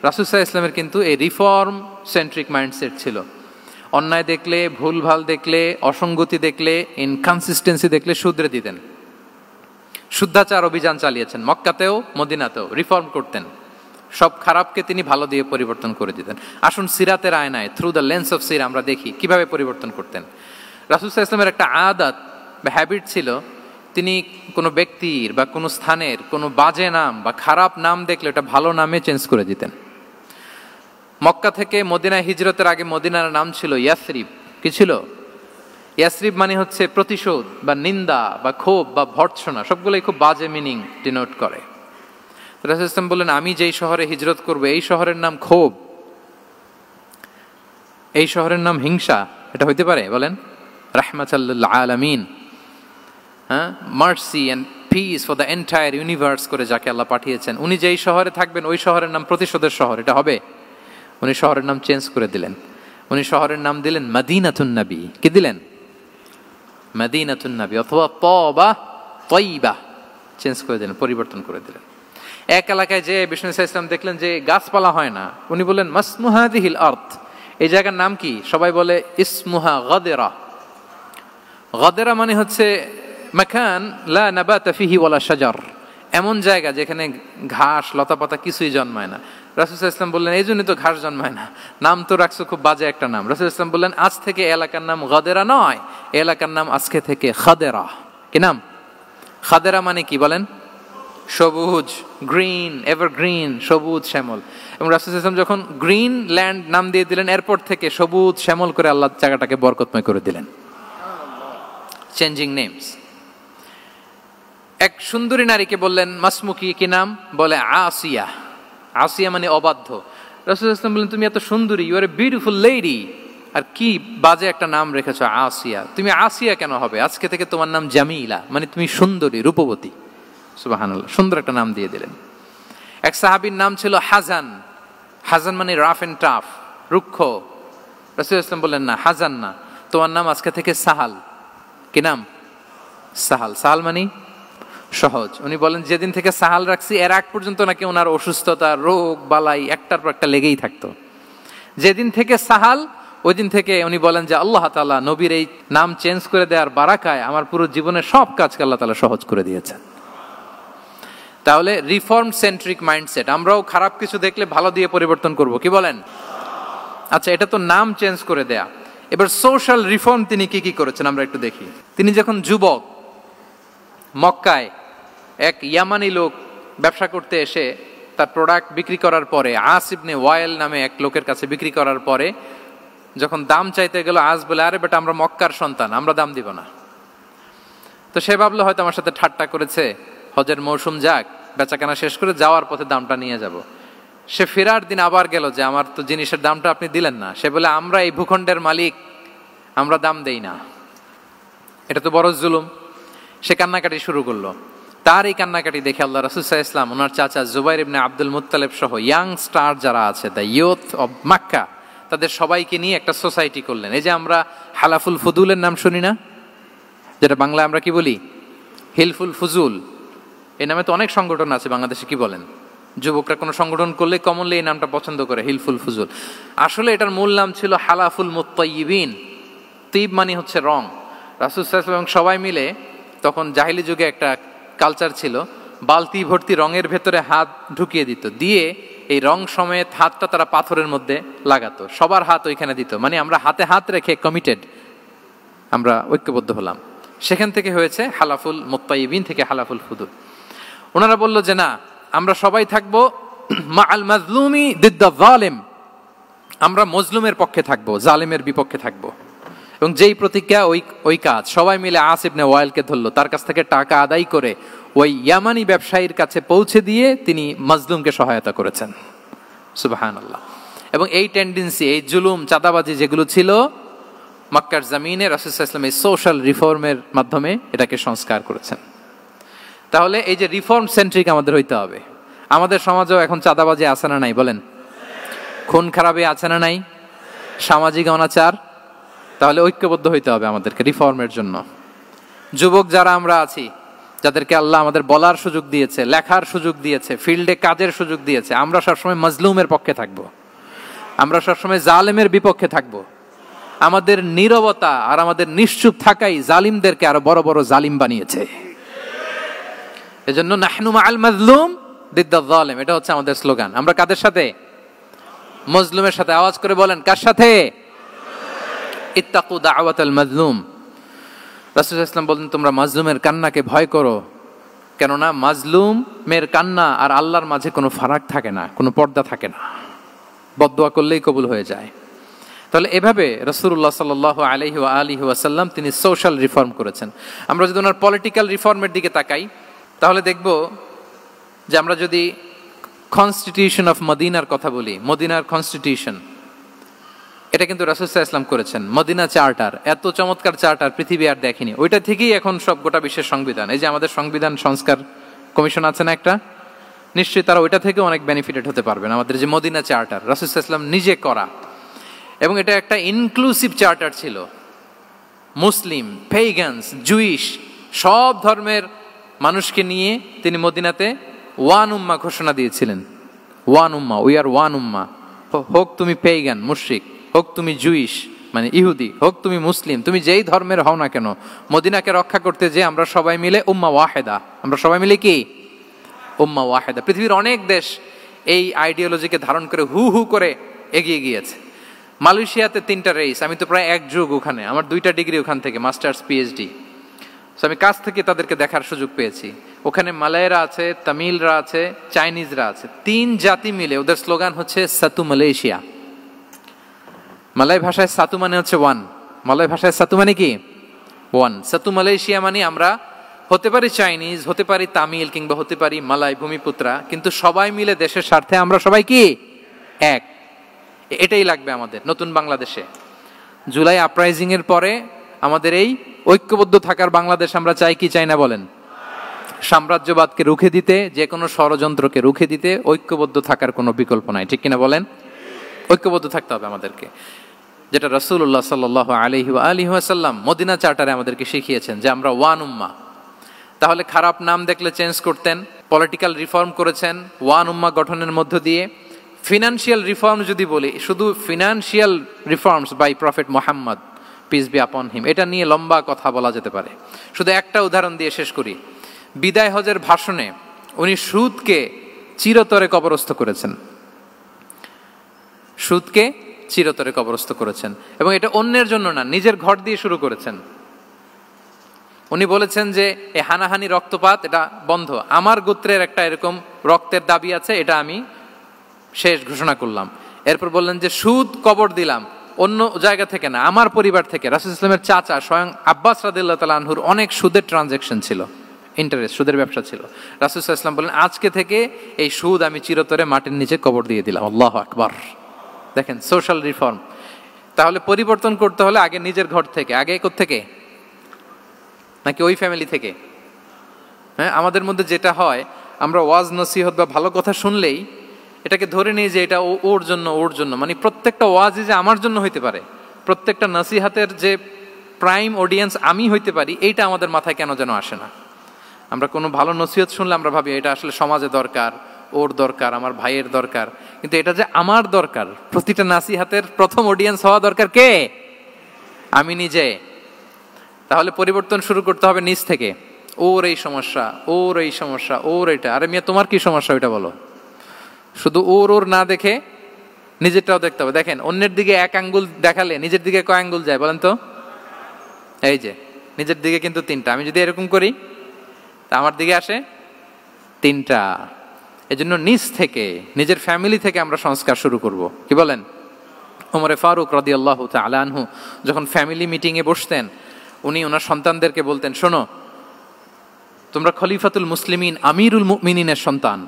রাসূল সাল্লাল্লাহু আলাইহি ওয়াসাল্লামের কিন্তু এই রিফর্ম সেন্ট্রিক মাইন্ডসেট ছিল। অন্যায় দেখলে, ভুলভাল দেখলে, অসঙ্গতি দেখলে, ইনকনসিস্টেন্সি দেখলে শুধরে দিতেন। শুদ্ধাচার অভিযান চালিয়েছেন মক্কাতেও, মদিনাতেও রিফর্ম করতেন। সব খারাপকে তিনি ভালো দিয়ে পরিবর্তন করে দিতেন। আসুন সিরাতের আয়নায়, থ্রু দ্য লেন্স অফ সিরা, আমরা দেখি কিভাবে পরিবর্তন করতেন। রাসূল সাল্লাল্লাহু আলাইহি ওয়াসাল্লামের একটা আদত বা হ্যাবিট ছিল, তিনি কোনো ব্যক্তির বা কোনো স্থানের কোনো বাজে নাম বা খারাপ নাম দেখলে ওটা ভালো নামে চেঞ্জ করে দিতেন। মক্কা থেকে মদিনায় হিজরতের আগে মদিনার নাম ছিল ইয়াসরিব। কি ছিল? ইয়াসরিব মানে হচ্ছে প্রতিশোধ বা নিন্দা বা ক্ষোভ বা ভর্ৎসনা, সবগুলোই খুব বাজে মিনিং ডিনোট করে। রাসূল সাল্লাল্লাহু আলাইহি ওয়াসাল্লাম বললেন, আমি যেই শহরে হিজরত করব এই শহরের নাম ক্ষোভ, এই শহরের নাম হিংসা, এটা হইতে পারে? বলেন। রাহমাতাল লিল আলামিন, হ্যাঁ, mercy and peace for the entire universe করে যাকে আল্লাহ পাঠিয়েছেন, উনি যেই শহরে থাকবেন ওই শহরের নাম প্রতিশোধের শহর, এটা হবে? উনি শহরের নাম চেঞ্জ করে দিলেন। উনি শহরের নাম দিলেন মদিনাতুন নবী। কি দিলেন? মদিনাতুন নবী, অথবা তওবা তয়্যিবা, চেঞ্জ করে দিলেন, পরিবর্তন করে দিলেন। এক এলাকায় যে বিষ্ণু ইসলাম দেখলেন যে গাছপালা হয় না, উনি বললেন মাসমু হাযিহিল আরদ, এই জায়গার নাম কি? সবাই বলে ইসমুহা গাদেরা। গাদেরা মানে হচ্ছে মাকান লা নাবাতা ফিহি ওয়ালা শাজার, এমন জায়গা যেখানে ঘাস লতাপাতা কিছুই জন্মায় না। রাসূল সাল্লাল্লাহু আলাইহি ওয়াসাল্লাম বললেন, এই জন্যই তো ঘাস জন্মায় না, নাম তো রাখছো খুব বাজে একটা নাম। রাসূল সাল্লাল্লাহু আলাইহি ওয়াসাল্লাম বললেন, আজ থেকে এলাকার নাম গাদেরা নয়, এলাকার নাম আজকে থেকে খাদেরা। কি নাম? খাদেরা মানে কি বলেন? সবুজ, গ্রিন, এভারগ্রিন, সবুজ শ্যামল। এবং রাসূল সাল্লাল্লাহু আলাইহি ওয়াসাল্লাম যখন গ্রিন ল্যান্ড নাম দিয়ে দিলেন, এরপর থেকে সবুজ শ্যামল করে আল্লাহ জায়গাটাকে বরকতময় করে দিলেন। Changing names. এক সুন্দরী নারীকে বললেন মাসমুকি, কি নাম? বলে আসিয়া। আসিয়া মানে অবাধ্য। রাসূল সাল্লাল্লাহু আলাইহি ওয়াসাল্লাম বললেন, তুমি এত সুন্দরী, you are a beautiful lady, আর কি বাজে একটা নাম রেখেছো আসিয়া। তুমি আসিয়া কেন হবে? আজকে থেকে তোমার নাম জামিলা, মানে তুমি সুন্দরী, রূপবতী। সুবহানাল্লাহ, সুন্দর একটা নাম দিয়ে দিলেন। এক সাহাবীর নাম ছিল হাজান। হাজান মানে রাফ এন্ড টাফ, রুক্ষ। রাসূল সাল্লাল্লাহু আলাইহি ওয়াসাল্লাম বললেন, না, হাজান না, তোমার নাম আজকে থেকে সাহাল। কি নাম? সাহাল। সাহাল মানে সহজ। উনি বলেন, যেদিন থেকে সাহাল রাখছি এর আগ পর্যন্ত নাকি ওনার অসুস্থতা, রোগ বালাই একটার পর একটা লেগেই থাকতো। যেদিন থেকে সাহাল, ওই দিন থেকে উনি বলেন যে আল্লাহ তাআলা নবীর এই নাম চেঞ্জ করে দেওয়ার বারাকায় আমার পুরো জীবনের সব কাজকে আল্লাহ তাআলা সহজ করে দিয়েছেন। তাহলে রিফর্ম সেন্ট্রিক মাইন্ডসেট, আমরাও খারাপ কিছু দেখলে ভালো দিয়ে পরিবর্তন করব। কি বলেন? আচ্ছা, এটা তো নাম চেঞ্জ করে দেয়া। এবার সোশ্যাল রিফর্ম তিনি কি কি করেছেন আমরা একটু দেখি। তিনি যখন যুবক, মক্কায় এক ইয়ামানি লোক ব্যবসা করতে এসে তার প্রোডাক্ট বিক্রি করার পরে, আস ইবনে ওয়াইল নামে এক লোকের কাছে বিক্রি করার পরে যখন দাম চাইতে গেল, আস বলে, আরে বেটা, আমরা মক্কার সন্তান, আমরা দাম দিব না। তো সে ভাবলো হয়তো আমার সাথে ঠাট্টা করেছে, হজের মৌসুম যাক, বেচাকেনা শেষ করে যাওয়ার পথে দামটা নিয়ে যাব। সে ফেরার দিন আবার গেল যে আমার তো জিনিসের দামটা আপনি দিলেন না। সে বলে, আমরা এই ভূখণ্ডের মালিক, আমরা দাম দেই না, এটা তো বড় জুলুম। সে কান্নাকাটি শুরু করলো। তার এই কান্নাকাটি দেখে আল্লাহ রাসূল সাল্লাল্লাহু আলাইহি ওয়াসাল্লাম, ওনার চাচা জুবাইর ইবনে আব্দুল মুত্তালিব সহ ইয়াং স্টার যারা আছে, দ্য ইয়ুথ অব মক্কা, তাদের সবাইকে নিয়ে একটা সোসাইটি করলেন। এই যে আমরা হালাফুল ফুদুলের নাম শুনি না, যেটা বাংলায় আমরা কি বলি? হিলফুল ফুজুল। এই নামে তো অনেক সংগঠন আছে বাংলাদেশে। কি বলেন? যুবকরা কোনো সংগঠন করলে কমনলি এই নামটা পছন্দ করে, হিলফুল ফুজুল। আসলে এটার মূল নাম ছিল হালাফুল মুত্তাইয়িবিন। তিব মানে হচ্ছে রং। রাসূল সাল্লাল্লাহু আলাইহি ওয়াসাল্লাম সবাই মিলে, তখন জাহিলি যুগে একটা কালচার ছিল, বালতি ভর্তি রঙের ভেতরে হাত ঢুকিয়ে দিত, দিয়ে এই রং সমেত হাতটা তারা পাথরের মধ্যে লাগাতো, সবার হাত ওইখানে দিত, মানে আমরা হাতে হাত রেখে কমিটেড, আমরা ঐক্যবদ্ধ হলাম। সেখান থেকে হয়েছে হালাফুল মুত্তাইবিন থেকে হালাফুল ফুদুল। ওনারা বলল যে না, আমরা সবাই থাকবো মা আল মাজলুমি দিদ্দা জালেম, আমরা মজলুমের পক্ষে থাকবো, জালেমের বিপক্ষে থাকবো। এবং যেই প্রতিজ্ঞা ওই কাজ, সবাই মিলে আস ইবনে ওয়াইলকে ধরলো, তার কাছ থেকে টাকা আদায় করে ওই ইয়ামানি ব্যবসায়ীর কাছে পৌঁছে দিয়ে তিনি মাজলুমকে সহায়তা করেছেন। সুবহানাল্লাহ। এবং এই টেন্ডেন্সি, এই জুলুম, চাঁদাবাজি যেগুলো ছিল মক্কার জমিনে, রাসূল সাল্লাল্লাহু আলাইহি ওয়াসাল্লাম এই সোশ্যাল রিফর্মের মাধ্যমে এটাকে সংস্কার করেছেন। তাহলে এই যে রিফর্ম সেন্ট্রিক আমাদের হইতে হবে। আমাদের সমাজেও এখন চাঁদাবাজি আছে না নাই বলেন? খুন খারাপি আছে না নাই? সামাজিক অনাচার? তাহলে ঐক্যবদ্ধ হইতে হবে আমাদেরকে রিফর্মের জন্য। যুবক যারা আমরা আছি, যাদেরকে আল্লাহ আমাদের বলার সুযোগ দিয়েছে, লেখার সুযোগ দিয়েছে, ফিল্ডে কাজের সুযোগ দিয়েছে, আমরা সবসময় মজলুমের পক্ষে থাকবো, আমরা সবসময় জালেমের বিপক্ষে থাকবো। আমাদের নীরবতা আর আমাদের নিশ্চুপ থাকাই জালিমদেরকে আরো বড় বড় জালিম বানিয়েছে। এজন্য নাহনু মাআল মাজলুম দিদ্দা যালিম, এটা হচ্ছে আমাদের স্লোগান। আমরা কাদের সাথে? মজলুমের সাথে। আওয়াজ করে বলেন, কার সাথে? ইত্তাকু দাওয়াতাল মাজলুম। রাসূল সাল্লাল্লাহু আলাইহি ওয়াসাল্লাম বলেন, তোমরা মাজলুমের কান্নাকে ভয় করো, কেননা মাজলুমের কান্না আর আল্লাহর মাঝে কোনো ফারাক থাকে না, কোনো পর্দা থাকে না, বদদোয়া করলেই কবুল হয়ে যায়। তাহলে এভাবে রাসূলুল্লাহ সাল্লাল্লাহু আলাইহি ওয়া আলিহি ওয়াসাল্লাম তিনি সোশ্যাল রিফর্ম করেছেন। আমরা যদি ওনার পলিটিক্যাল রিফর্মের দিকে তাকাই, তাহলে দেখব যে আমরা যদি কনস্টিটিউশন অফ মদিনার কথা বলি, মদিনার কনস্টিটিউশন, এটা কিন্তু রাসূল সাল্লাল্লাহু আলাইহি ওয়াসাল্লাম করেছেন। মদিনা চার্টার, এত চমৎকার চার্টার পৃথিবী আর দেখেনি। ওইটা থেকেই এখন সব গোটা বিশ্বের সংবিধান। এই যে আমাদের সংবিধান সংস্কার কমিশন আছে না একটা, নিশ্চয়ই তারা ওইটা থেকে অনেক বেনিফিটেড হতে পারবেন। আমাদের যে মদিনা চার্টার রাসূল সাল্লাল্লাহু আলাইহি ওয়াসাল্লাম নিজে করা, এবং এটা একটা ইনক্লুসিভ চার্টার ছিল। মুসলিম, পেগানস, জুইশ, সব ধর্মের মানুষকে নিয়ে তিনি মদিনাতে ওয়ান উম্মা ঘোষণা দিয়েছিলেন। One Umma, we are one উম্মা। হোক তুমি পেগান মুশরিক, হোক তুমি জুইশ মানে ইহুদি, হোক তুমি মুসলিম, তুমি যেই ধর্মের হও না কেন, মদিনাকে রক্ষা করতে যে আমরা সবাই মিলে উম্মা ওয়াহেদা, আমরা সবাই মিলে কি উম্মা ওয়াহেদা। পৃথিবীর অনেক দেশ এই আইডিওলজিকে ধারণ করে হু হু করে এগিয়ে গিয়েছে। মালয়েশিয়াতে 3টা রেস, আমি তো প্রায় এক যুগ ওখানে, আমার 2টা ডিগ্রি ওখান থেকে, মাস্টার্স পিএইচডি। সো আমি কাছ থেকে তাদেরকে দেখার সুযোগ পেয়েছি। ওখানে মালয়েরা আছে, তামিলরা আছে, চাইনিজরা আছে, 3 জাতি মিলে ওদের স্লোগান হচ্ছে সাতু মালয়েশিয়া। মালয় ভাষায় সাতু মানে হচ্ছে ওয়ান, মালয় ভাষায় সাতু মানে কি ওয়ান। সাতু মালয়েশিয়া মানে আমরা হতে পারি চাইনিজ, হতে পারি তামিল, কিংবা হতে পারি মালয় ভূমিপুত্রা, কিন্তু সবাই মিলে দেশের স্বার্থে আমরা সবাই কি এক। এটাই লাগবে আমাদের নতুন বাংলাদেশে। জুলাই আপরাইজিং এর পরে আমাদের এই ঐক্যবদ্ধ থাকার বাংলাদেশ আমরা চাই কি চাই না বলেন? সাম্রাজ্যবাদকে রুখে দিতে, যে কোনো ষড়যন্ত্রকে রুখে দিতে ঐক্যবদ্ধ থাকার কোনো বিকল্প নাই, ঠিক কিনা বলেন? ঐক্যবদ্ধ থাকতে হবে আমাদেরকে, যেটা রাসূলুল্লাহ সাল্লাল্লাহু আলাইহি ওয়া আলিহি ওয়াসাল্লাম মদিনা চার্টারে আমাদেরকে শিখিয়েছেন যে আমরা ওয়ান উম্মাহ। তাহলে খারাপ নাম দেখলে চেঞ্জ করতেন, পলিটিক্যাল রিফর্ম করেছেন ওয়ান উম্মাহ গঠনের মধ্য দিয়ে। ফিনান্সিয়াল রিফর্ম যদি বলি, শুধু financial reforms by prophet Muhammad peace be upon him, এটা নিয়ে লম্বা কথা বলা যেতে পারে। শুধু একটা উদাহরণ দিয়ে শেষ করি। বিদায় হজের ভাষণে উনি সুদকে চিরতরে কবরস্থ করেছেন, সুদকে চিরতরে কবরস্থ করেছেন, এবং এটা অন্যের জন্য না, নিজের ঘর দিয়ে শুরু করেছেন। উনি বলেছেন যে এই হানাহানি, রক্তপাত এটা বন্ধ, আমার গোত্রের একটা এরকম রক্তের দাবি আছে, এটা আমি শেষ ঘোষণা করলাম। এরপর বললেন যে সুদ কবর দিলাম, অন্য জায়গা থেকে না, আমার পরিবার থেকে। রাসূল ইসলামের চাচা স্বয়ং আব্বাস রাদিয়াল্লাহু তাআলা আনহুর অনেক সুদের ট্রানজাকশন ছিল, ইন্টারেস্ট, সুদের ব্যবসা ছিল। রাসূল সাল্লাল্লাহু আলাইহি ওয়াসাল্লাম বলেন আজকে থেকে এই সুদ আমি চিরতরে মাটির নিচে কবর দিয়ে দিলাম। আল্লাহু আকবার। দেখেন সোশ্যাল রিফর্ম। তাহলে পরিবর্তন করতে হলে আগে নিজের ঘর থেকে, আগে কোত্থেকে? নাকি ওই ফ্যামিলি থেকে? হ্যাঁ, আমাদের মধ্যে যেটা হয়, আমরা ওয়াজ নসিহত বা ভালো কথা শুনলেই এটাকে ধরে নিই যে এটা ওর জন্য, ওর জন্য, মানে প্রত্যেকটা ওয়াজই যে আমার জন্য হইতে পারে, প্রত্যেকটা নসিহাতের যে প্রাইম অডিয়েন্স আমি হইতে পারি, এইটা আমাদের মাথায় কেন যেন আসে না। আমরা কোনো ভালো নসিহত শুনলে আমরা ভাবি এটা আসলে সমাজে দরকার, ওর দরকার, আমার ভাইয়ের দরকার, কিন্তু এটা যে আমার দরকার, প্রতিটা নাসিহাতের প্রথম অডিয়েন্স হওয়া দরকার কে? আমি নিজে। তাহলে পরিবর্তন শুরু করতে হবে নিজ থেকে। ওর এই সমস্যা, ওর এই সমস্যা, ওর এটা, আরে মিয়া তোমার কি সমস্যা ওইটা বলো। শুধু ওর ওর না দেখে নিজেরটাও দেখতে হবে। দেখেন, অন্যের দিকে এক আঙ্গুল দেখালে নিজের দিকে কয় আঙ্গুল যায় বলেন তো? এই যে নিজের দিকে কিন্তু 3টা। আমি যদি এরকম করি তা আমার দিকে আসে 3টা। এজন্য নিজ থেকে, নিজের ফ্যামিলি থেকে আমরা সংস্কার শুরু করব। কি বলেন? ওমরে ফারুক রাদিয়াল্লাহু তাআলা আনহু যখন ফ্যামিলি মিটিংয়ে বসতেন, উনি ওনার সন্তানদেরকে বলতেন, শোনো, তোমরা খলিফাতুল মুসলিমিন, আমিরুল মুমিনিনের সন্তান।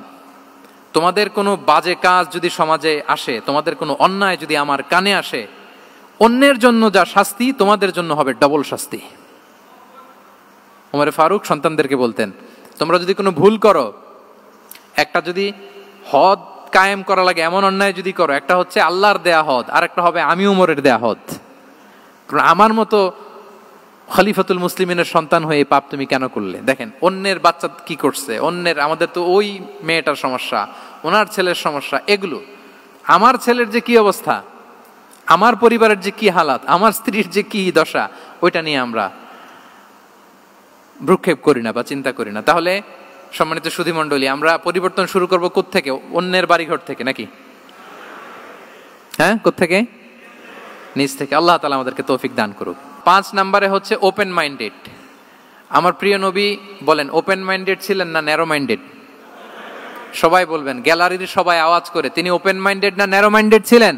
তোমাদের কোনো বাজে কাজ যদি সমাজে আসে, তোমাদের কোনো অন্যায় যদি আমার কানে আসে, অন্যের জন্য যা শাস্তি তোমাদের জন্য হবে ডবল শাস্তি। ওমরে ফারুক সন্তানদেরকে বলতেন, তোমরা যদি কোনো ভুল করো, একটা যদি হদ কায়েম করা লাগে এমন অন্যায় যদি করো, একটা হচ্ছে আল্লাহর দেয়া হদ, আর একটা হবে আমি উমরের দেয়া হদ। আমার মতো খলিফাতুল মুসলিমিনের সন্তান হয়ে পাপ তুমি কেন করলে? দেখেন অন্যের বাচ্চা কি করছে, অন্যের, আমাদের তো ওই মেয়েটার সমস্যা, ওনার ছেলের সমস্যা, এগুলো আমার ছেলের যে কি অবস্থা, আমার পরিবারের যে কি হালাত, আমার স্ত্রীর যে কি দশা, ওইটা নিয়ে আমরা ভ্রুক্ষেপ করি না বা চিন্তা করি না। তাহলে সম্মানিত সুধীমণ্ডলী, আমরা পরিবর্তন শুরু করব কোত্থেকে? অন্যের বাড়িঘর থেকে নাকি? হ্যাঁ, কোত্থেকে? নিজ থেকে। আল্লাহ তাআলা আমাদেরকে তৌফিক দান করুক। 5 নম্বরে হচ্ছে ওপেন মাইন্ডেড। আমার প্রিয় নবী বলেন, ওপেন মাইন্ডেড ছিলেন না ন্যারো মাইন্ডেড? সবাই বলবেন, গ্যালারির সবাই আওয়াজ করে, তিনি ওপেন মাইন্ডেড না ন্যারো মাইন্ডেড ছিলেন?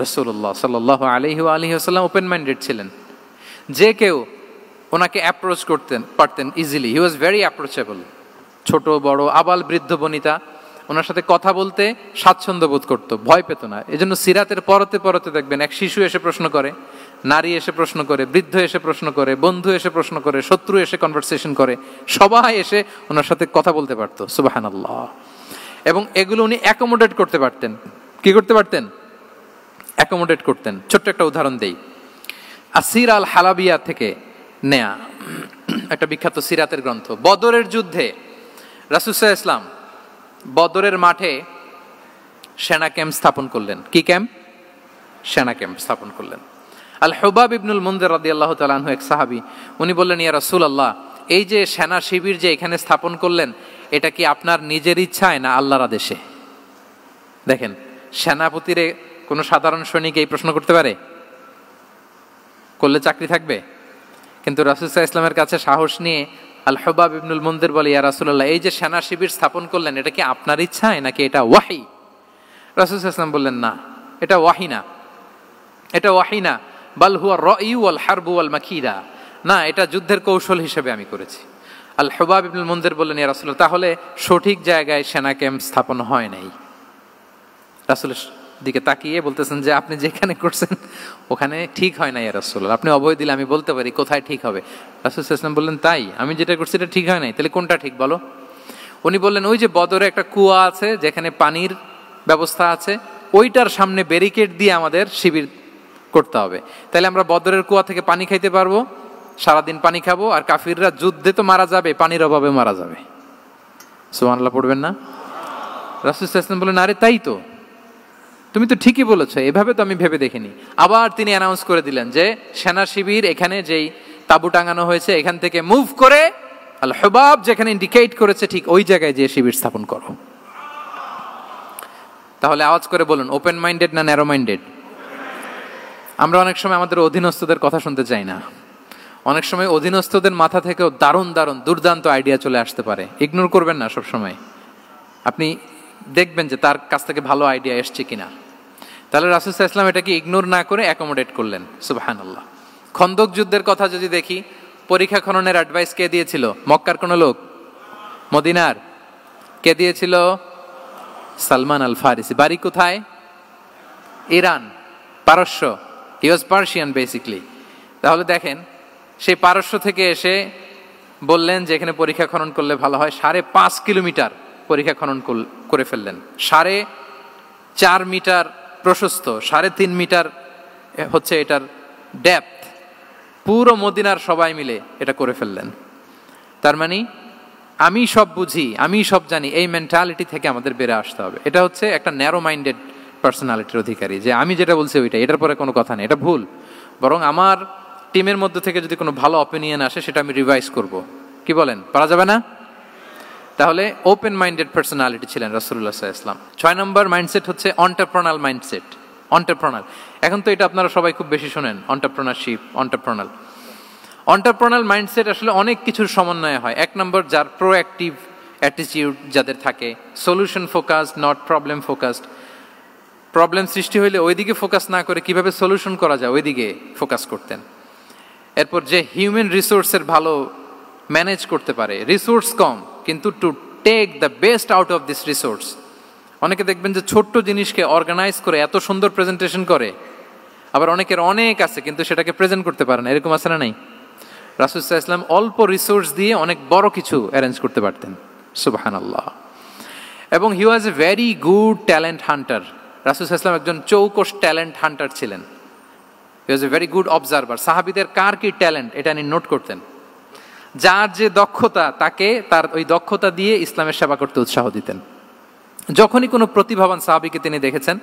রাসূলুল্লাহ সাল্লাল্লাহু আলাইহি ওয়া আলিহি ওয়াসাল্লাম ওপেন মাইন্ডেড ছিলেন। যে কেউ ওনাকে অ্যাপ্রোচ করতেন পারতেন easily. He was very approachable. ছোট বড় আবাল বৃদ্ধ বনিতা ওনার সাথে কথা বলতে স্বাচ্ছন্দ্য বোধ করতো, ভয় পেত না। এজন্য সিরাতের পরতে পরতে দেখবেন এক শিশু এসে প্রশ্ন করে, নারী এসে প্রশ্ন করে, বৃদ্ধ এসে প্রশ্ন করে, বন্ধু এসে প্রশ্ন করে, শত্রু এসে কনভারসেশন করে, সবাই এসে ওনার সাথে কথা বলতে পারতো। সুবহানাল্লাহ। এবং এগুলো উনি অ্যাকোমোডেট করতে পারতেন। কি করতে পারতেন? অ্যাকোমোডেট করতেন। ছোট্ট একটা উদাহরণ দেই, আসির আল হালাবিয়া থেকে নেয়া একটা বিখ্যাত সিরাতের গ্রন্থ। বদরের যুদ্ধে রাসূল সাল্লাল্লাহু আলাইহি ওয়াসাল্লাম বদরের মাঠে সেনা ক্যাম্প স্থাপন করলেন। কি ক্যাম্প? সেনা ক্যাম্প স্থাপন করলেন। আল হুবাব ইবনুল মুনজির রাদিয়াল্লাহু তাআলা আনহু এক সাহাবী, উনি বললেন, ইয়া রাসূলুল্লাহ, এই যে সেনা শিবির যে এখানে স্থাপন করলেন, এটা কি আপনার নিজের ইচ্ছায় না আল্লাহর আদেশে? দেখেন, সেনাপতিরে কোনো সাধারণ সৈনিক এই প্রশ্ন করতে পারে? করলে চাকরি থাকবে? কিন্তু রাসূল সাল্লাল্লাহু আলাইহি ওয়াসাল্লামের কাছে সাহস নিয়ে আল হুবাব ইবনুল মুনজির বলে, ইয়া রাসূলুল্লাহ, এই যে সেনা শিবির স্থাপন করলেন, এটা কি আপনার ইচ্ছায় নাকি এটা ওয়াহী? রাসূল সাল্লাল্লাহু আলাইহি ওয়াসাল্লাম বললেন, না, এটা ওয়াহী না, এটা ওয়াহী না, বাল হুয়া রায়ু ওয়াল হারবু ওয়াল মাকিদা, না, এটা যুদ্ধের কৌশল হিসেবে আমি করেছি। আল হুবাব ইবনুল মুনজির বললেন, ইয়া রাসূলুল্লাহ, তাহলে সঠিক জায়গায় সেনা ক্যাম্প স্থাপন হয় নাই। রাসূলের দিকে তাকিয়ে বলতেছেন যে আপনি যেখানে করছেন ওখানে ঠিক হয় না ইয়া রাসূলুল্লাহ, আপনি অভয় দিলে আমি বলতে পারি কোথায় ঠিক হবে। রাসূল সাল্লাল্লাহু আলাইহি ওয়াসাল্লাম বললেন, তাই? আমি যেটা করছি এটা ঠিক হয় নাই, তাহলে কোনটা ঠিক বলো? উনি বললেন, ওই যে বদরে একটা কুয়া আছে যেখানে পানির ব্যবস্থা আছে, ওইটার সামনে ব্যারিকেড দিয়ে আমাদের শিবির করতে হবে। তাহলে আমরা বদরের কুয়া থেকে পানি খাইতে পারবো, সারাদিন পানি খাবো, আর কাফিররা যুদ্ধে তো মারা যাবে, পানির অভাবে মারা যাবে। সুবহানাল্লাহ পড়বেন না? রাসূল সাল্লাল্লাহু আলাইহি ওয়াসাল্লাম বললেন, আরে তাই তো, তুমি তো ঠিকই বলেছো, এভাবে তো আমি ভেবে দেখিনি। আবার তিনি অ্যানাউন্স করে দিলেন যে সেনা শিবির এখানে যেই তাঁবু টাঙানো হয়েছে এখান থেকে মুভ করে আল হুবাব যেখানে ইন্ডিকেট করেছে ঠিক ওই জায়গায় যে শিবির স্থাপন করো। তাহলে আওয়াজ করে বলুন, ওপেন মাইন্ডেড না ন্যারো মাইন্ডেড? আমরা অনেক সময় আমাদের অধীনস্থদের কথা শুনতে চাই না। অনেক সময় অধীনস্থদের মাথা থেকেও দারুণ দারুণ দুর্দান্ত আইডিয়া চলে আসতে পারে। ইগনোর করবেন না সব সময়, আপনি দেখবেন যে তার কাছ থেকে ভালো আইডিয়া এসছে কিনা। তাহলে রাসূল সাল্লাল্লাহু আলাইহি ওয়াসাল্লাম এটাকে ইগনোর না করে অ্যাকোমোডেট করলেন। সুবহানাল্লাহ। খন্দক যুদ্ধের কথা যদি দেখি, পরীক্ষা খননের অ্যাডভাইস কে দিয়েছিল? মক্কার কোন লোক? মদিনার? কে দিয়েছিল? সালমান আল ফারিসি। বাড়ি কোথায়? ইরান, পারস্য। হি ওয়াজ পার্সিয়ান বেসিকলি। তাহলে দেখেন, সেই পারস্য থেকে এসে বললেন যে এখানে পরীক্ষা খনন করলে ভালো হয়। 5.5 কিলোমিটার পরীক্ষা খনন করে ফেললেন। 4.5 মিটার প্রশস্ত, 3.5 মিটার হচ্ছে এটার ডেপথ। পুরো মদিনার সবাই মিলে এটা করে ফেললেন। তার মানে আমি সব বুঝি, আমি সব জানি, এই মেন্টালিটি থেকে আমাদের বেড়ে আসতে হবে। এটা হচ্ছে একটা ন্যারো মাইন্ডেড পার্সোনালিটির অধিকারী, যে আমি যেটা বলছি ওইটা, এটার পরে কোনো কথা নেই, এটা ভুল। বরং আমার টিমের মধ্যে থেকে যদি কোনো ভালো অপিনিয়ন আসে সেটা আমি রিভাইজ করব। কি বলেন, পারা যাবে না? তাহলে ওপেন মাইন্ডেড পার্সোনালিটি ছিলেন রাসূলুল্লাহ সাল্লাল্লাহু আলাইহি ওয়াসাল্লাম। 6 নম্বর মাইন্ডসেট হচ্ছে এন্টারপ্রেনাল মাইন্ডসেট। এন্টারপ্রেনাল, এখন তো এটা আপনারা সবাই খুব বেশি শোনেন, এন্টারপ্রেনারশিপ, এন্টারপ্রেনাল মাইন্ডসেট আসলে অনেক কিছুর সমন্বয় হয়। 1 নম্বর, যার প্রোঅ্যাক্টিভ অ্যাটিটিউড যাদের থাকে, solution focused, not problem focused. Problem সৃষ্টি হইলে ওইদিকে ফোকাস না করে কিভাবে সলিউশন করা যায় ওইদিকে ফোকাস করতেন। এরপর যে হিউম্যান রিসোর্সের ভালো ম্যানেজ করতে পারে, রিসোর্স কম কিন্তু to take the best out of this resource. অনেকে দেখবেন যে ছোট্ট জিনিসকে অর্গানাইজ করে এত সুন্দর প্রেজেন্টেশন করে, আবার অনেকের অনেক আছে কিন্তু সেটাকে প্রেজেন্ট করতে পারে না, এরকম আছে না নাই? রাসূল সাল্লাল্লাহু আলাইহি ওয়াসাল্লাম অল্প রিসোর্স দিয়ে অনেক বড় কিছু অ্যারেঞ্জ করতে পারতেন, সুবহানাল্লাহ। এবং he was a very good talent hunter. রাসূল সাল্লাল্লাহু আলাইহি ওয়াসাল্লাম একজন চৌকস ট্যালেন্ট হান্টার ছিলেন। He was a very good observer. সাহাবীদের কার কি ট্যালেন্ট এটা তিনি নোট করতেন। যার যে দক্ষতা তাকে তার ওই দক্ষতা দিয়ে ইসলামের সেবা করতে উৎসাহ দিতেন। যখনই কোনো প্রতিভাবান সাহাবীকে তিনি দেখেছেন,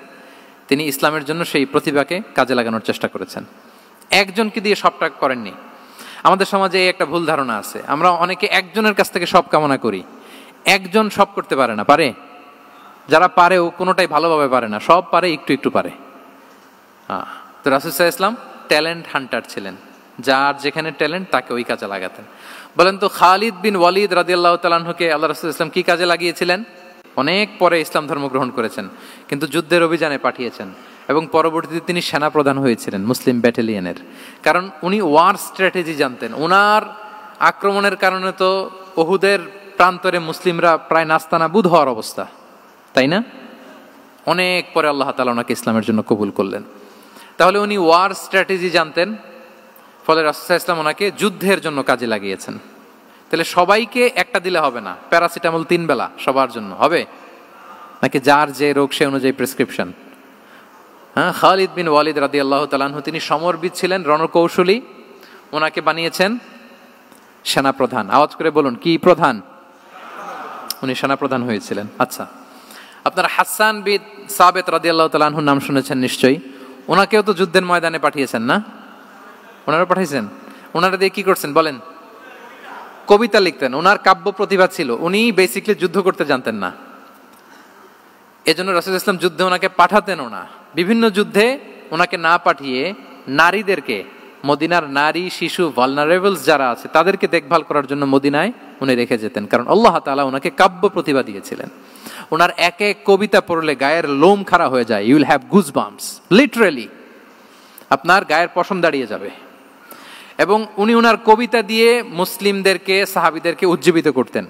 তিনি ইসলামের জন্য সেই প্রতিভাকে কাজে লাগানোর চেষ্টা করেছেন। একজনকে দিয়ে সবটা করেননি। আমাদের সমাজে এই একটা ভুল ধারণা আছে, আমরা অনেকে একজনের কাছ থেকে সব কামনা করি। একজন সব করতে পারে না, পারে? যারা পারেও কোনোটাই ভালোভাবে পারে না, সব পারে একটু একটু পারে। তো রাসূল সাল্লাল্লাহু আলাইহি ওয়াসাল্লাম ট্যালেন্ট হান্টার ছিলেন, যার যেখানে ট্যালেন্ট তাকে ওই কাজে লাগাতেন। বলেন তো খালিদ বিন ওয়ালিদ রাদিয়াল্লাহু তাআলা আনহুকে আল্লাহ রাসূল সাল্লাল্লাহু আলাইহি ওয়াসাল্লাম কি কাজে লাগিয়েছিলেন? অনেক পরে ইসলাম ধর্ম গ্রহণ করেছেন, কিন্তু যুদ্ধের অভিযানে পাঠিয়েছেন এবং পরবর্তীতে তিনি সেনাপ্রধান হয়েছিলেন মুসলিম ব্যাটালিয়নের। কারণ উনি ওয়ার স্ট্র্যাটেজি জানতেন। ওনার আক্রমণের কারণে তো উহুদের প্রান্তরে মুসলিমরা প্রায় নাস্তানাবুদ হওয়ার অবস্থা, তাই না? অনেক পরে আল্লাহ তাআলা ওনাকে ইসলামের জন্য কবুল করলেন। তাহলে উনি ওয়ার স্ট্র্যাটেজি জানতেন, ফলে রাসূল সাল্লাল্লাহু আলাইহি ওয়াসাল্লাম ওনাকে যুদ্ধের জন্য কাজে লাগিয়েছেন। তাহলে সবাইকে একটা দিলে হবে না, প্যারাসিটামল 3 বেলা সবার জন্য হবে নাকি যার যে রোগ সে অনুযায়ী প্রেসক্রিপশন? হ্যাঁ, খালিদ বিন ওয়ালিদ রাদিয়াল্লাহু তাআলা আনহু তিনি সমরবিদ ছিলেন, রণকৌশলী। ওনাকে বানিয়েছেন সেনাপ্রধান। আওয়াজ করে বলুন, কি প্রধান? উনি সেনাপ্রধান হয়েছিলেন। আচ্ছা, আপনারা হাসান বিন সাবিত রাদিয়াল্লাহু তাআলা আনহুর নাম শুনেছেন নিশ্চয়ই। ওনাকেও তো যুদ্ধের ময়দানে পাঠিয়েছেন না? ওনারা পাঠিয়েছেন। ওনারা দিয়ে কি করছেন বলেন? কবিতা লিখতেন। ওনার কাব্য প্রতিভা ছিল। উনি বেসিক্যালি যুদ্ধ করতে জানতেন না, এজন্য রাসূল সাল্লাল্লাহু আলাইহি ওয়াসাল্লাম যুদ্ধে ওনাকে পাঠাতেনও না। বিভিন্ন যুদ্ধে ওনাকে না পাঠিয়ে নারীদেরকে, মদিনার নারী শিশু ভালনারেবলস যারা আছে তাদেরকে দেখভাল করার জন্য মদিনায় উনি রেখে যেতেন, কারণ আল্লাহ তাআলা ওনাকে কাব্য প্রতিভা দিয়েছিলেন। ওনার এক এক কবিতা পড়লে গায়ের লোম খাড়া হয়ে যায়, you will have goosebumps, literally আপনার গায়ের পশম দাঁড়িয়ে যাবে। এবং উনি ওনার কবিতা দিয়ে মুসলিমদেরকে, সাহাবীদেরকে উজ্জীবিত করতেন।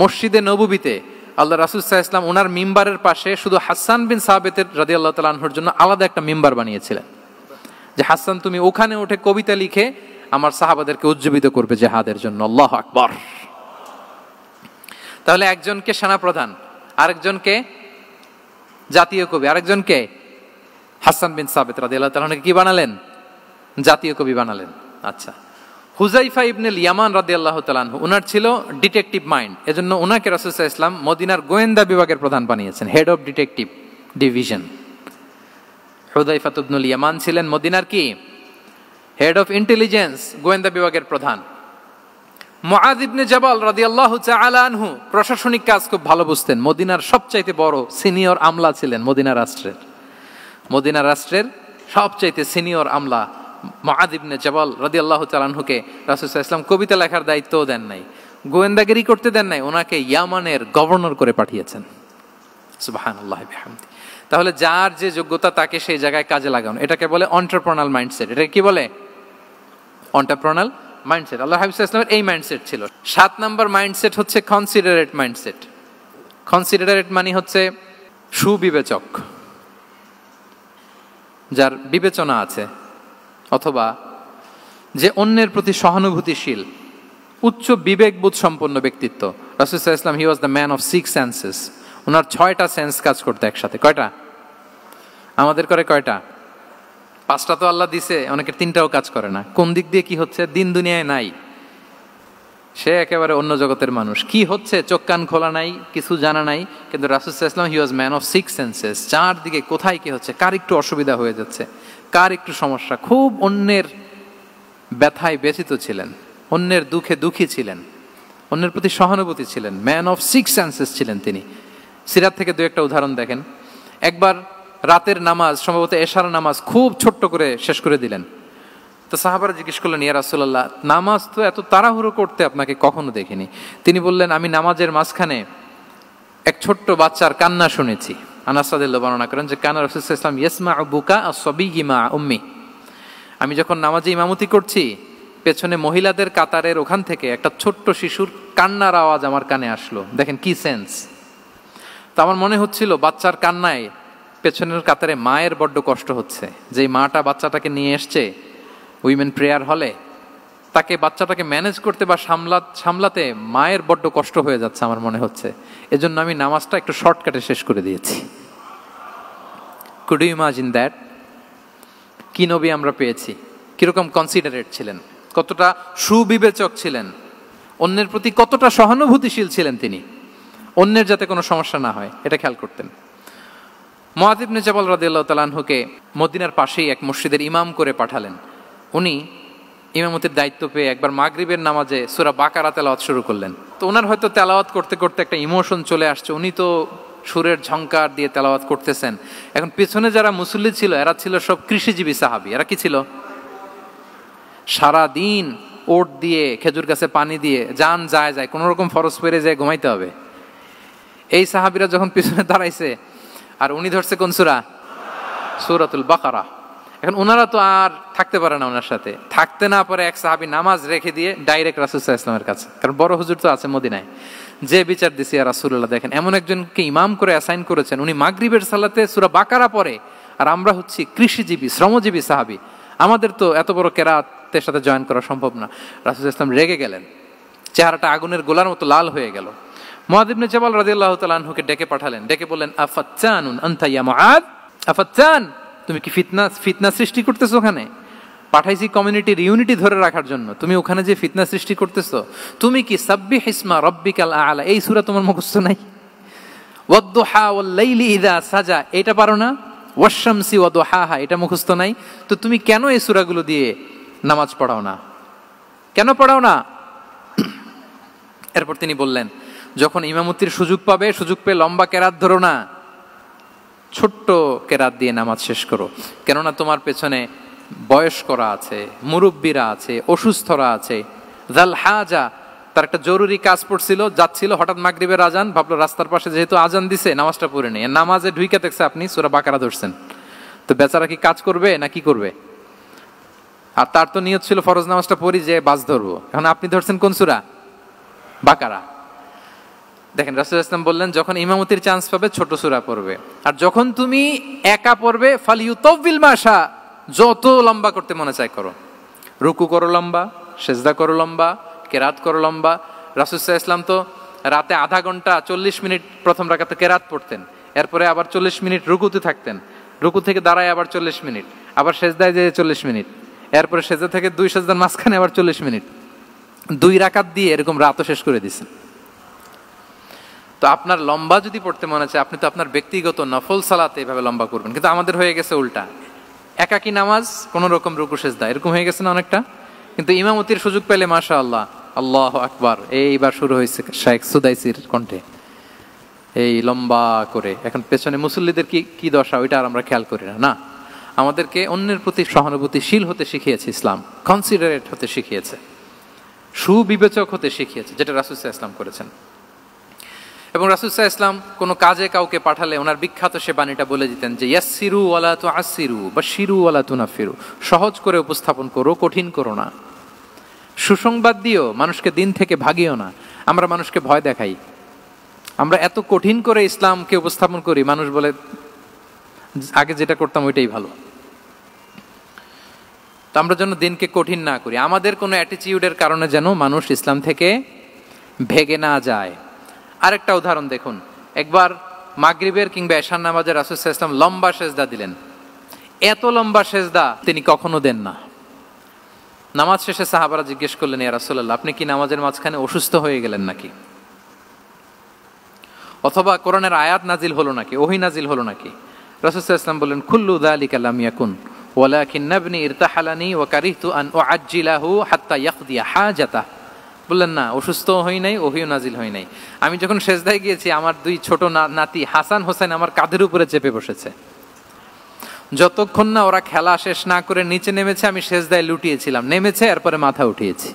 মসজিদে নববীতে আল্লাহ রাসূল সাল্লাল্লাহু আলাইহি ওয়াসাল্লাম ওনার মিম্বারের পাশে শুধু হাসান বিন সাবিতের রাদিয়াল্লাহু তাআলা আনহুর জন্য আলাদা একটা মিম্বার বানিয়েছিলেন, যে হাসান তুমি ওখানে উঠে কবিতা লিখে আমার সাহাবাদেরকে উজ্জীবিত করবে জিহাদের জন্য। আল্লাহু আকবার। তাহলে একজনকে সেনাপ্রধান, আরেকজনকে জাতীয় কবি, আরেকজনকে হাসান বিন সাবিত রাদিয়াল্লাহু তাআলা আনহুকে কি বানালেন? জাতীয় কবি বানালেন। আচ্ছা, হুযাইফা ইবনে ইয়ামান রাদিয়াল্লাহু তাআলা আনহু, ওনার ছিল ডিটেকটিভ মাইন্ড, এজন্য ওনাকে রাসূল সাল্লাল্লাহু আলাইহি ওয়াসাল্লাম মদিনার গোয়েন্দা বিভাগের প্রধান বানিয়েছেন, head of detective division. Huzaifa ibnul Yaman ছিলেন মদিনার কি? হেড অফ ইন্টেলিজেন্স, গোয়েন্দা বিভাগের প্রধান। মুআয ইবনে জাবাল রাদিয়াল্লাহু তাআলা আনহু প্রশাসনিক কাজ খুব ভালো বুঝতেন। মদিনার সবচাইতে বড় সিনিয়র আমলা ছিলেন মদিনা রাষ্ট্রের সবচাইতে সিনিয়র আমলা মুআয ইবনে জাবাল রাদিয়াল্লাহু তাআলা আনহুকে রাসূল সাল্লাল্লাহু আলাইহি ওয়াসাল্লাম কবিতা লেখার দায়িত্বও দেন নাই, গোয়েন্দাগিরি করতে দেন নাই, ওনাকে ইয়ামানের গভর্নর করে পাঠিয়েছেন। সুবহানাল্লাহি বিহামদি। তাহলে যার যে যোগ্যতা তাকে সেই জায়গায় কাজে লাগানো, এটাকে বলে এন্টারপ্রেনাল মাইন্ডসেট। এটা কি বলে? এন্টারপ্রেনাল মাইন্ডসেট। আল্লাহ হাবিব সাল্লাল্লাহু আলাইহি ওয়াসাল্লামের এই মাইন্ডসেট ছিল। 7 নম্বর মাইন্ডসেট হচ্ছে কনসিডারেট মাইন্ডসেট। কনসিডারেট মানে হচ্ছে সুবিবেচক, যার বিবেচনা আছে, অথবা যে অন্যের প্রতি সহানুভূতিশীল, উচ্চ বিবেকবোধ সম্পন্ন ব্যক্তিত্ব। রাসূল সাল্লাল্লাহু আলাইহি ওয়াসাল্লাম he was the man of 6 senses. ওনার 6টা সেন্স কাজ করতে একসাথে। কয়টা? আমাদের করে কয়টা? 5টা তো আল্লাহ দিছে, অনেকের 3টাও কাজ করে না। কোন দিক দিয়ে কি হচ্ছে দিন দুনিয়ায় নাই, সে একেবারে অন্য জগতের মানুষ। কি হচ্ছে চোখ কান খোলা নাই, কিছু জানা নাই। কিন্তু রাসূল সাল্লাল্লাহু আলাইহি ওয়াসাল্লাম he was man of 6 senses. চারদিকে কোথায় কি হচ্ছে, কার একটু অসুবিধা হয়ে যাচ্ছে, কার একটু সমস্যা, খুব অন্যের ব্যথায় ব্যথিত ছিলেন, অন্যের দুঃখে দুঃখী ছিলেন। অন্যের প্রতি সহানুভূতি ছিলেন, ম্যান অফ সিক্স সেন্সেস ছিলেন তিনি। সিরাত থেকে দু একটা উদাহরণ দেখেন। একবার রাতের নামাজ, সম্ভবত এশার নামাজ, খুব ছোট্ট করে শেষ করে দিলেন। তো সাহাবারা জিজ্ঞেস করলেন, ইয়া রাসূলুল্লাহ, নামাজ তো এত তাড়াহুড়ো করতে আপনাকে কখনো দেখিনি। তিনি বললেন, আমি নামাজের মাঝখানে এক ছোট্ট বাচ্চার কান্না শুনেছি। আনাস রাদিয়াল্লাহু বর্ণনা করেন যে কানা রাসূলুল্লাহ সাল্লাল্লাহু আলাইহি ওয়াসাল্লাম ইয়াসমাউ বুকা আস-সাবিয়্যি মা উম্মি। আমি যখন নামাজে ইমামতি করছি, পেছনে মহিলাদের কাতারের ওখান থেকে একটা ছোট্ট শিশুর কান্নার আওয়াজ আমার কানে আসলো। দেখেন কি সেন্স। তো আমার মনে হচ্ছিল বাচ্চার কান্নায় পেছনের কাতারে মায়ের বড্ড কষ্ট হচ্ছে, যে মাটা বাচ্চাটাকে নিয়ে এসছে উইমেন প্রেয়ার হলে, তাকে বাচ্চাটাকে ম্যানেজ করতে বা সামলাতে মায়ের বড্ড কষ্ট হয়ে যাচ্ছে আমার মনে হচ্ছে। এজন্য আমি নামাজটা একটু শর্টকাটে শেষ করে দিয়েছি। Could you imagine that? কি নবী আমরা পেয়েছি, কিরকম কনসিডারেট ছিলেন, কতটা সুবিবেচক ছিলেন, অন্যের প্রতি কতটা সহানুভূতিশীল ছিলেন তিনি, অন্যের যাতে কোনো সমস্যা না হয় এটা খেয়াল করতেন। মুআয ইবনে জাবাল রাদিয়াল্লাহু তাআলা আনহুকে মদিনার পাশেই এক মসজিদের ইমাম করে পাঠালেন। উনি ইমামতির দায়িত্ব পেয়ে একবার মাগরিবের নামাজে সূরা বাকারা তেলাওয়াত শুরু করলেন। তো ওনার হয়তো তেলাওয়াত করতে করতে একটা ইমোশন চলে আসছে, উনি তো সুরের ঝংকার দিয়ে তেলাওয়াত করতেছেন। এখন পেছনে যারা মুসল্লি ছিল এরা ছিল সব কৃষিজীবী সাহাবী। এরা কি ছিল? সারা দিন ওট দিয়ে, খেজুর গাছে পানি দিয়ে জান যায় কোনো রকম ফরজ পেরে যায় ঘুমাইতে হবে। এই সাহাবীরা যখন পিছনে দাঁড়াইছে আর উনি ধরছে কোন সূরা? সূরাতুল বাকারা। এখন ওনারা তো আর থাকতে পারে না, ওনার সাথে থাকতে না পারে এক সাহাবী নামাজ রেখে দিয়ে ডাইরেক্ট রাসূল সাল্লাল্লাহু আলাইহি ওয়াসাল্লামের কাছে, কারণ বড় হুজুর তো আছে মদিনায়, যে বিচার দিছে ইয়া রাসূলুল্লাহ, দেখেন এমন একজনকে ইমাম করে অ্যাসাইন করেছেন, উনি মাগরিবের সালাতে সূরা বাকারা পড়ে, আর আমরা হচ্ছি কৃষিজীবী শ্রমজীবী সাহাবী, আমাদের তো এত বড় কেরাতের সাথে জয়েন করা সম্ভব না। রাসূল সাল্লাল্লাহু আলাইহি ওয়াসাল্লাম রেগে গেলেন, চেহারাটা আগুনের গোলার মতো লাল হয়ে গেল। মুআয ইবনে জাবাল রাদিয়াল্লাহু তাআলা আনহুকে ডেকে পাঠালেন, ডেকে বললেন, আফাত্তানুন আনতা ইয়া মুআয, আফাত্তান, তুমি কি ফিতনা সৃষ্টি করতেছো? ওখানে পাঠাইছি কমিউনিটির ইউনিটি ধরে রাখার জন্য, তুমি ওখানে যে ফিতনা সৃষ্টি করতেছো। তুমি কি সাব্বিহ ইসমা রাব্বিকাল আ'লা এই সূরা তোমার মুখস্থ নাই? ওয়াদ-দুহা ওয়াল-লাইলি ইযা সাজা এটা পারো না? ওয়াশ-শামসি ওয়া দুহাহা এটা মুখস্থ নাই? তো তুমি কেন এই সূরাগুলো দিয়ে নামাজ পড়াও না? কেন পড়াও না? এরপর তিনি বললেন, যখন ইমামতির সুযোগ পাবে, সুযোগ পেয়ে লম্বা কেরাত ধরো না, ছোট্ট কেরাত দিয়ে নামাজ শেষ করো। কেননা তোমার পেছনে বয়স্করা আছে, মুরব্বীরা আছে, অসুস্থরা আছে। যাল হাজা, তার একটা জরুরি কাজ পড়ছিল, যাচ্ছিল, হঠাৎ মাগরিবের আজান, ভাবলো রাস্তার পাশে যেহেতু আজান দিছে নামাজটা পড়ে নেই। নামাজে ঢুইকা দেখছে আপনি সূরা বাকারা ধরছেন, তো বেচারা কি কাজ করবে না কি করবে? আর তার তো নিয়ত ছিল ফরজ নামাজটা পড়ি যে বাস ধরবো, এখন আপনি ধরছেন কোন সূরা? বাকারা। দেখেন রাসূল সাল্লাল্লাহু আলাইহি ওয়াসাল্লাম বললেন, যখন ইমামতির চান্স পাবে ছোট সূরা পড়বে, আর যখন তুমি একা পড়বে ফালিউতাউবিল মাশা, যত লম্বা করতে মনে চায় করো, রুকু করো লম্বা, সেজদা করো লম্বা, কেরাত করো লম্বা। রাসূল সাল্লাল্লাহু আলাইহি ওয়াসাল্লাম তো রাতে আধা ঘন্টা 40 মিনিট প্রথম রাকাতে কেরাত পড়তেন, এরপরে আবার 40 মিনিট রুকুতে থাকতেন, রুকু থেকে দাঁড়ায় আবার 40 মিনিট, আবার সেজদায় যেয়ে 40 মিনিট, এরপরে সেজদা থেকে 2 সেজদার মাঝখানে আবার 40 মিনিট, 2 রাকাত দিয়ে এরকম রাতও শেষ করে দিয়েছেন। তো আপনার লম্বা যদি পড়তে মনে চায়, আপনি তো আপনার ব্যক্তিগত নফল সালাতে এভাবে লম্বা করবেন। কিন্তু আমাদের হয়ে গেছে উল্টা, একাকী নামাজ কোন রকম রুকু সেজদা এরকম হয়ে গেছে না অনেকটা। কিন্তু ইমামতির সুযোগ পেলে মাশাআল্লাহ, আল্লাহু আকবার, এইবার শুরু হয়েছে শাইখ সুদাইসির কণ্ঠে, এই লম্বা করে। এখন পেছনে মুসল্লিদের কি দশা ওইটা আর আমরা খেয়াল করি না। না, আমাদেরকে অন্যের প্রতি সহানুভূতিশীল হতে শিখিয়েছে ইসলাম, কনসিডারেট হতে শিখিয়েছে, সুবিবেচক হতে শিখিয়েছে, যেটা রাসূল সাল্লাল্লাহু আলাইহি ওয়াসাল্লাম করেছেন। এবং রাসূল সাল্লাল্লাহু আলাইহি ওয়াসাল্লাম কোনো কাজে কাউকে পাঠালে ওনার বিখ্যাত সে বাণীটা বলে দিতেন যে ইয়াসসিরু ওয়ালা তুআসসিরু বাশশিরু ওয়ালা তুনাফিরু, সহজ করে উপস্থাপন করো, কঠিন করো না। সুসংবাদ দিও, মানুষকে দিন থেকে ভাগিও না। আমরা মানুষকে ভয় দেখাই, আমরা এত কঠিন করে ইসলামকে উপস্থাপন করি, মানুষ বলে আগে যেটা করতাম ওইটাই ভালো। তো আমরা যেন দিনকে কঠিন না করি, আমাদের কোনো অ্যাটিটিউডের কারণে যেন মানুষ ইসলাম থেকে ভেগে না যায়। আরেকটা উদাহরণ দেখুন, একবার মাগরিবের কিংবা এশার নামাজে রাসূল সাল্লাল্লাহু আলাইহি ওয়াসাল্লাম লম্বা সেজদা দিলেন। এত লম্বা সেজদা তিনি কখনো দেন না। নামাজ শেষে সাহাবারা জিজ্ঞেস করলেন, ইয়া রাসূলুল্লাহ, আপনি কি নামাজের মাঝখানে অসুস্থ হয়ে গেলেন নাকি? অথবা কোরআনের আয়াত নাজিল হলো নাকি, ওহী নাজিল হলো নাকি? রাসূল সাল্লাল্লাহু আলাইহি ওয়াসাল্লাম বললেন, কুল্লু যালিকা লাম ইয়াকুন ওয়ালাকিন নাবনি ইরতাহালানি ওয়া কারিহতু আন উআজ্জিলাহু হাত্তা ইয়াকদিয়া হাজাতাহ। বললেন না, অসুস্থ হই নাই, ওহিও নাজিল হই নাই। আমি যখন সেজদায় গিয়েছি আমার দুই ছোট নাতি হাসান হোসেন আমার কাঁধের উপরে চেপে বসেছে। যতক্ষণ না ওরা খেলা শেষ না করে নিচে নেমেছে আমি সেজদায় লুটিয়েছিলাম, নেমেছে এরপরে মাথা উঠিয়েছি।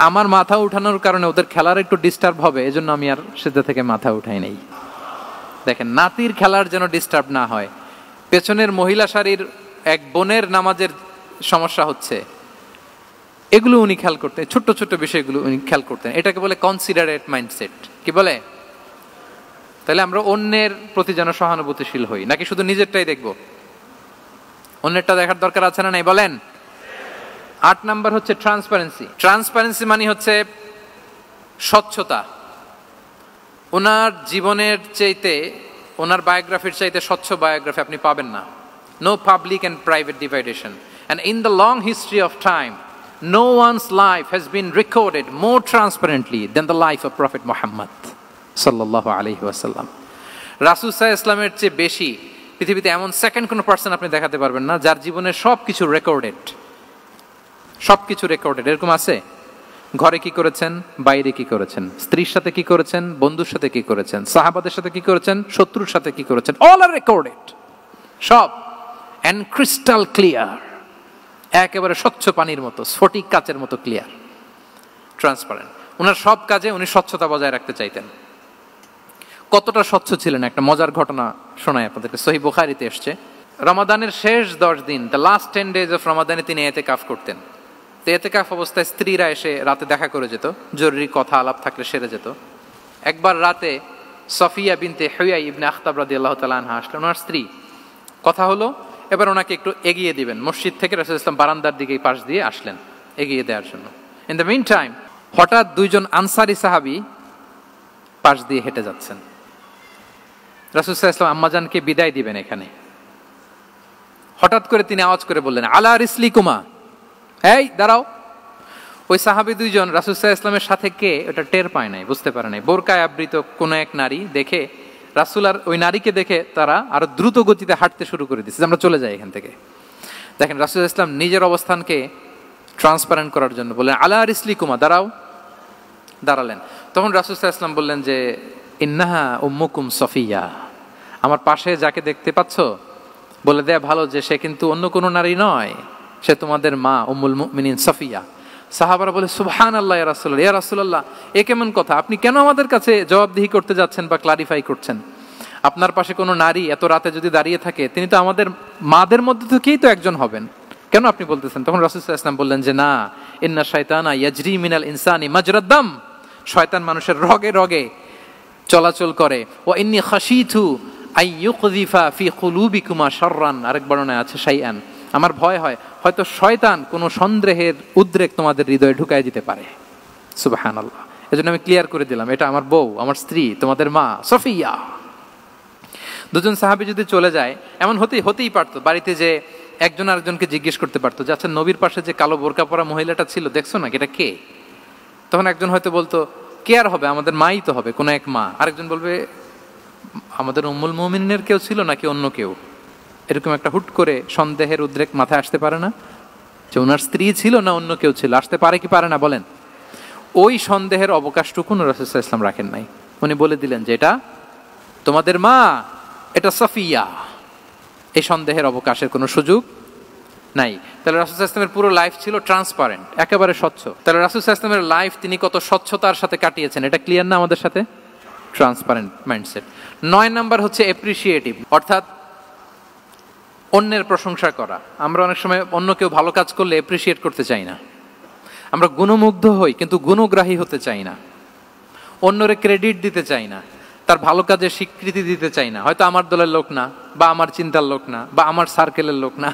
আমার মাথা উঠানোর কারণে ওদের খেলার একটু ডিস্টার্ব হবে, এজন্য আমি আর সেজদা থেকে মাথা উঠাই নাই। দেখেন, নাতির খেলার যেন ডিস্টার্ব না হয়। পেছনের মহিলা সারির এক বোনের নামাজের সমস্যা হচ্ছে, এগুলো উনি খেয়াল করতেন, ছোট্ট ছোট্ট বিষয়গুলো উনি খেয়াল করতেন। এটাকে বলে কনসিডারেট মাইন্ডসেট। কি বলে? তাহলে আমরা অন্যের প্রতি যেন সহানুভূতিশীল হই, নাকি শুধু নিজেরটাই দেখব? অন্যেরটা দেখার দরকার আছে না নাই বলেন? 8 নাম্বার হচ্ছে ট্রান্সপারেন্সি। ট্রান্সপারেন্সি মানে হচ্ছে স্বচ্ছতা। ওনার জীবনের চাইতে, ওনার বায়োগ্রাফির চাইতে স্বচ্ছ বায়োগ্রাফি আপনি পাবেন না। No public and private dividation, and in the long history of time no one's life has been recorded more transparently than the life of Prophet Muhammad sallallahu alaihi wasallam. রাসূল সাল্লাল্লাহু আলাইহি ওয়াসাল্লামের চেয়ে বেশি পৃথিবীতে এমন সেকেন্ড কোনো পার্সন আপনি দেখাতে পারবেন না যার জীবনের সবকিছু রেকর্ডেড। সবকিছু রেকর্ডেড। এরকম আছে? ঘরে কি করেছেন, বাইরে কি করেছেন, স্ত্রীর সাথে কি করেছেন, বন্ধুর সাথে কি করেছেন, সাহাবাদের সাথে কি করেছেন, শত্রুর সাথে কি করেছেন, অল আর রেকর্ডেড। সব এন্ড ক্রিস্টাল ক্লিয়ার, একেবারে স্বচ্ছ পানির মতো, স্ফটিক কাচের মতো ক্লিয়ার, ট্রান্সপারেন্ট। ওনার সব কাজে উনি স্বচ্ছতা বজায় রাখতে চাইতেন। কতটা স্বচ্ছ ছিলেন একটা মজার ঘটনা শোনায় আপনাদেরকে। সহিহ বুখারীতে এসেছে, রমাদানের শেষ 10 দিন, দ্য লাস্ট 10 days অফ রমাদানে তিনি ইতিকাফ করতেন। তো ইতিকাফ অবস্থায় স্ত্রীরা এসে রাতে দেখা করে যেত, জরুরি কথা আলাপ থাকলে সেরে যেত। একবার রাতে সফিয়া বিনতে হুয়াই ইবনে আখতাব রাদিয়াল্লাহু তাআলা আনহা আসলেন, ওনার স্ত্রী। কথা হলো এবার ওনাকে একটু এগিয়ে দিবেন। মসজিদ থেকে রাসূল ইসলাম বারান্দার দিকে পাশ দিয়ে আসলেন এগিয়ে দেওয়ার জন্য। ইন দ্য মিন টাইম হঠাৎ দুইজন আনসারি সাহাবী পাশ দিয়ে হেঁটে যাচ্ছেন। রাসূল সাল্লাল্লাহু আলাইহি ওয়াসাল্লাম আম্মাজানকে বিদায় দিবেন এখানে। হঠাৎ করে তিনি আওয়াজ করে বললেন, আলা রিসলিকুমা, এই দাঁড়াও। ওই সাহাবী দুইজন রাসূল সাল্লাল্লাহু আলাইহি ওয়াসাল্লামের সাথে কে ওটা টের পায় নাই, বুঝতে পারে নাই। বোরকায় আবৃত কোন এক নারী দেখে রাসূল আর ওই নারীকে দেখে তারা আরো দ্রুত গতিতে হাঁটতে শুরু করে দিচ্ছে, আমরা চলে যাই এখান থেকে। দেখেন, রাসূল সাল্লাল্লাহু আলাইহি ওয়াসাল্লাম নিজের অবস্থানকে ট্রান্সপারেন্ট করার জন্য বললেন, আলা রিসলিকুমা, দাঁড়াও। দাঁড়ালেন। তখন রাসূল সাল্লাল্লাহু আলাইহি ওয়াসাল্লাম বললেন যে, ইন্নাহা উম্মুকুম সফিয়া, আমার পাশে যাকে দেখতে পাচ্ছ বলে দেয়া ভালো যে সে কিন্তু অন্য কোনো নারী নয়, সে তোমাদের মা উম্মুল মুমিনিন সফিয়া। সাহাবারা বলে, সুবহানাল্লাহ ইয়া রাসূলুল্লাহ, ইয়া রাসূলুল্লাহ, এ কেমন কথা? আপনি কেন আমাদের কাছে জবাবদিহি করতে যাচ্ছেন বা ক্লারিফাই করছেন? আপনার পাশে কোনো নারী এত রাতে যদি দাঁড়িয়ে থাকে, তিনি তো আমাদের মাদের মধ্যে থেকেই তো একজন হবেন, কেন আপনি বলতেছেন? তখন রাসূল সাল্লাল্লাহু আলাইহি ওয়াসাল্লাম বললেন যে, না, ইন্না শাইতানা ইয়াজরি মিনাল ইনসানি মাজরাদ দাম, শয়তান মানুষের রগে রগে চলাচল করে। ওয়া ইন্নী খাশিতু আই ইউকযিফা ফি কুলুবিকুমা শাররান, আরেক বর্ণনায় আছে শাইআন, আমার ভয় হয় হয়তো শয়তান কোনো সন্দেহের উদ্রেক তোমাদের হৃদয়ে ঢুকায় দিতে পারে। সুবহানাল্লাহ। এজন্য আমি ক্লিয়ার করে দিলাম, এটা আমার বউ, আমার স্ত্রী, তোমাদের মা সফিয়া। দুজন সাহাবী যদি চলে যায়, এমন হতেই পারতো বাড়িতে যে একজন আরেকজনকে জিজ্ঞেস করতে পারতো যে, আচ্ছা নবীর পাশে যে কালো বোরকা পরা মহিলাটা ছিল দেখছো না, এটা কে? তখন একজন হয়তো বলতো, কে আর হবে, আমাদের মাই তো হবে, কোনো এক মা। আরেকজন বলবে, আমাদের উম্মুল মুমিনিনের কেউ ছিল নাকি অন্য কেউ? এরকম একটা হুট করে সন্দেহের উদ্রেক মাথায় আসতে পারে না যে ওনার স্ত্রী ছিল না অন্য কেউ ছিল? আসতে পারে কি পারে না বলেন? ওই সন্দেহের অবকাশটুকু রাসূল সাল্লাল্লাহু আলাইহি ওয়াসাল্লাম রাখেন নাই। উনি বলে দিলেন যে, এটা তোমাদের মা, এটা সফিয়া। এই সন্দেহের অবকাশের কোনো সুযোগ নাই। তাহলে রাসূল সাল্লাল্লাহু আলাইহি ওয়াসাল্লামের পুরো লাইফ ছিল ট্রান্সপারেন্ট, একেবারে স্বচ্ছ। তাহলে রাসূল সাল্লাল্লাহু আলাইহি ওয়াসাল্লামের লাইফ তিনি কত স্বচ্ছতার সাথে কাটিয়েছেন, এটা ক্লিয়ার না আমাদের সাথে? Transparent mindset. 9 নাম্বার হচ্ছে অ্যাপ্রিশিয়েটিভ, অর্থাৎ অন্যের প্রশংসা করা। আমরা অনেক সময় অন্য কেউ ভালো কাজ করলে অ্যাপ্রিশিয়েট করতে চাই না, আমরা গুণমুগ্ধ হই কিন্তু গুণগ্রাহী হতে চাই না, অন্যরে ক্রেডিট দিতে চাই না, তার ভালো কাজের স্বীকৃতি দিতে চাই না। হয়তো আমার দলের লোক না, বা আমার চিন্তার লোক না, বা আমার সার্কেলের লোক না,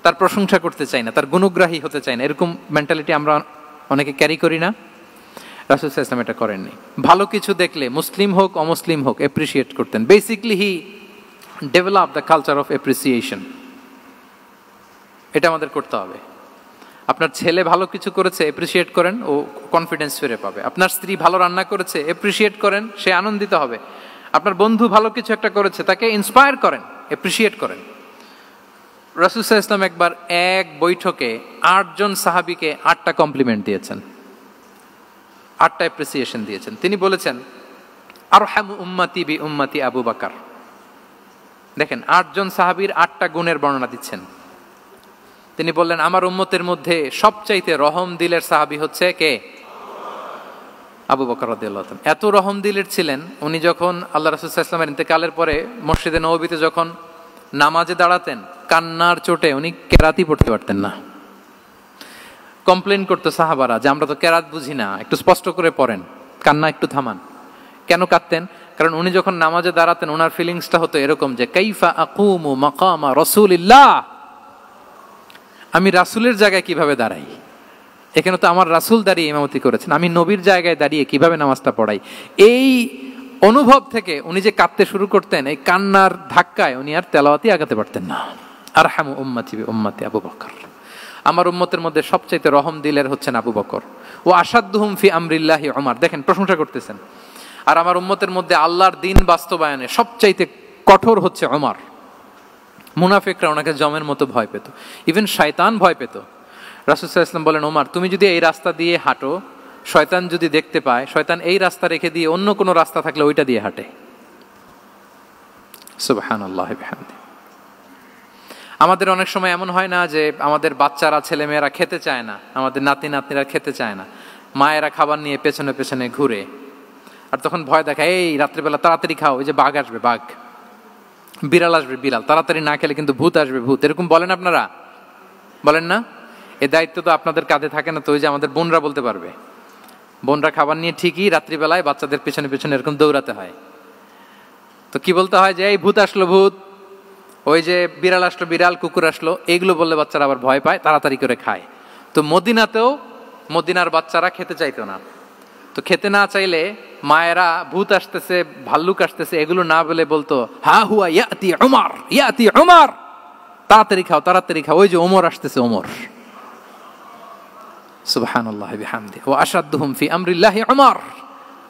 তার প্রশংসা করতে চাই না, তার গুণগ্রাহী হতে চাই না। এরকম মেন্টালিটি আমরা অনেকে ক্যারি করি না? রাসূল সাল্লাল্লাহু আলাইহি ওয়াসাল্লাম এটা করেননি। ভালো কিছু দেখলে মুসলিম হোক অমুসলিম হোক অ্যাপ্রিশিয়েট করতেন। Basically he develop the culture of appreciation. এটা আমাদের করতে হবে। আপনার ছেলে ভালো কিছু করেছে, অ্যাপ্রিশিয়েট করেন, ও কনফিডেন্স ফিরে পাবে। আপনার স্ত্রী ভালো রান্না করেছে, অ্যাপ্রিশিয়েট করেন, সে আনন্দিত হবে। আপনার বন্ধু ভালো কিছু একটা করেছে, তাকে ইন্সপায়ার করেন, অ্যাপ্রিশিয়েট করেন। রাসূল সাল্লাল্লাহু আলাইহি ওয়াসাল্লাম একবার এক বৈঠকে 8 জন সাহাবীকে 8টা কমপ্লিমেন্ট দিয়েছেন। 8টা অ্যাপ্রিসিয়েশন দিয়েছেন। তিনি বলেছেন আরহামু উম্মতি বি উম্মতি আবু বকর। দেখেন 8 জন সাহাবীর 8টা গুণের বর্ণনা দিচ্ছেন। তিনি বললেন আমার উম্মতের মধ্যে সবচাইতে রহম দিলের সাহাবী হচ্ছে কে? আবু বকর রাদিয়াল্লাহু তাআলা। এত রহম দিলের ছিলেন, উনি যখন আল্লাহ রাসূল সাল্লাল্লাহু আলাইহি ওয়াসাল্লামের ইন্তেকালের পরে মসজিদে নববীতে যখন নামাজে দাঁড়াতেন, কান্নার চোটে উনি কেরাতই পড়তে পারতেন না। কমপ্লেন করতো সাহাবারা যে আমরা তো কেরাত বুঝি না, একটু স্পষ্ট করে পড়েন, কান্না একটু থামান। কেন কাঁদতেন? কারণ উনি যখন নামাজে দাঁড়াতেন ওনার ফিলিংসটা হতো এরকম যে কাইফা আকুমু মাকামা রাসূলিল্লাহ, আমি রাসূলের জায়গায় কিভাবে দাঁড়াই? এখানে তো আমার রাসূল দাঁড়িয়ে ইমামতি করেছেন, আমি নবীর জায়গায় দাঁড়িয়ে কিভাবে নামাজটা পড়াই? এই অনুভব থেকে উনি যে কাঁদতে শুরু করতেন, এই কান্নার ধাক্কায় উনি আর তেলাওয়াতই আগাতে পারতেন না। আরহামু উম্মতি বি উম্মতি আবু বকর। আমার উম্মতের মধ্যে সবচাইতে রহম দিলের হচ্ছেন আবু বকর। ও আসাদ্দুহুম ফি আমরিল্লাহি উমর। দেখেন প্রশংসা করতেছেন। আর আমার উম্মতের মধ্যে আল্লাহর দিন বাস্তবায়নে সবচাইতে কঠোর হচ্ছে ওমর। মুনাফিকরা ওনাকে জমের মতো ভয় পেত, ইভেন শয়তান ভয় পেত। রাসূল সাল্লাল্লাহু আলাইহি ওয়াসাল্লাম বলেন ওমর, তুমি যদি এই রাস্তা দিয়ে হাঁটো, শয়তান যদি দেখতে পায়, শয়তান এই রাস্তা রেখে দিয়ে অন্য কোনো রাস্তা থাকলে ওইটা দিয়ে হাঁটে। সুবহানাল্লাহি বিহামদি। আমাদের অনেক সময় এমন হয় না যে আমাদের বাচ্চারা ছেলেমেয়েরা খেতে চায় না, আমাদের নাতি নাতনিরা খেতে চায় না, মায়েরা খাবার নিয়ে পেছনে পেছনে ঘুরে, আর তখন ভয় দেখায় এই রাত্রিবেলা তাড়াতাড়ি খাও, ওই যে বাঘ আসবে বাঘ, বিড়াল আসবে বিড়াল, তাড়াতাড়ি না খেলে কিন্তু ভূত আসবে ভূত। এরকম বলেন আপনারা? বলেন না? এই দায়িত্ব তো আপনাদের কাঁধে থাকে না? তো ওই যে আমাদের বোনরা বলতে পারবে, বোনরা খাবার নিয়ে ঠিকই রাত্রিবেলায় বাচ্চাদের পেছনে পেছনে এরকম দৌড়াতে হয়। তো কি বলতে হয় যে এই ভূত আসলো ভূত, ওই যে বিড়াল আসলো বিড়াল, কুকুর আসলো, এইগুলো বললে বাচ্চারা আবার ভয় পায়, তাড়াতাড়ি করে খায়। তো মদিনাতেও মদিনার বাচ্চারা খেতে চাইতো না। তো খেতে না চাইলে মায়েরা ভূত আসতেছে ভাল্লুক আসতেছে এগুলো না বলে বলতো হা হুয়া ইয়াতি উমর, ইয়াতি উমর, তাড়াতাড়ি খাও তাড়াতাড়ি খাও, ওই যে ওমর আসতেছে ওমর। সুবহানাল্লাহি বিহামদি। ওয়া আশাদ্দুহুম ফি আমরিল্লাহি উমর।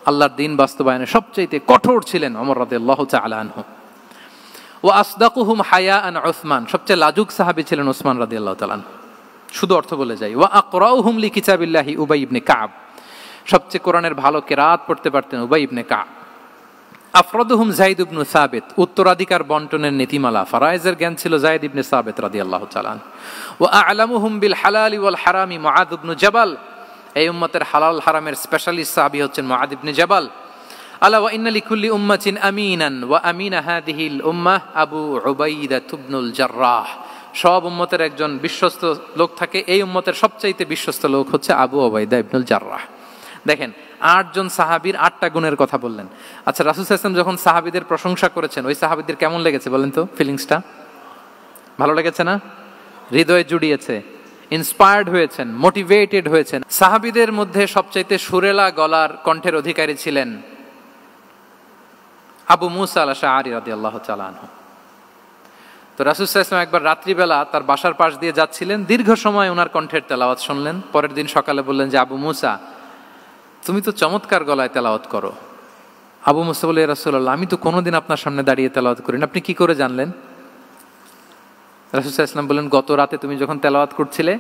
আল্লাহর দিন বাস্তবায়নে সবচেয়ে কঠোর ছিলেন ওমর রাদিয়াল্লাহু তাআলা আনহু। ওয়া আসদাকুহুম হায়াআন উসমান। সবচেয়ে লাজুক সাহাবী ছিলেন উসমান রাদিয়াল্লাহু তাআলা আনহু। শুধু অর্থ বলে যাই। ওয়া আকরাউহুম লিকিতাবিল্লাহি উবাই ইবনে কাব। সবচেয়ে কোরআনের ভালো কেরাত পড়তে পারতেন উবাই ইবনে কাব। আফরাদুহুম যায়েদ ইবনে সাবিত। উত্তরাধিকার বন্টনের নীতিমালা ফারায়েজের জ্ঞান ছিল যায়েদ ইবনে সাবিত রাদিয়াল্লাহু তাআলা। ওয়া আ'লামুহুম বিল হালালি ওয়াল হারামি মুআদ ইবনে জাবাল। এই উম্মতের হালাল হারামের স্পেশালিস্ট সাহাবী হচ্ছেন মুআদ ইবনে জাবাল। আলা ওয়া ইন্না লিকুল্লি উম্মাতিন আমিনান ওয়া আমিনা হাদিহিল উম্মাহ আবু উবাইদা ইবনুল জাররাহ। সব উম্মতের একজন বিশ্বস্ত লোক থাকে, এই উম্মতের সবচাইতে বিশ্বস্ত লোক হচ্ছে আবু উবাইদা ইবনুল জাররাহ। দেখেন 8 জন সাহাবীর 8টা গুণের কথা বললেন। আচ্ছা, রাসূল সাল্লাল্লাহু আলাইহি ওয়াসাল্লাম যখন সাহাবীদের প্রশংসা করেছেন, ওই সাহাবীদের কেমন লেগেছে বলেন তো? ফিলিংসটা ভালো লেগেছে না? হৃদয়ে জুড়িয়েছে, ইন্সপায়ার্ড হয়েছেন, মোটিভেটেড হয়েছেন। সাহাবীদের মধ্যে সবচাইতে সুরেলা গলার কণ্ঠের অধিকারী ছিলেন আবু মুসা আল-আশআরী রাদিয়াল্লাহু তাআলা আনহু। তো রাসূল সাল্লাল্লাহু আলাইহি ওয়াসাল্লাম একবার রাত্রিবেলা তার বাসার পাশ দিয়ে যাচ্ছিলেন, দীর্ঘ সময় ওনার কণ্ঠের তেলাওয়াত শুনলেন। পরের দিন সকালে বললেন যে আবু মুসা, তুমি তো চমৎকার গলায় তেলাওয়াত করো। আবু মুসা বলে, ইয়া রাসূলুল্লাহ, আমি তো কোনোদিন আপনার সামনে দাঁড়িয়ে তেলাওয়াত করি না, আপনি কি করে জানলেন? রাসূল সাল্লাল্লাহু আলাইহি ওয়াসাল্লাম বললেন, গত রাতে তুমি যখন তেলাওয়াত করছিলে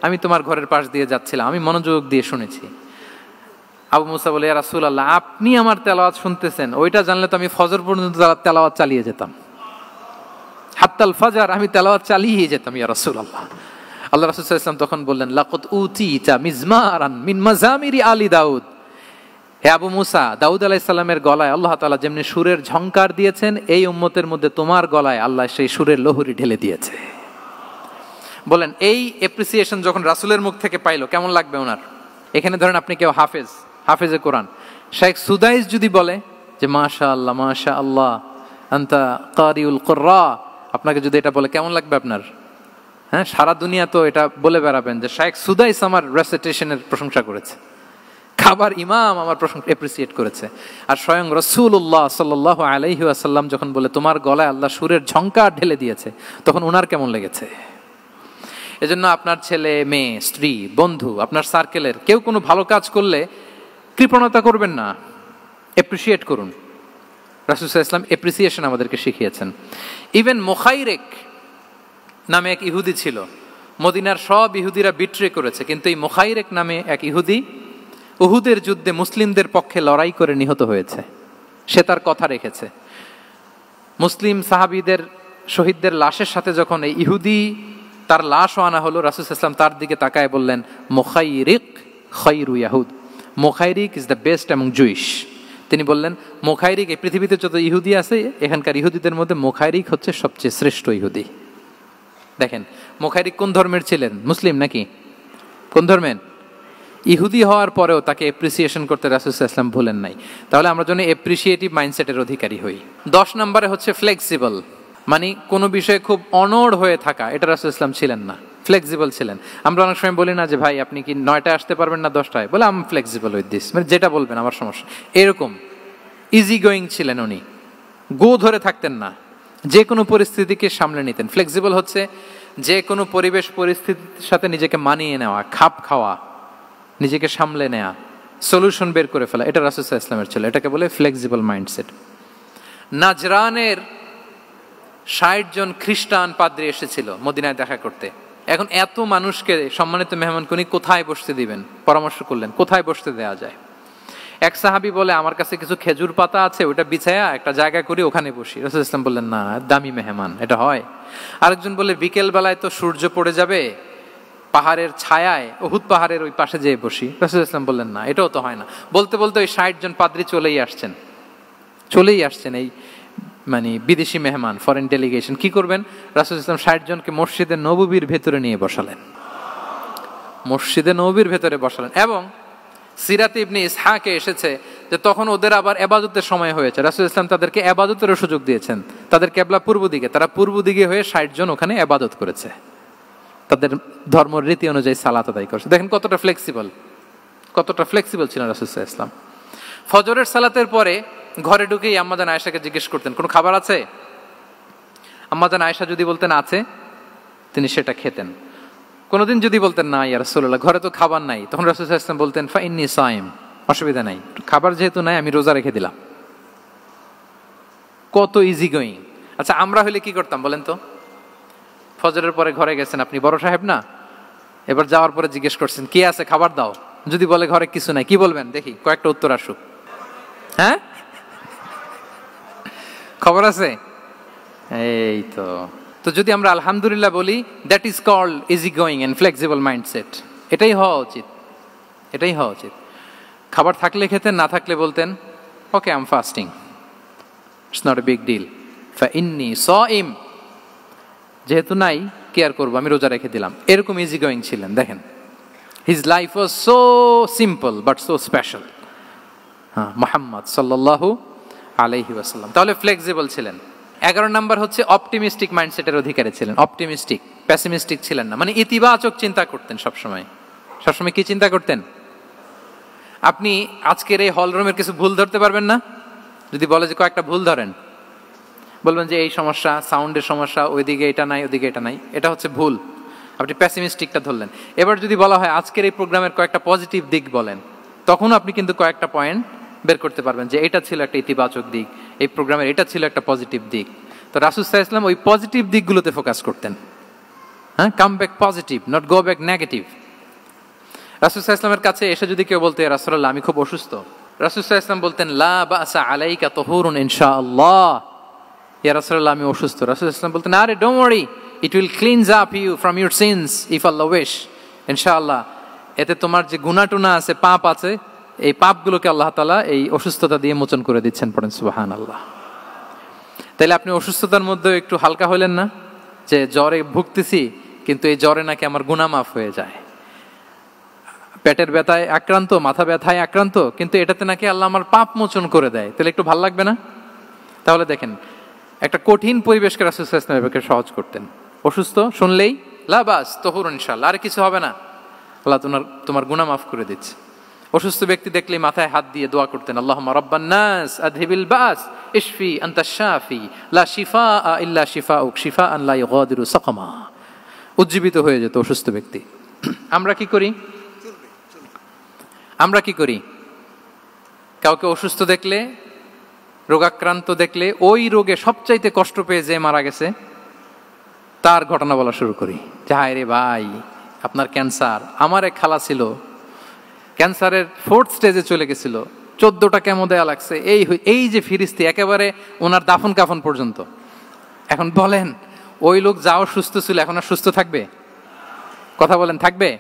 আমি তোমার ঘরের পাশ দিয়ে যাচ্ছিলাম, আমি মনোযোগ দিয়ে শুনেছি। আবু মুসা বলে, ইয়া রাসূলুল্লাহ, আপনি আমার তেলাওয়াত শুনতেছেন, ওইটা জানলে তো আমি ফজর পর্যন্ত তেলাওয়াত চালিয়ে যেতাম, হাত্তাল ফাজর আমি তেলাওয়াত চালিয়ে যেতাম ইয়া রাসূলুল্লাহ। আল্লাহ রাসূল সাল্লাল্লাহু আলাইহি ওয়াসাল্লাম তখন বললেন, লাকাদ উতিতা মিজমারান মিন মাজামিরি আলি দাউদ। হে আবু মুসা, দাউদ আলাইহিস সালামের গলায় আল্লাহ তাআলা যেমনি সুরের ঝংকার দিয়েছেন, এই উম্মতের মধ্যে তোমার গলায় আল্লাহ সেই সুরের লহরী ঢেলে দিয়েছে। বলেন এই অ্যাপ্রিসিয়েশন যখন রাসূলের মুখ থেকে পাইলো কেমন লাগবে ওনার? এখানে ধরেন আপনি কেউ হাফেজে কোরআন শেখ সুদাইস যদি বলে যে মাশাআল্লাহ মাশাআল্লাহ আনতা কারিউল কুররা, আপনাকে যদি এটা বলে কেমন লাগবে আপনার? হ্যাঁ, সারা দুনিয়া তো এটা বলে বেড়াবেন যে শেখ সুদাইস আমার রেসিটেশনের প্রশংসা করেছে, খাবার ইমাম আমার প্রশংসা অ্যাপ্রিসিয়েট করেছে। আর স্বয়ং রাসূলুল্লাহ সাল্লাল্লাহু আলাইহি ওয়াসাল্লাম যখন বলে তোমার গলায় আল্লাহ সুরের ঝংকার ঢেলে দিয়েছে, তখন ওনার কেমন লেগেছে? এজন্য আপনার ছেলে মেয়ে স্ত্রী বন্ধু আপনার সার্কেলের কেউ কোনো ভালো কাজ করলে কৃপণতা করবেন না, অ্যাপ্রিসিয়েট করুন। রাসূল সাল্লাল্লাহু আলাইহি ওয়াসাল্লাম অ্যাপ্রিসিয়েশন আমাদেরকে শিখিয়েছেন। ইভেন মুখাইরেক নামে এক ইহুদি ছিল, মদিনার সব ইহুদিরা বিট্রে করেছে, কিন্তু এই মুখাইরেক নামে এক ইহুদি উহুদের যুদ্ধে মুসলিমদের পক্ষে লড়াই করে নিহত হয়েছে, সে তার কথা রেখেছে। মুসলিম সাহাবীদের শহীদদের লাশের সাথে যখন এই ইহুদি তার লাশও আনা হলো, রাসূল সাল্লাল্লাহু আলাইহি ওয়াসাল্লাম তার দিকে তাকায় বললেন, মুখাইরিক খায়রু ইয়াহুদ, Mukhairiq is the best among Jewish. তিনি বললেন মুখাইরিক, এই পৃথিবীতে যত ইহুদি আছে এখানকার ইহুদিদের মধ্যে মুখাইরিক হচ্ছে সবচেয়ে শ্রেষ্ঠ ইহুদি। দেখেন মুখাইরিক কোন ধর্মের ছিলেন? মুসলিম নাকি? কোন ধর্মের? ইহুদি হওয়ার পরেও তাকে এপ্রিসিয়েশন করতে রাসূল সাল্লাল্লাহু আলাইহি ওয়াসাল্লাম ভুলেন নাই। তাহলে আমরা যেন এপ্রিসিয়েটিভ মাইন্ডসেটের অধিকারী হই। 10 নম্বরে হচ্ছে ফ্লেক্সিবল, মানে কোনো বিষয়ে খুব অনড় হয়ে থাকা, এটা রাসূল সাল্লাল্লাহু আলাইহি ওয়াসাল্লাম ছিলেন না, ফ্লেক্সিবল ছিলেন। আমরা অনেক সময় বলি না যে ভাই আপনি কি 9টায় আসতে পারবেন না 10টায়? বলে আম ফ্লেক্সিবল উইথ দিস, মানে যেটা বলবেন আমার সমস্যা, এরকম ইজি গোয়িং ছিলেন উনি, গো ধরে থাকতেন না, যে কোনো পরিস্থিতিকে সামলে নিতেন। ফ্লেক্সিবল হচ্ছে যে কোনো পরিবেশ পরিস্থিতির সাথে নিজেকে মানিয়ে নেওয়া, খাপ খাওয়া, নিজেকে সামলে নেওয়া, সলিউশন বের করে ফেলা, এটা রাসূল সাল্লাল্লাহু আলাইহি ওয়াসাল্লামের ছিল, এটাকে বলে ফ্লেক্সিবল মাইন্ডসেট। নাজরানের 60 জন খ্রিস্টান পাদ্রী এসেছিল মদিনায় দেখা করতে। এখন এত মানুষকে সম্মানিত মেহমান উনি কোথায় বসতে দিবেন? পরামর্শ করলেন কোথায় বসতে দেওয়া যায়। এক সাহাবী বলে আমার কাছে কিছু খেজুর পাতা আছে, ওটা বিছায়া একটা জায়গা করি ওখানে বসি। রাসূল সাল্লাল্লাহু আলাইহি ওয়াসাল্লাম বললেন না, দামি মেহমান, এটা হয়। আরেকজন বলে বিকেল বেলায় তো সূর্য পড়ে যাবে, পাহাড়ের ছায়ায় উহুদ পাহাড়ের ওই পাশে যেয়ে বসি। রাসূল সাল্লাল্লাহু আলাইহি ওয়াসাল্লাম বললেন না, এটাও তো হয় না। বলতে বলতে ওই 60 জন পাদ্রী চলেই আসছেন এই মানে বিদেশি মেহমান, ফরেন ডেলিগেশন। কি করবেন? রাসূল সাল্লাল্লাহু আলাইহি ওয়াসাল্লাম 60 জনকে মসজিদে নববীর ভেতরে নিয়ে বসালেন, মসজিদে নববীর ভেতরে বসালেন। এবং সিরাতে ইবনে ইসহাকে এসেছে যে তখন ওদের আবার ইবাদতের সময় হয়েছে, রাসূল সাল্লাল্লাহু আলাইহি ওয়াসাল্লাম তাদেরকে ইবাদতেরও সুযোগ দিয়েছেন। তাদের কিবলা পূর্ব দিকে, তারা পূর্ব দিকে হয়ে 60 জন ওখানে ইবাদত করেছে, তাদের ধর্মের রীতি অনুযায়ী সালাত আদায় করছে। দেখেন কতটা ফ্লেক্সিবল ছিলেন রাসূল সাল্লাল্লাহু আলাইহি ওয়াসাল্লাম। ফজরের সালাতের পরে ঘরে ঢুকেই আম্মাজান আয়েশাকে জিজ্ঞেস করতেন কোনো খাবার আছে? আম্মাজান আয়েশা যদি বলতেন আছে, তিনি সেটা খেতেন। কোনোদিন যদি বলতেন না ইয়া রাসূলুল্লাহ ঘরে তো খাবার নাই, তখন রাসূল সাল্লাল্লাহু আলাইহি ওয়াসাল্লাম বলতেন ফা ইন্নী সাইম, অসুবিধা নাই, খাবার যেহেতু নাই আমি রোজা রেখে দিলাম। কত ইজি গোয়িং। আচ্ছা আমরা হলে কি করতাম বলেন তো? ফজরের পরে ঘরে গেছেন আপনি, বড় সাহেব না, এবার যাওয়ার পরে জিজ্ঞেস করছেন কি আছে খাবার দাও, যদি বলে ঘরে কিছু নাই, কি বলবেন দেখি? কয়েকটা উত্তর আসুক। হ্যাঁ, খবর আছে? এই তো যদি আমরা আলহামদুলিল্লাহ বলি, that is called easy going and flexible mindset. এটাই হওয়া উচিত। খাবার থাকলে খেতেন, না থাকলে বলতেন okay I am fasting, it's not a big deal, ফা ইন্নী সাইম, যেহেতু নাই কি আর করবো, আমি রোজা রেখে দিলাম। এরকম ইজি গোয়িং ছিলেন। দেখেন his life was so simple but so special. Muhammad সাল্লাল্লাহু আলাইহি ওয়াসাল্লাম তাহলে ফ্লেক্সিবল ছিলেন। 11 নাম্বার হচ্ছে অপটিমিস্টিক মাইন্ডসেটের অধিকারী ছিলেন। অপটিমিস্টিক, প্যাসিমিস্টিক ছিলেন না, মানে ইতিবাচক চিন্তা করতেন সবসময়। কি চিন্তা করতেন? আপনি আজকের এই হলরুমের কিছু ভুল ধরতে পারবেন না? যদি বলে যে কয়েকটা ভুল ধরেন, বলবেন যে এই সমস্যা, সাউন্ডের সমস্যা, ওইদিকে এটা নাই, ওইদিকে এটা নাই, এটা হচ্ছে ভুল। আপনি প্যাসিমিস্টিকটা ধরলেন। এবার যদি বলা হয় আজকের এই প্রোগ্রামের কয়েকটা পজিটিভ দিক বলেন, তখন আপনি কিন্তু কয়েকটা পয়েন্ট বের করতে পারবেন যে এটা ছিল একটা ইতিবাচক দিক, এই প্রোগ্রামের এটা ছিল একটা পজিটিভ দিক। তো রাসূল সাল্লাল্লাহু আলাইহি ওয়াসাল্লাম ওই পজিটিভ দিকগুলোতে ফোকাস করতেন। Come back positive, not go back negative. রাসূল সাল্লাল্লাহু আলাইহি ওয়াসাল্লামের কাছে এসে যদি কেউ বলতে ইয়া রাসূলুল্লাহ আমি খুব অসুস্থ, রাসূল সাল্লাল্লাহু আলাইহি ওয়াসাল্লাম বলতেন লা বাসা আলাইকা তুহুরুন ইনশাআল্লাহ। ইয়া রাসূলুল্লাহ আমি অসুস্থ, রাসূল সাল্লাল্লাহু আলাইহি ওয়াসাল্লাম বলতেন আরে don't worry, it will cleanse up you from your sins if আল্লাহ উইশ, ইনশাআল্লাহ এতে তোমার যে গুনাহ টুনা আছে, পাপ আছে, এই পাপগুলোকে আল্লাহ তাআলা এই অসুস্থতা দিয়ে মোচন করে দিচ্ছেন। পড়েন সুবহানাল্লাহ। তাহলে আপনি অসুস্থতার মধ্যে একটু হালকা হইলেন না যে জ্বরে ভুগতেছি, কিন্তু এই জ্বরে নাকি আমার গুনাহ মাফ হয়ে যায়। পেটের ব্যথায় আক্রান্ত, মাথা ব্যথায় আক্রান্ত, কিন্তু এটাতে নাকি আল্লাহ আমার পাপ মোচন করে দেয়, তাহলে একটু ভালো লাগবে না? তাহলে দেখেন একটা কঠিন পরিবেশকে রাসূল সাল্লাল্লাহু আলাইহি ওয়াসাল্লাম সহজ করতেন। অসুস্থ শুনলেই লা বাস তুহুরুন ইনশাআল্লাহ, আর কিছু হবে না, আল্লাহ তোমার গুনাহ মাফ করে দিচ্ছে। অসুস্থ ব্যক্তি দেখলেই মাথায় হাত দিয়ে দোয়া করতেন আল্লাহুম্মা রাব্বান নাস আযহিবিল বাস ইশফি আনতাশ শাফি লা শিফাআ ইল্লা শিফাউক শিফাআন লা ইগাদিরু সাকামা। উজ্জীবিত হয়ে যেত অসুস্থ ব্যক্তি। আমরা কি করি? কাউকে অসুস্থ দেখলে, রোগাক্রান্ত দেখলে, ওই রোগে সবচাইতে কষ্ট পেয়ে যে মারা গেছে তার ঘটনা বলা শুরু করি যে হায় রে ভাই আপনার ক্যান্সার, আমার এক খালা ছিল ক্যান্সারের 4th স্টেজে চলে গেছিল, 14টা কেমো দেয়া লাগছে, এই যে ফিরিস্তি একেবারে ওনার দাফন কাফন পর্যন্ত। এখন বলেন ওই লোক যাও সুস্থ ছিল, এখন আর সুস্থ থাকবে? কথা বলেন, থাকবে?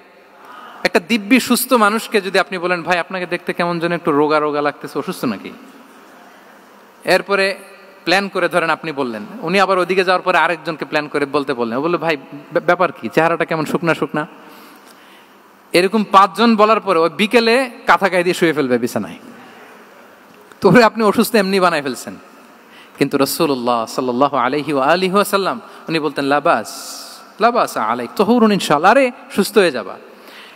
একটা দিব্যি সুস্থ মানুষকে যদি আপনি বলেন ভাই আপনাকে দেখতে কেমন যেন একটু রোগা রোগা লাগতেছে, অসুস্থ নাকি? এরপরে প্ল্যান করে ধরেন আপনি বললেন, উনি আবার ওদিকে যাওয়ার পরে আরেকজনকে প্ল্যান করে বলতে বললেন, ও বললো ভাই ব্যাপার কি, চেহারাটা কেমন শুকনা শুকনা। এরকম 5 জন বলার পরে ওই বিকেলে কাঁথা গায়ে দিয়ে শুয়ে ফেলবে বিছানায়। তো আপনি অসুস্থ এমনি বানাই ফেলছেন। কিন্তু রাসূলুল্লাহ সাল্লাল্লাহু আলাইহি ওয়া আলিহি ওয়াসাল্লাম উনি বলতেন লাবাস লাবাস আলাইক তাহুরুন ইনশাআল্লাহ, আরে সুস্থ হয়ে যাবা।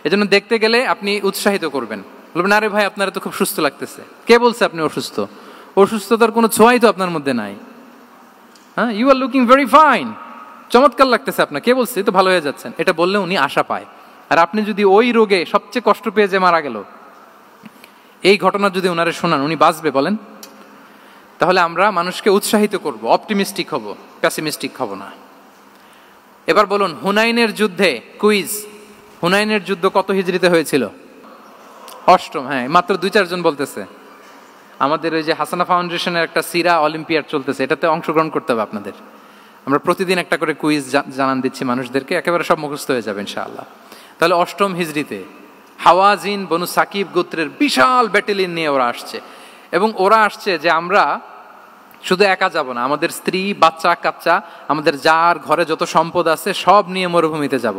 এজন্য দেখতে গেলে আপনি উৎসাহিত করবেন, বলবেন আরে ভাই আপনারা তো খুব সুস্থ লাগতেছে। কে বলছে আপনি অসুস্থ? অসুস্থতার কোনো ছোঁয়াই তো আপনার মধ্যে নাই। হ্যাঁ, you are looking very fine, চমৎকার লাগতেছে আপনার, কে বলছে? তো ভালো হয়ে যাচ্ছেন। এটা বললে উনি আশা পায়। আর আপনি যদি ওই রোগে সবচেয়ে কষ্ট পেয়ে যে মারা গেল, এই ঘটনা যদি ওনারে শোনান, উনি বাঁচবে বলেন? তাহলে আমরা মানুষকে উৎসাহিত করব, অপটিমিস্টিক হব, প্যাসিমিস্টিক হব না। এবার বলুন হুনাইনের যুদ্ধে, কুইজ, হুনাইনের যুদ্ধ কত হিজরিতে হয়েছিল? 8ম। হ্যাঁ, মাত্র 2-4 জন বলতেছে। আমাদের ওই যে হাসানা ফাউন্ডেশনের একটা সিরা অলিম্পিয়াড চলতেছে, এটাতে অংশগ্রহণ করতে হবে আপনাদের। আমরা প্রতিদিন একটা করে কুইজ জানান দিচ্ছি মানুষদেরকে, একেবারে সব মুখস্থ হয়ে যাবে ইনশাআল্লাহ। তাহলে 8ম হিজরিতে হাওয়াজিন বনু সাকিব গোত্রের বিশাল ব্যাটালিয়ন নিয়ে ওরা আসছে, এবং ওরা আসছে যে আমরা শুধু একা যাব না, আমাদের স্ত্রী বাচ্চা কাচ্চা, আমাদের যার ঘরে যত সম্পদ আছে সব নিয়ে মরুভূমিতে যাব।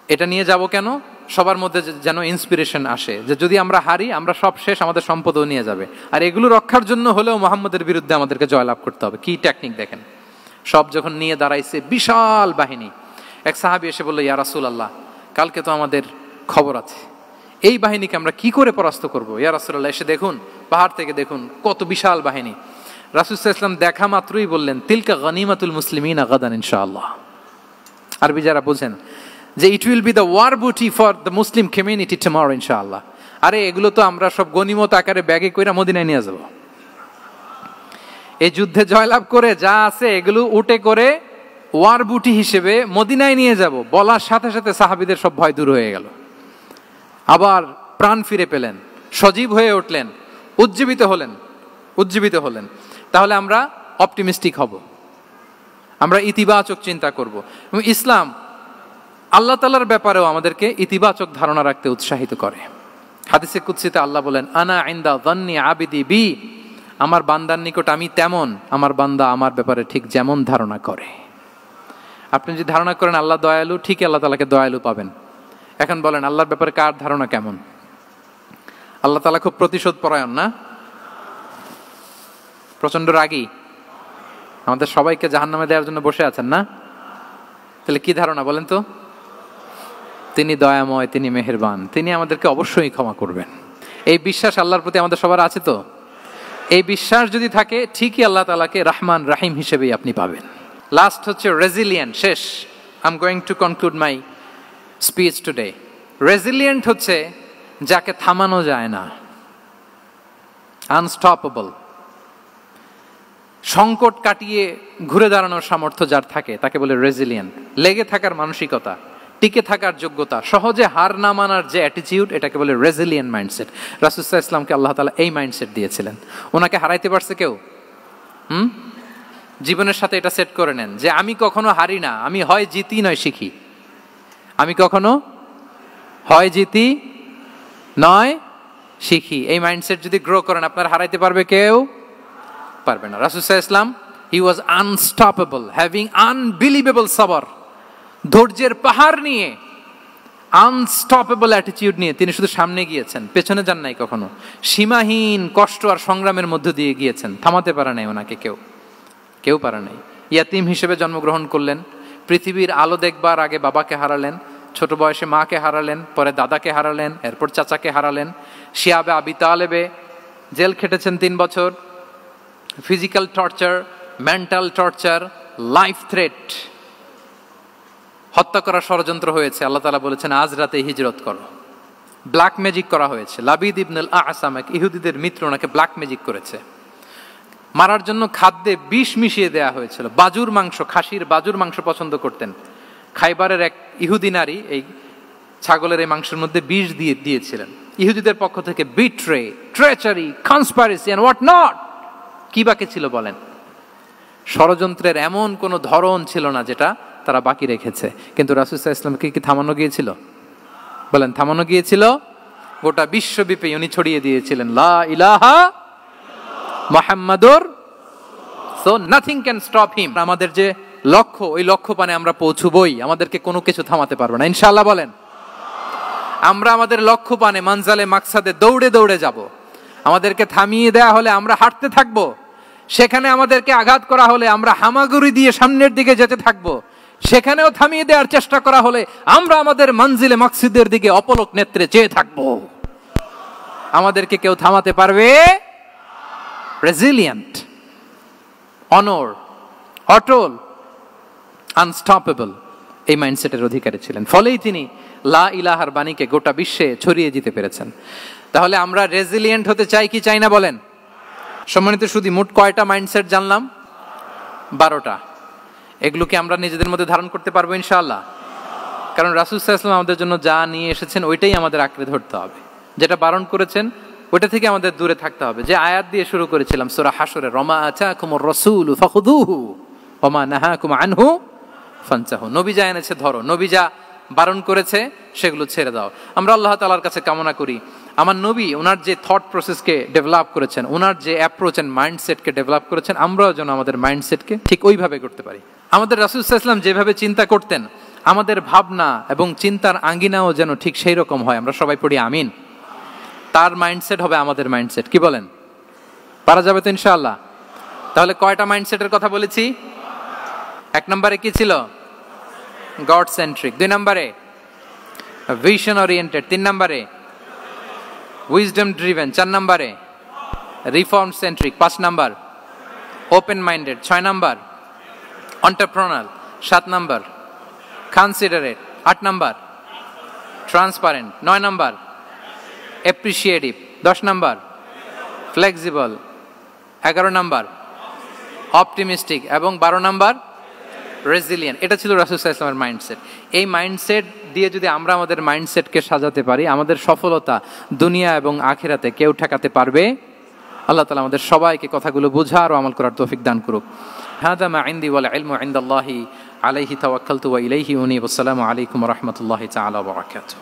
এটা নিয়ে যাব কেন? সবার মধ্যে যেন ইন্সপিরেশন আসে যে যদি আমরা হারি, আমরা সব শেষ, আমাদের সম্পদও নিয়ে যাবে। আর এগুলো রক্ষার জন্য হলেও মুহাম্মদের বিরুদ্ধে আমাদেরকে জয়লাভ করতে হবে। কি টেকনিক দেখেন! সব যখন নিয়ে দাঁড়াইছে বিশাল বাহিনী, এক সাহাবী এসে বলল ইয়া রাসূলুল্লাহ, কালকে তো আমাদের খবর আছে, এই বাহিনীকে আমরা কি করে পরাস্ত করব? ইয়া রাসূলুল্লাহ, এসে দেখুন, পাহাড় থেকে দেখুন কত বিশাল বাহিনী। রাসূল সাল্লাল্লাহু আলাইহি ওয়াসাল্লাম দেখা মাত্রই বললেন তিলকা গনিমাতুল মুসলিমিনা গাদান ইনশাআল্লাহ। আরবি যারা বুঝেন যে it will be the war booty for the Muslim community tomorrow ইনশাআল্লাহ। আরে এগুলো তো আমরা সব গনিমত আকারে ব্যাগে কইরা মদিনায় নিয়ে যাব। এই যুদ্ধে জয়লাভ করে যা আছে এগুলো উটে করে ওয়ার বুটি হিসেবে মদিনায় নিয়ে যাব। বলার সাথে সাথে সাহাবীদের সব ভয় দূর হয়ে গেল, আবার প্রাণ ফিরে পেলেন, সজীব হয়ে উঠলেন, উজ্জীবিত হলেন। তাহলে আমরা অপটিমিস্টিক হব, আমরা ইতিবাচক চিন্তা করব। এবং ইসলাম আল্লাহ তাআলার ব্যাপারেও আমাদেরকে ইতিবাচক ধারণা রাখতে উৎসাহিত করে। হাদিসে কুদসিতে আল্লাহ বলেন আনা ইনদা যান্নি আবিদি বি, আমার বান্দার নিকট আমি তেমন, আমার বান্দা আমার ব্যাপারে ঠিক যেমন ধারণা করে। আপনি যদি ধারণা করেন আল্লাহ দয়ালু, ঠিক আল্লাহ তাআলাকে দয়ালু পাবেন। এখন বলেন আল্লাহর ব্যাপারে কার ধারণা কেমন? আল্লাহ তাআলা খুব প্রতিশোধ পরায়ণ না? প্রচন্ড রাগী, আমাদের সবাইকে জাহান্নামে দেওয়ার জন্য বসে আছেন না? তাহলে কি ধারণা বলেন তো? তিনি দয়াময়, তিনি মেহেরবান, তিনি আমাদেরকে অবশ্যই ক্ষমা করবেন। এই বিশ্বাস আল্লাহর প্রতি আমাদের সবার আছে তো? এই বিশ্বাস যদি থাকে, ঠিকই আল্লাহ তাআলাকে রহমান রাহিম হিসেবেই আপনি পাবেন। লাস্ট হচ্ছে রেজিলিয়েন্ট। শেষ, I am going to conclude my speech today. Resilient হচ্ছে যাকে থামানো যায় না, আনস্টপেবল। সংকট কাটিয়ে ঘুরে দাঁড়ানোর সামর্থ্য যার থাকে তাকে বলে রেজিলিয়েন্ট। লেগে থাকার মানসিকতা, টিকে থাকার যোগ্যতা, সহজে হার না মানার যে অ্যাটিটিউড, এটাকে বলে রেজিলিয়েন্ট মাইন্ডসেট। রাসূল সাল্লাল্লাহু আলাইহি ওয়াসাল্লামকে আল্লাহ তাআলা এই মাইন্ডসেট দিয়েছিলেন। ওনাকে হারাইতে পারছে কেউ? জীবনের সাথে এটা সেট করে নেন যে আমি কখনো হারি না, আমি হয় জিতি নয় শিখি। আমি কখনো হয় জিতি নয় শিখি। এই মাইন্ডসেট যদি গ্রো করেন, আপনার হারাইতে পারবে কেউ? পারবে না। রাসূল সাল্লাল্লাহু আলাইহি ওয়াসাল্লাম he was unstoppable, having unbelievable সাবর। ধৈর্যের পাহাড় নিয়ে, আনস্টপেবল অ্যাটিটিউড নিয়ে তিনি শুধু সামনে গিয়েছেন, পেছনে যান নাই কখনো। সীমাহীন কষ্ট আর সংগ্রামের মধ্য দিয়ে গিয়েছেন, থামাতে পারে নাই ওনাকে কেউ পারে নাই। ইয়াতিম হিসেবে জন্মগ্রহণ করলেন, পৃথিবীর আলো দেখবার আগে বাবাকে হারালেন, ছোট বয়সে মাকে হারালেন, পরে দাদাকে হারালেন, এরপর চাচাকে হারালেন। শিয়াবে আবি তালেবে জেল খেটেছেন 3 বছর। Physical torture, mental torture, life threat, হত্যা করার ষড়যন্ত্র হয়েছে। আল্লাহ তাআলা বলেছেন আজ রাতে হিজরত করো। ব্ল্যাক ম্যাজিক করা হয়েছে। লাবিদ ইবনুল আসাম, এক ইহুদিদের মিত্র, ওনাকে ব্ল্যাক ম্যাজিক করেছে। মারার জন্য খাদ্যে বিষ মিশিয়ে দেওয়া হয়েছিল। বাজুর মাংস, খাসির বাজুর মাংস পছন্দ করতেন। খাইবারের এক ইহুদি নারী এই ছাগলের এই মাংসের মধ্যে বিষ দিয়েছিলেন। ইহুদিদের পক্ষ থেকে betray, treachery, conspiracy and what not, কি বাকি ছিল বলেন? ষড়যন্ত্রের এমন কোনো ধরন ছিল না যেটা তারা বাকি রেখেছে। কিন্তু রাসূল সাল্লাল্লাহু আলাইহি ওয়াসাল্লামকে কি থামানো গিয়েছিল? বলেন, থামানো গিয়েছিল? গোটা বিশ্বব্যাপী উনি ছড়িয়ে দিয়েছিলেন লা ইলাহা মুহাম্মাদুর, so nothing can stop him. আমাদের যে লক্ষ্য, ওই লক্ষ্য পানে আমরা পৌঁছবই, আমাদেরকে কোনো কিছু থামাতে পারবে না ইনশাআল্লাহ। বলেন, আমরা আমাদের লক্ষ্য পানে মানজালে মাকসাদে দৌড়ে দৌড়ে যাব। আমাদেরকে থামিয়ে দেয়া হলে আমরা হাঁটতে থাকব, সেখানে আমাদেরকে আঘাত করা হলে আমরা হামাগুড়ি দিয়ে সামনের দিকে যেতে থাকব, সেখানেও থামিয়ে দেওয়ার চেষ্টা করা হলে আমরা আমাদের মঞ্জিলে মাকসুদের দিকে অপলক নেত্রে চেয়ে থাকব। আমাদেরকে কেউ থামাতে পারবে? রেজিলিয়েন্ট, অনর, অটল, আনস্টপেবল, এই মাইন্ডসেটের অধিকারী ছিলেন। ফলেই তিনি লা ইলাহার বাণীকে গোটা বিশ্বে ছড়িয়ে দিতে পেরেছেন। তাহলে আমরা রেজিলিয়েন্ট হতে চাই কি চাই না বলেন? সম্মানিত শুধু মোট কয়টা মাইন্ডসেট জানলাম? 12টা। এগুলোকে আমরা নিজেদের মধ্যে ধারণ করতে পারবো ইনশাআল্লাহ। কারণ রাসূল সাল্লাল্লাহু আলাইহি ওয়াসাল্লাম আমাদের জন্য যা নিয়ে এসেছেন ওইটাই আমাদের আঁকড়ে ধরতে হবে। যেটা বারণ করেছেন ওইটা থেকে আমাদের দূরে থাকতে হবে। যে আয়াত দিয়ে শুরু করেছিলাম সূরা হাশরে, রমা আতাকুমুর রাসূলু ফাখুযুহু ওয়া মা নাহাকুম আনহু ফানতাহু। নবী যা এনেছে ধরো, নবী যা বারণ করেছে সেগুলো ছেড়ে দাও। আমরা আল্লাহ তাআলার কাছে কামনা করি আমার নবী ওনার যে থট প্রসেসকে ডেভেলপ করেছেন, ওনার যে অ্যাপ্রোচ এন্ড মাইন্ডসেটকে ডেভেলপ করেছেন, আমরাও যেন আমাদের মাইন্ডসেটকে ঠিক ওইভাবে করতে পারি। আমাদের রাসূল সাল্লাল্লাহু আলাইহি ওয়াসাল্লাম যেভাবে চিন্তা করতেন, আমাদের ভাবনা এবং চিন্তার আঙ্গিনাও যেন ঠিক সেই রকম হয়। আমরা সবাই পড়ি আমিন। তার মাইন্ডসেট হবে আমাদের মাইন্ডসেট। কি বলেন? পারা যাবে তো ইনশাআল্লাহ? তাহলে কয়টা মাইন্ডসেটের কথা বলেছি? 1 নম্বরে কি ছিল? God centric. 2 নম্বরে ভিশন ওরিয়েন্টেড। 3 নম্বরে উইজডম ড্রিভেন। 4 নম্বরে রিফর্ম সেন্ট্রিক। 5 নম্বর ওপেন মাইন্ডেড। 6 নম্বর এন্টারপ্রেনার। 7 নম্বর কনসিডারেট। 8 নম্বর ট্রান্সপারেন্ট। 9 নম্বর অ্যাপ্রিশিয়েটিভ। 10 নম্বর ফ্লেক্সিবল। 11 নম্বর অপটিমিস্টিক এবং 12 নম্বর রেজিলিয়েন্ট। এটা ছিল রাসূল সাল্লাল্লাহু আলাইহি ওয়াসাল্লামের মাইন্ডসেট। এই মাইন্ডসেট দিয়ে যদি আমরা আমাদের মাইন্ডসেটকে সাজাতে পারি, আমাদের সফলতা দুনিয়া এবং আখিরাতে কেউ ঠেকাতে পারবে? আল্লাহ তাআলা আমাদের সবাইকে কথাগুলো বোঝার ও আমল করার তৌফিক দান করুক। হাদা মা ইনদি ওয়াল ইলমু ইনদাল্লাহি আলাইহি তাওয়াক্কালতু ওয়া ইলাইহি উনীব। আসসালামু আলাইকুম ওয়া রাহমাতুল্লাহি তাআলা ওয়া বারাকাতুহু।